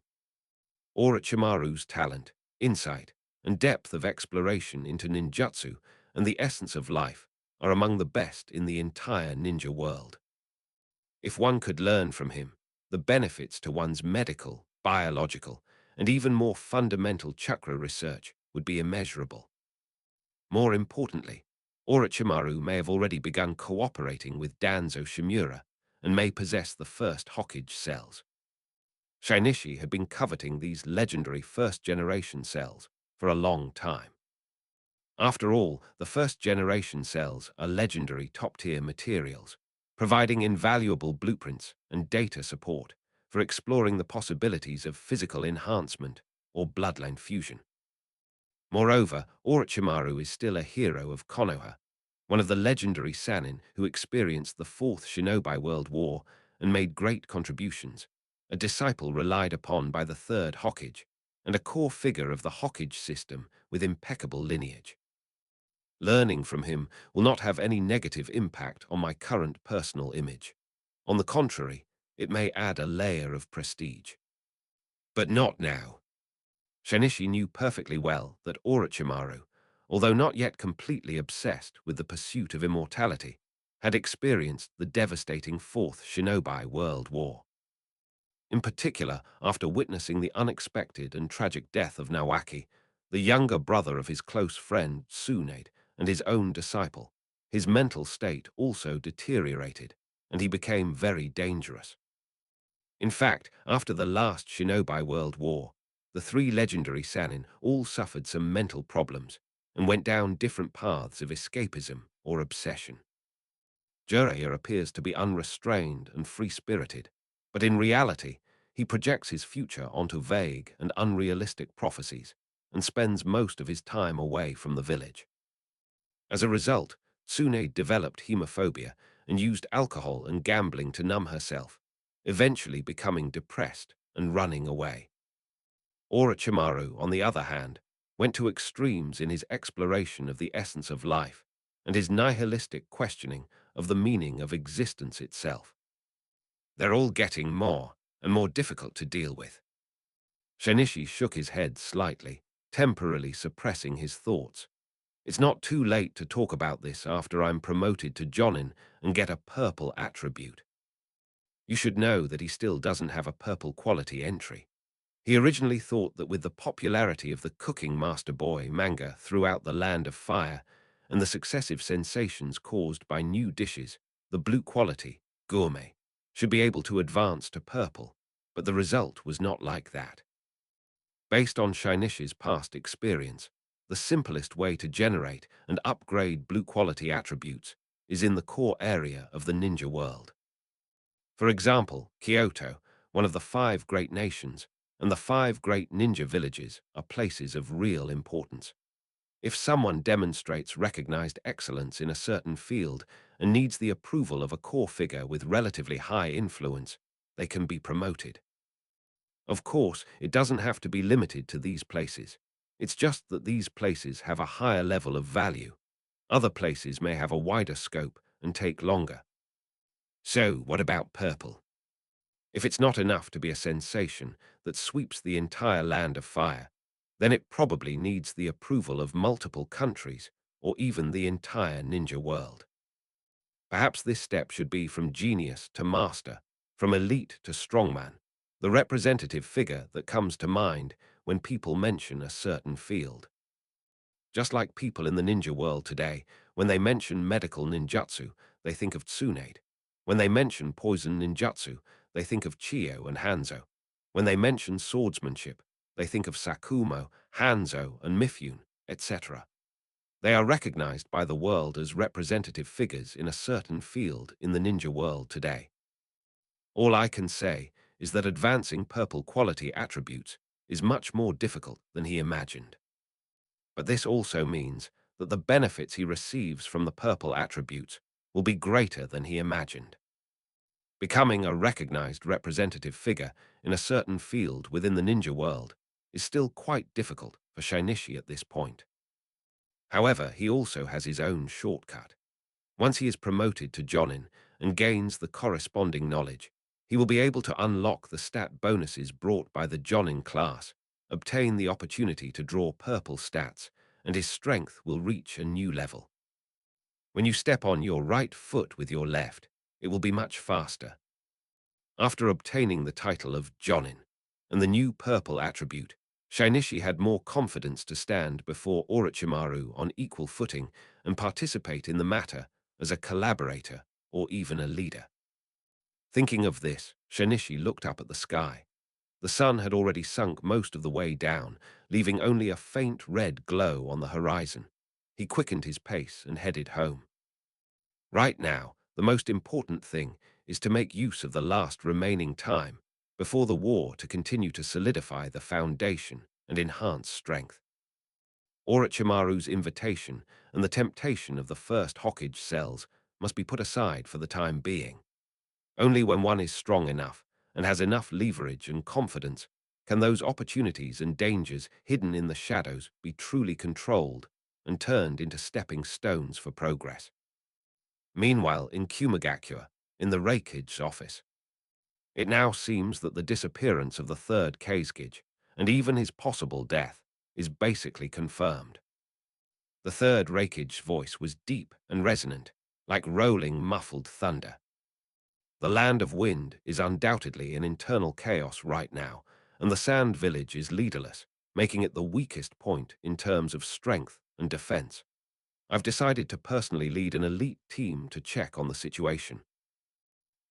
Orochimaru's talent, insight, and depth of exploration into ninjutsu and the essence of life are among the best in the entire ninja world. If one could learn from him, the benefits to one's medical, biological, and even more fundamental chakra research would be immeasurable. More importantly, Orochimaru may have already begun cooperating with Danzo Shimura and may possess the first Hokage cells. Shinichi had been coveting these legendary first-generation cells for a long time. After all, the first-generation cells are legendary top-tier materials, providing invaluable blueprints and data support for exploring the possibilities of physical enhancement or bloodline fusion. Moreover, Orochimaru is still a hero of Konoha, one of the legendary Sannin who experienced the Fourth Shinobi World War and made great contributions, a disciple relied upon by the Third Hokage, and a core figure of the Hokage system with impeccable lineage. Learning from him will not have any negative impact on my current personal image. On the contrary, it may add a layer of prestige. But not now. Shinichi knew perfectly well that Orochimaru, although not yet completely obsessed with the pursuit of immortality, had experienced the devastating Fourth Shinobi World War. In particular, after witnessing the unexpected and tragic death of Nawaki, the younger brother of his close friend Tsunade and his own disciple, his mental state also deteriorated, and he became very dangerous. In fact, after the last Shinobi World War, the three legendary Sannin all suffered some mental problems and went down different paths of escapism or obsession. Jiraiya appears to be unrestrained and free-spirited, but in reality, he projects his future onto vague and unrealistic prophecies and spends most of his time away from the village. As a result, Tsunade developed hemophobia and used alcohol and gambling to numb herself, eventually becoming depressed and running away. Orochimaru, on the other hand, went to extremes in his exploration of the essence of life and his nihilistic questioning of the meaning of existence itself. They're all getting more and more difficult to deal with. Shinichi shook his head slightly, temporarily suppressing his thoughts. It's not too late to talk about this after I'm promoted to Jonin and get a purple attribute. You should know that he still doesn't have a purple quality entry. He originally thought that with the popularity of the Cooking Master Boy manga throughout the Land of Fire and the successive sensations caused by new dishes, the blue quality, gourmet, should be able to advance to purple, but the result was not like that. Based on Shinichi's past experience, the simplest way to generate and upgrade blue quality attributes is in the core area of the ninja world. For example, Kyoto, one of the 5 great nations, and the 5 great ninja villages are places of real importance. If someone demonstrates recognized excellence in a certain field and needs the approval of a core figure with relatively high influence, they can be promoted. Of course, it doesn't have to be limited to these places. It's just that these places have a higher level of value. Other places may have a wider scope and take longer. So, what about purple? If it's not enough to be a sensation that sweeps the entire Land of Fire, then it probably needs the approval of multiple countries or even the entire ninja world. Perhaps this step should be from genius to master, from elite to strongman, the representative figure that comes to mind when people mention a certain field. Just like people in the ninja world today, when they mention medical ninjutsu, they think of Tsunade. When they mention poison ninjutsu, they think of Chiyo and Hanzo. When they mention swordsmanship, they think of Sakumo, Hanzo, and Mifune, etc. They are recognized by the world as representative figures in a certain field in the ninja world today. All I can say is that advancing purple quality attributes is much more difficult than he imagined. But this also means that the benefits he receives from the purple attributes will be greater than he imagined. Becoming a recognized representative figure in a certain field within the ninja world is still quite difficult for Shinichi at this point. However, he also has his own shortcut. Once he is promoted to Jonin and gains the corresponding knowledge, he will be able to unlock the stat bonuses brought by the Jonin class, obtain the opportunity to draw purple stats, and his strength will reach a new level. When you step on your right foot with your left, it will be much faster. After obtaining the title of Jonin and the new purple attribute, Shinichi had more confidence to stand before Orochimaru on equal footing and participate in the matter as a collaborator or even a leader. Thinking of this, Shinichi looked up at the sky. The sun had already sunk most of the way down, leaving only a faint red glow on the horizon. He quickened his pace and headed home. Right now, the most important thing is to make use of the last remaining time before the war to continue to solidify the foundation and enhance strength. Orochimaru's invitation and the temptation of the first Hokage cells must be put aside for the time being. Only when one is strong enough and has enough leverage and confidence can those opportunities and dangers hidden in the shadows be truly controlled and turned into stepping stones for progress. Meanwhile, in Kumagakure, in the Reikage office, it now seems that the disappearance of the third Kazekage, and even his possible death, is basically confirmed. The third Reikage's voice was deep and resonant, like rolling, muffled thunder. The land of wind is undoubtedly in internal chaos right now, and the Sand Village is leaderless, making it the weakest point in terms of strength and defense. I've decided to personally lead an elite team to check on the situation.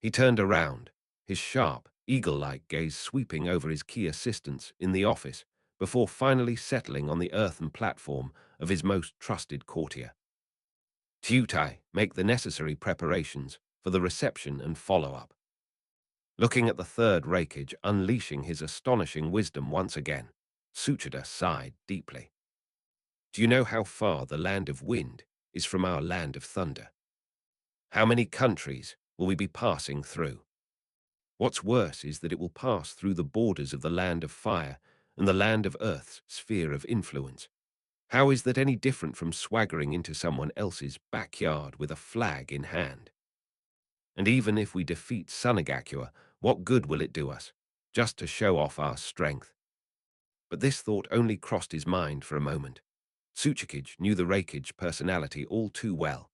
He turned around, his sharp, eagle-like gaze sweeping over his key assistants in the office before finally settling on the earthen platform of his most trusted courtier. Tutai, make the necessary preparations for the reception and follow-up. Looking at the third Reikage unleashing his astonishing wisdom once again, Tsuchida sighed deeply. Do you know how far the land of wind is from our land of thunder? How many countries will we be passing through? What's worse is that it will pass through the borders of the land of fire and the land of earth's sphere of influence. How is that any different from swaggering into someone else's backyard with a flag in hand? And even if we defeat Sunagakure, what good will it do us? Just to show off our strength. But this thought only crossed his mind for a moment. Tsuchikage knew the Reikage personality all too well.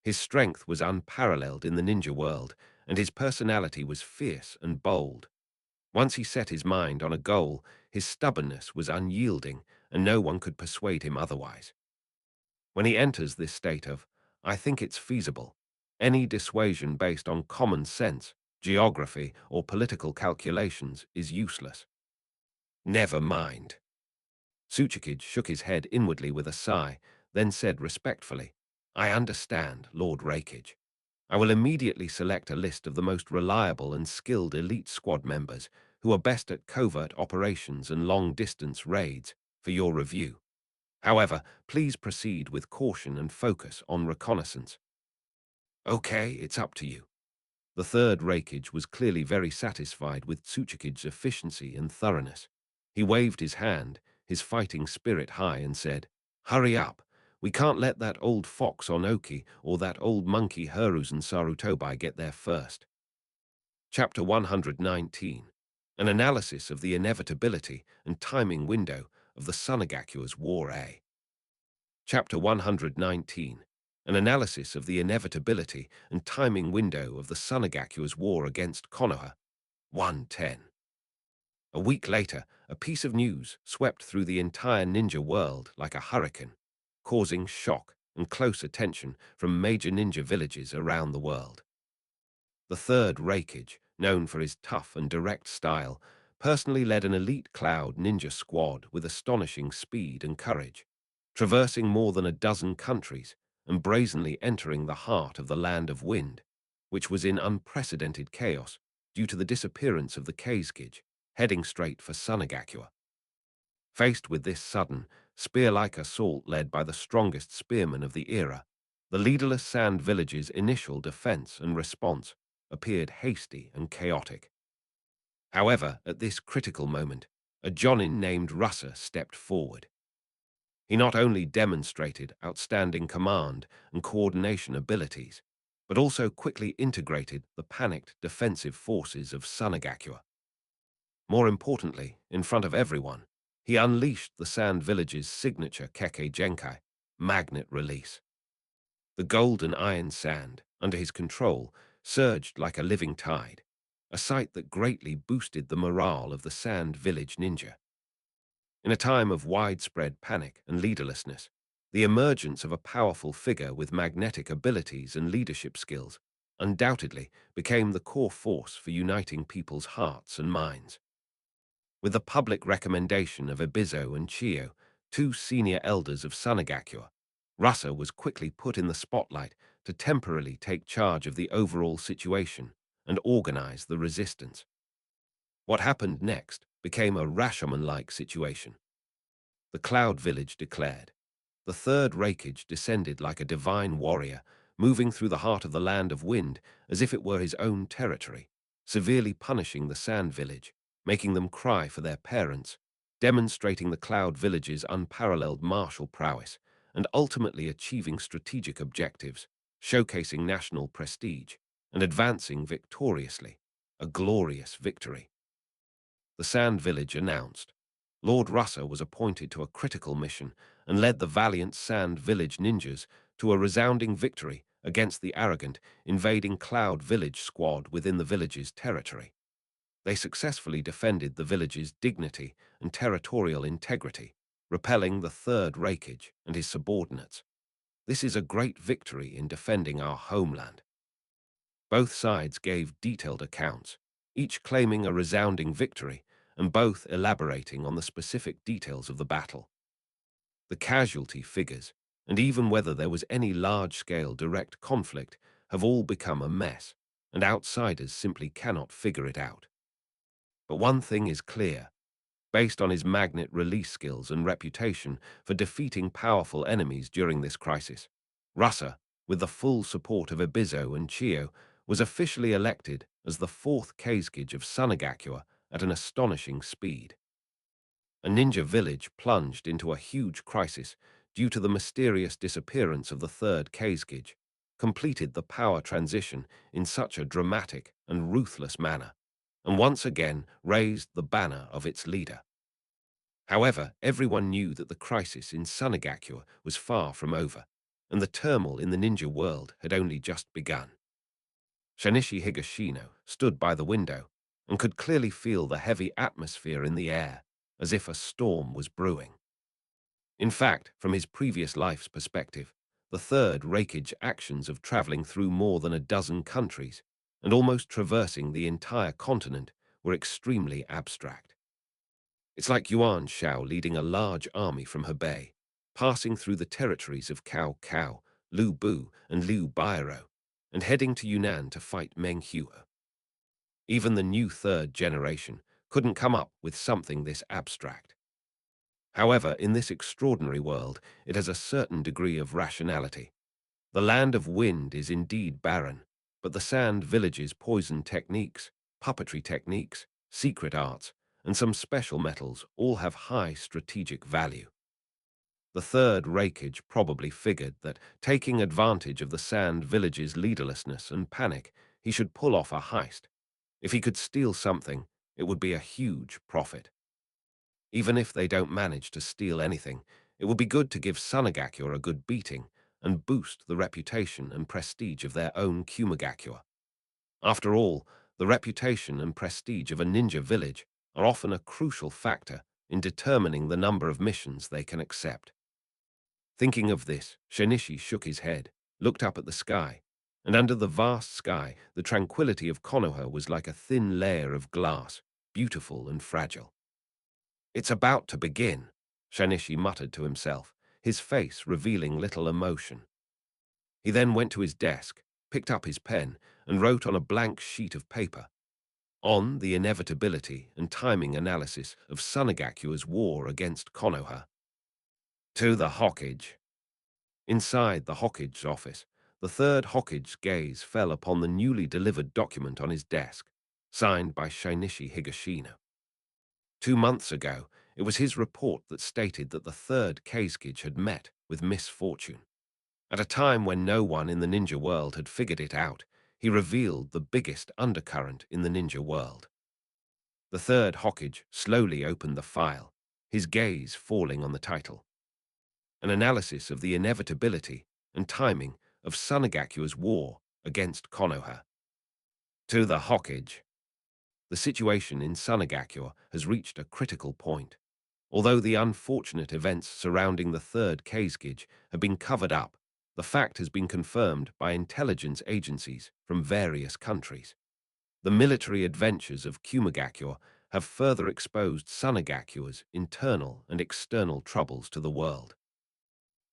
His strength was unparalleled in the ninja world, and his personality was fierce and bold. Once he set his mind on a goal, his stubbornness was unyielding, and no one could persuade him otherwise. When he enters this state of, I think it's feasible, any dissuasion based on common sense, geography, or political calculations is useless. Never mind. Tsuchikage shook his head inwardly with a sigh, then said respectfully, I understand, Lord Reikage. I will immediately select a list of the most reliable and skilled elite squad members who are best at covert operations and long-distance raids for your review. However, please proceed with caution and focus on reconnaissance. Okay, it's up to you. The third Reikage was clearly very satisfied with Tsuchikage's efficiency and thoroughness. He waved his hand, his fighting spirit high, and said, Hurry up. We can't let that old fox Onoki or that old monkey Hiruzen Sarutobi get there first. Chapter 119. An analysis of the inevitability and timing window of the Sunagakure's War A. Chapter 119. An analysis of the inevitability and timing window of the Sunagakure's war against Konoha. 110. A week later, a piece of news swept through the entire ninja world like a hurricane, causing shock and close attention from major ninja villages around the world. The third Reikage, known for his tough and direct style, personally led an elite cloud ninja squad with astonishing speed and courage, traversing more than a dozen countries and brazenly entering the heart of the land of wind, which was in unprecedented chaos due to the disappearance of the Kazekage, heading straight for Sunagakure. Faced with this sudden, spear-like assault led by the strongest spearmen of the era, the leaderless Sand Village's initial defense and response appeared hasty and chaotic. However, at this critical moment, a Jonin named Russa stepped forward. He not only demonstrated outstanding command and coordination abilities, but also quickly integrated the panicked defensive forces of Sunagakure. More importantly, in front of everyone, he unleashed the Sand Village's signature Kekkei Genkai, magnet release. The golden iron sand, under his control, surged like a living tide, a sight that greatly boosted the morale of the Sand Village ninja. In a time of widespread panic and leaderlessness, the emergence of a powerful figure with magnetic abilities and leadership skills undoubtedly became the core force for uniting people's hearts and minds. With the public recommendation of Ebizo and Chiyo, two senior elders of Sunagakure, Russa was quickly put in the spotlight to temporarily take charge of the overall situation and organize the resistance. What happened next became a Rashomon-like situation. The Cloud Village declared, The third Raikage descended like a divine warrior, moving through the heart of the land of wind as if it were his own territory, severely punishing the Sand Village, making them cry for their parents, demonstrating the Cloud Village's unparalleled martial prowess, and ultimately achieving strategic objectives, showcasing national prestige, and advancing victoriously. A glorious victory. The Sand Village announced. Lord Russer was appointed to a critical mission and led the valiant Sand Village ninjas to a resounding victory against the arrogant, invading Cloud Village squad within the village's territory. They successfully defended the village's dignity and territorial integrity, repelling the third Raikage and his subordinates. This is a great victory in defending our homeland. Both sides gave detailed accounts, each claiming a resounding victory, and both elaborating on the specific details of the battle. The casualty figures, and even whether there was any large-scale direct conflict, have all become a mess, and outsiders simply cannot figure it out. But one thing is clear. Based on his magnet release skills and reputation for defeating powerful enemies during this crisis, Russer, with the full support of Ibizo and Chio, was officially elected as the fourth Kazekage of Sunagakure at an astonishing speed. A ninja village plunged into a huge crisis due to the mysterious disappearance of the third Kazekage, completed the power transition in such a dramatic and ruthless manner, and once again raised the banner of its leader. However, everyone knew that the crisis in Sunagakure was far from over, and the turmoil in the ninja world had only just begun. Shinichi Higashino stood by the window and could clearly feel the heavy atmosphere in the air, as if a storm was brewing. In fact, from his previous life's perspective, the third Raikage actions of traveling through more than a dozen countries and almost traversing the entire continent were extremely abstract. It's like Yuan Shao leading a large army from Hebei, passing through the territories of Cao Cao, Lu Bu, and Liu Bairo, and heading to Yunnan to fight Meng Huo. Even the new third generation couldn't come up with something this abstract. However, in this extraordinary world, it has a certain degree of rationality. The land of wind is indeed barren, but the Sand Village's poison techniques, puppetry techniques, secret arts, and some special metals all have high strategic value. The third Raikage probably figured that, taking advantage of the Sand Village's leaderlessness and panic, he should pull off a heist. If he could steal something, it would be a huge profit. Even if they don't manage to steal anything, it would be good to give Sunagakure a good beating and boost the reputation and prestige of their own Kumagakure. After all, the reputation and prestige of a ninja village are often a crucial factor in determining the number of missions they can accept. Thinking of this, Shinichi shook his head, looked up at the sky, and under the vast sky, the tranquility of Konoha was like a thin layer of glass, beautiful and fragile. "It's about to begin," Shinichi muttered to himself, his face revealing little emotion. He then went to his desk, picked up his pen, and wrote on a blank sheet of paper, on the inevitability and timing analysis of Sunagakure's war against Konoha. To the Hokage. Inside the Hokage's office, the third Hokage's gaze fell upon the newly delivered document on his desk, signed by Shinichi Higashino. 2 months ago, it was his report that stated that the third Kazekage had met with misfortune. At a time when no one in the ninja world had figured it out, he revealed the biggest undercurrent in the ninja world. The third Hokage slowly opened the file, his gaze falling on the title. An analysis of the inevitability and timing of Sunagakure's war against Konoha. To the Hokage. The situation in Sunagakure has reached a critical point. Although the unfortunate events surrounding the third Kazekage have been covered up, the fact has been confirmed by intelligence agencies from various countries. The military adventures of Kumagakure have further exposed Sunagakure's internal and external troubles to the world.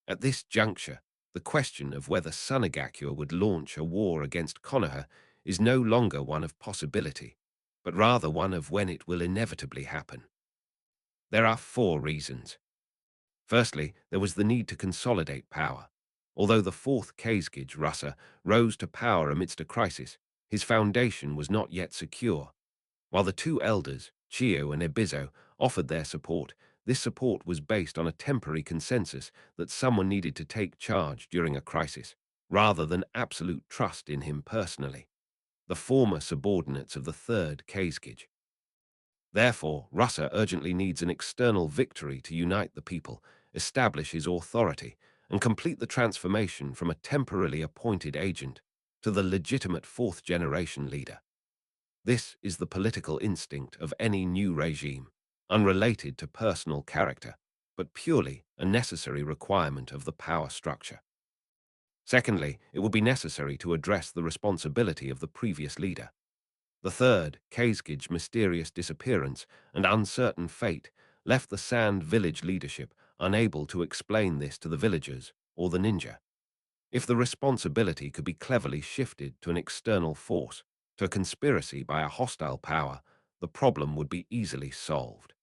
At this juncture, the question of whether Sunagakure would launch a war against Konoha is no longer one of possibility, but rather one of when it will inevitably happen. There are 4 reasons. Firstly, there was the need to consolidate power. Although the fourth Kazgij Russa rose to power amidst a crisis, his foundation was not yet secure. While the two elders, Chio and Ebizo, offered their support, this support was based on a temporary consensus that someone needed to take charge during a crisis, rather than absolute trust in him personally, the former subordinates of the third Kazgij. Therefore, Russa urgently needs an external victory to unite the people, establish his authority, and complete the transformation from a temporarily appointed agent to the legitimate fourth-generation leader. This is the political instinct of any new regime, unrelated to personal character, but purely a necessary requirement of the power structure. Secondly, it will be necessary to address the responsibility of the previous leader. The third, Kazgij's mysterious disappearance and uncertain fate left the Sand village leadership unable to explain this to the villagers or the ninja. If the responsibility could be cleverly shifted to an external force, to a conspiracy by a hostile power, the problem would be easily solved.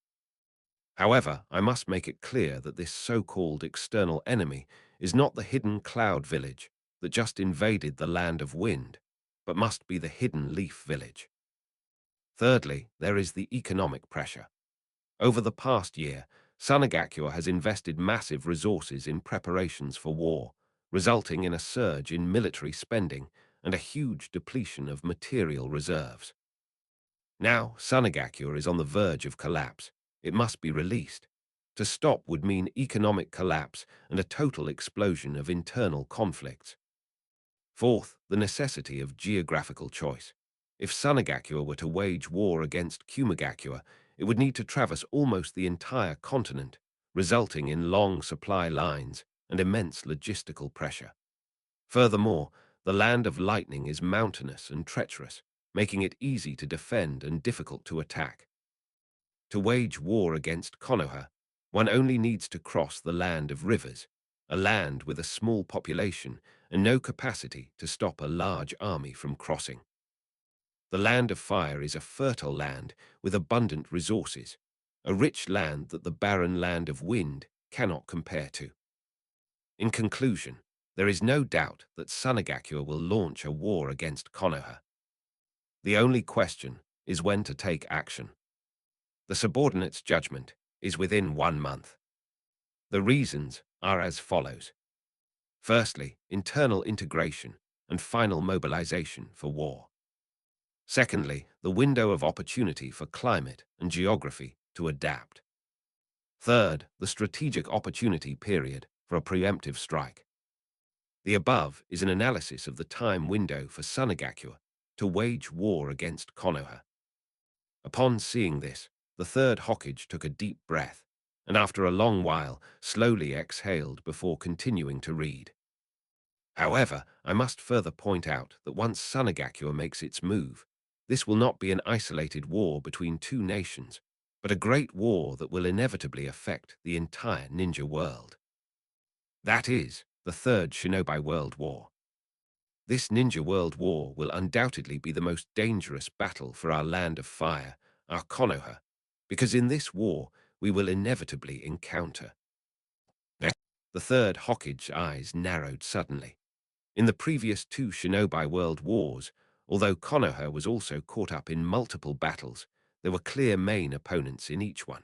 However, I must make it clear that this so-called external enemy is not the hidden cloud village that just invaded the land of wind, but must be the hidden leaf village. Thirdly, there is the economic pressure. Over the past year, Sunagakure has invested massive resources in preparations for war, resulting in a surge in military spending and a huge depletion of material reserves. Now, Sunagakure is on the verge of collapse. It must be released. To stop would mean economic collapse and a total explosion of internal conflicts. Fourth, the necessity of geographical choice. If Sunagakure were to wage war against Kumagakure, it would need to traverse almost the entire continent, resulting in long supply lines and immense logistical pressure. Furthermore, the land of lightning is mountainous and treacherous, making it easy to defend and difficult to attack. To wage war against Konoha, one only needs to cross the land of rivers, a land with a small population and no capacity to stop a large army from crossing. The land of fire is a fertile land with abundant resources, a rich land that the barren land of wind cannot compare to. In conclusion, there is no doubt that Sunagakure will launch a war against Konoha. The only question is when to take action. The subordinate's judgment is within 1 month. The reasons are as follows. Firstly, internal integration and final mobilization for war. Secondly, the window of opportunity for climate and geography to adapt. Third, the strategic opportunity period for a preemptive strike. The above is an analysis of the time window for Sunagakure to wage war against Konoha. Upon seeing this, the third Hokage took a deep breath, and after a long while slowly exhaled before continuing to read. However, I must further point out that once Sunagakure makes its move, this will not be an isolated war between two nations, but a great war that will inevitably affect the entire ninja world. That is, the Third Shinobi World War. This Ninja World War will undoubtedly be the most dangerous battle for our land of fire, our Konoha, because in this war we will inevitably encounter. The third Hokage's eyes narrowed suddenly. In the previous two Shinobi World Wars, although Konoha was also caught up in multiple battles, there were clear main opponents in each one.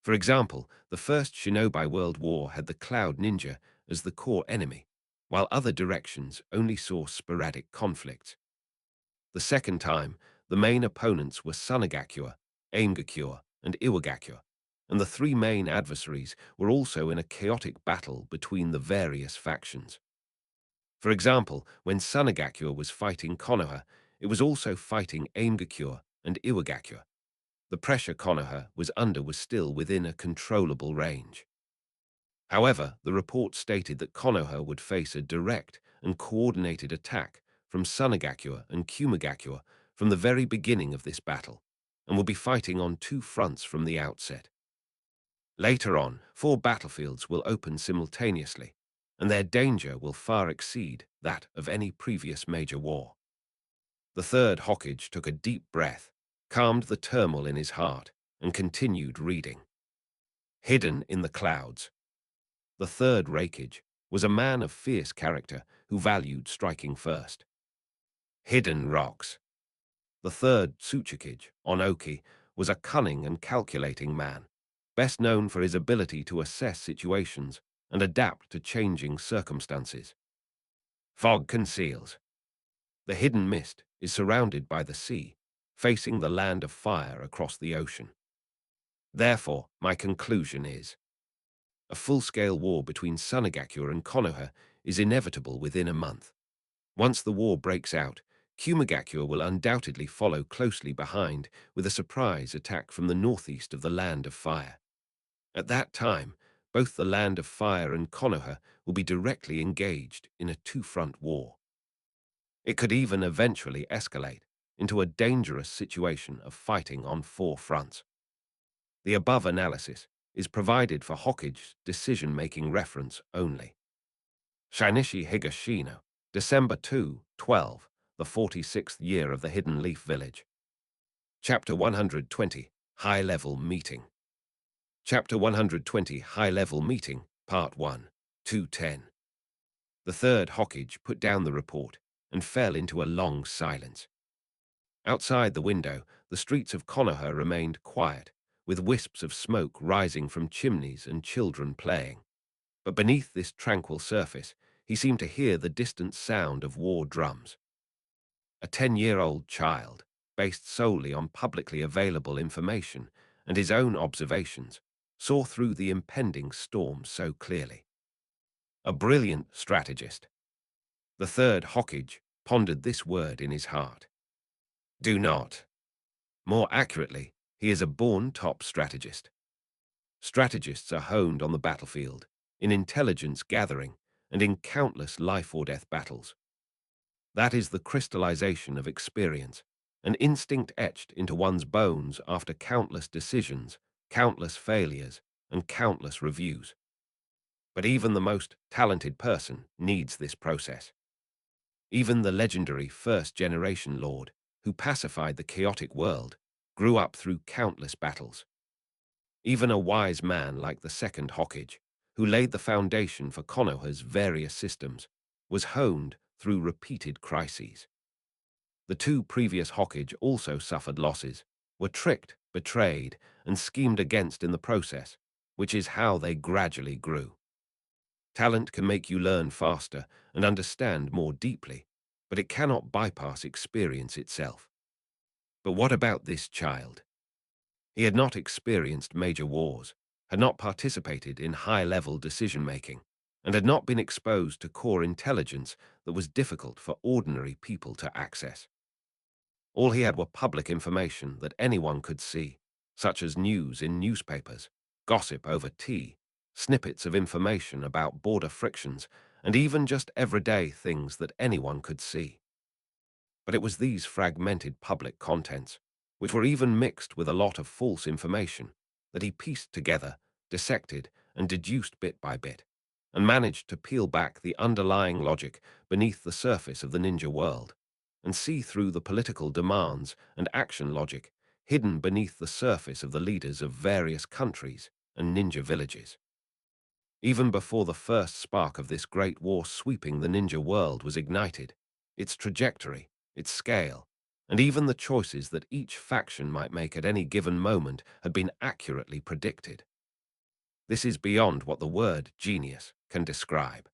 For example, the first Shinobi World War had the Cloud Ninja as the core enemy, while other directions only saw sporadic conflicts. The second time, the main opponents were Sunagakure, Aimgakure, and Iwagakure, and the three main adversaries were also in a chaotic battle between the various factions. For example, when Sunagakure was fighting Konoha, it was also fighting Aimgakure and Iwagakure. The pressure Konoha was under was still within a controllable range. However, the report stated that Konoha would face a direct and coordinated attack from Sunagakure and Kumagakure from the very beginning of this battle, and will be fighting on two fronts from the outset. Later on, 4 battlefields will open simultaneously, and their danger will far exceed that of any previous major war. The third Hokage took a deep breath, calmed the turmoil in his heart, and continued reading. Hidden in the clouds, the third Reikage was a man of fierce character who valued striking first. Hidden rocks. The third Tsuchikage, Onoki, was a cunning and calculating man, best known for his ability to assess situations and adapt to changing circumstances. Fog conceals. The hidden mist is surrounded by the sea, facing the land of fire across the ocean. Therefore, my conclusion is, a full-scale war between Sunagakure and Konoha is inevitable within a month. Once the war breaks out, Kumagakure will undoubtedly follow closely behind with a surprise attack from the northeast of the Land of Fire. At that time, both the Land of Fire and Konoha will be directly engaged in a two-front war. It could even eventually escalate into a dangerous situation of fighting on four fronts. The above analysis is provided for Hokage's decision-making reference only. Shinichi Higashino, December 2, 12, the 46th year of the Hidden Leaf Village. Chapter 120, High-Level Meeting. Chapter 120, High-Level Meeting, Part 1, 210. The third Hokage put down the report and fell into a long silence. Outside the window, the streets of Konoha remained quiet, with wisps of smoke rising from chimneys and children playing. But beneath this tranquil surface, he seemed to hear the distant sound of war drums. A 10-year-old child, based solely on publicly available information and his own observations, saw through the impending storm so clearly. A brilliant strategist. The third Hokage pondered this word in his heart. Do not. More accurately, he is a born top strategist. Strategists are honed on the battlefield, in intelligence gathering, and in countless life-or-death battles. That is the crystallization of experience, an instinct etched into one's bones after countless decisions, countless failures, and countless reviews. But even the most talented person needs this process. Even the legendary first-generation lord, who pacified the chaotic world, grew up through countless battles. Even a wise man like the second Hokage, who laid the foundation for Konoha's various systems, was honed through repeated crises. The two previous Hokage also suffered losses, were tricked, betrayed, and schemed against in the process, which is how they gradually grew. Talent can make you learn faster and understand more deeply, but it cannot bypass experience itself. But what about this child? He had not experienced major wars, had not participated in high-level decision-making, and had not been exposed to core intelligence that was difficult for ordinary people to access. All he had were public information that anyone could see, such as news in newspapers, gossip over tea, snippets of information about border frictions, and even just everyday things that anyone could see. But it was these fragmented public contents, which were even mixed with a lot of false information, that he pieced together, dissected, and deduced bit by bit, and managed to peel back the underlying logic beneath the surface of the ninja world, and see through the political demands and action logic hidden beneath the surface of the leaders of various countries and ninja villages. Even before the first spark of this great war sweeping the ninja world was ignited, its trajectory, its scale, and even the choices that each faction might make at any given moment had been accurately predicted. This is beyond what the word genius can describe.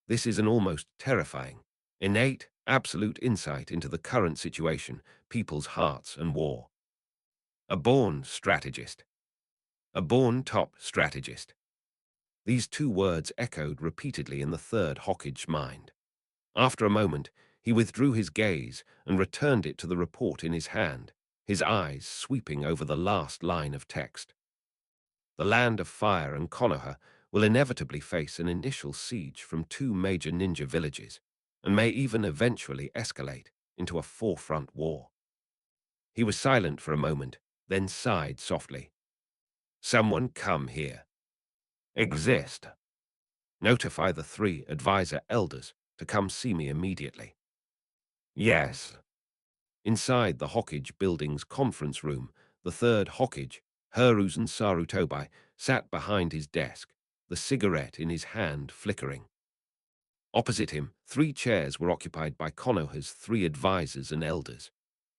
This is an almost terrifying, innate, absolute insight into the current situation, people's hearts and war. A born strategist. A born top strategist. These two words echoed repeatedly in the third Hokage's mind. After a moment, he withdrew his gaze and returned it to the report in his hand, his eyes sweeping over the last line of text. The Land of Fire and Konoha will inevitably face an initial siege from two major ninja villages, and may even eventually escalate into a four-front war. He was silent for a moment, then sighed softly. Someone come here. Exist. Notify the three advisor elders to come see me immediately. Yes. Inside the Hokage building's conference room, the third Hokage, Hiruzen Sarutobi sat behind his desk, the cigarette in his hand flickering. Opposite him, 3 chairs were occupied by Konoha's 3 advisors and elders: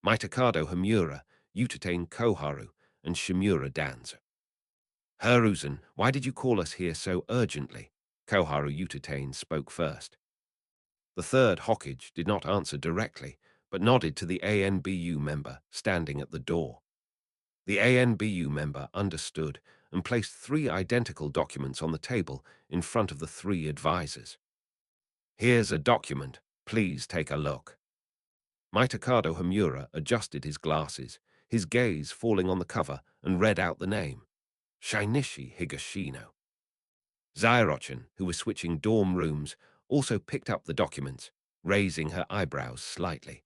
Mitakado Hamura, Utatane Koharu, and Shimura Danzo. Hiruzen, why did you call us here so urgently? Koharu Utatane spoke first. The third Hokage did not answer directly, but nodded to the ANBU member standing at the door. The ANBU member understood and placed 3 identical documents on the table in front of the 3 advisors. Here's a document. Please take a look. Mitakado Hamura adjusted his glasses, his gaze falling on the cover, and read out the name: Shinichi Higashino. Zairochin, who was switching dorm rooms, also picked up the documents, raising her eyebrows slightly.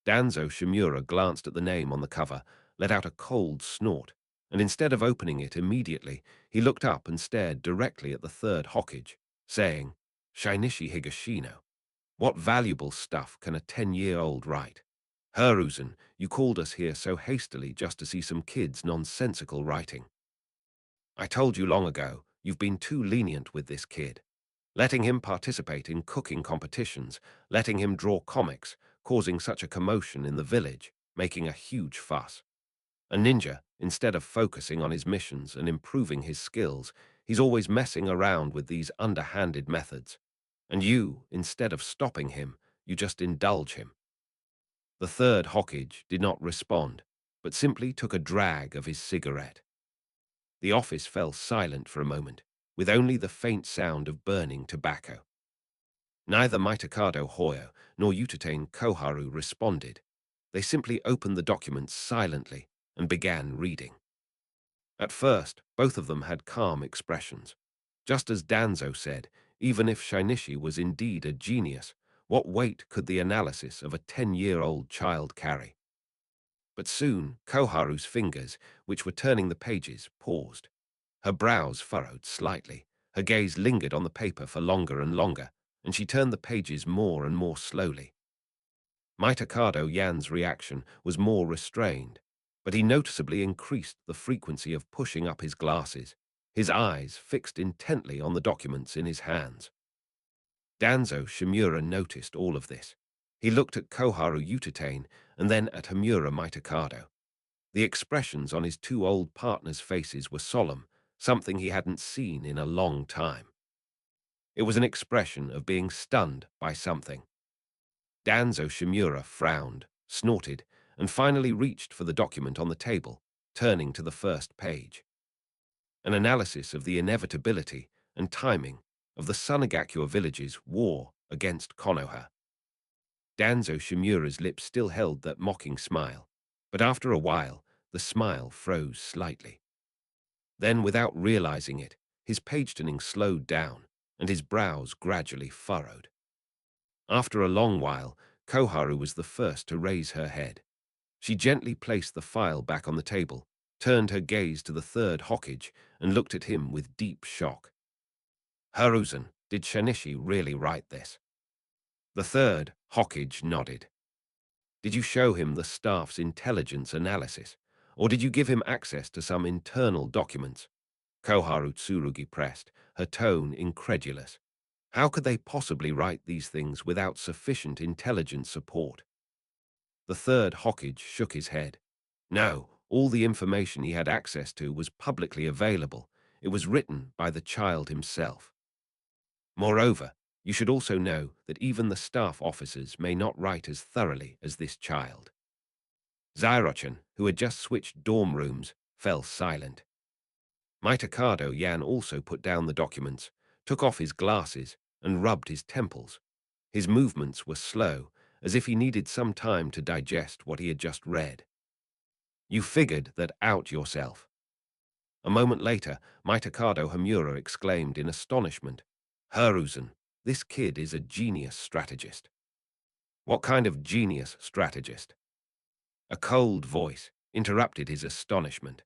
Danzo Shimura glanced at the name on the cover, let out a cold snort, and instead of opening it immediately, he looked up and stared directly at the third Hokage, saying, Shinichi Higashino. What valuable stuff can a 10-year-old write? Hiruzen, you called us here so hastily just to see some kids' nonsensical writing. I told you long ago, you've been too lenient with this kid. Letting him participate in cooking competitions, letting him draw comics, causing such a commotion in the village, making a huge fuss. A ninja, instead of focusing on his missions and improving his skills, he's always messing around with these underhanded methods. And you, instead of stopping him, you just indulge him. The third Hokage did not respond, but simply took a drag of his cigarette. The office fell silent for a moment, with only the faint sound of burning tobacco. Neither Mitakado Hoyo nor Utatane Koharu responded. They simply opened the documents silently and began reading. At first, both of them had calm expressions. Just as Danzo said, even if Shinichi was indeed a genius, what weight could the analysis of a 10-year-old child carry? But soon, Koharu's fingers, which were turning the pages, paused. Her brows furrowed slightly. Her gaze lingered on the paper for longer and longer, and she turned the pages more and more slowly. Mitakado Yan's reaction was more restrained, but he noticeably increased the frequency of pushing up his glasses, his eyes fixed intently on the documents in his hands. Danzo Shimura noticed all of this. He looked at Koharu Utatane and then at Hamura Mitakado. The expressions on his 2 old partners' faces were solemn, something he hadn't seen in a long time. It was an expression of being stunned by something. Danzo Shimura frowned, snorted, and finally reached for the document on the table, turning to the first page. An analysis of the inevitability and timing of the Sunagakure village's war against Konoha. Danzo Shimura's lips still held that mocking smile, but after a while, the smile froze slightly. Then, without realizing it, his page-turning slowed down, and his brows gradually furrowed. After a long while, Koharu was the first to raise her head. She gently placed the file back on the table, turned her gaze to the third Hokage, and looked at him with deep shock. Hiruzen, did Shinichi really write this? The third Hokage nodded. Did you show him the staff's intelligence analysis, or did you give him access to some internal documents? Koharu Tsurugi pressed, her tone incredulous. How could they possibly write these things without sufficient intelligence support? The third Hokage shook his head. No, all the information he had access to was publicly available. It was written by the child himself. Moreover, you should also know that even the staff officers may not write as thoroughly as this child. Zairochin, who had just switched dorm rooms, fell silent. Mitakado Yan also put down the documents, took off his glasses, and rubbed his temples. His movements were slow, as if he needed some time to digest what he had just read. You figured that out yourself. A moment later, Mitakado Hamura exclaimed in astonishment, Hiruzen, this kid is a genius strategist. What kind of genius strategist? A cold voice interrupted his astonishment.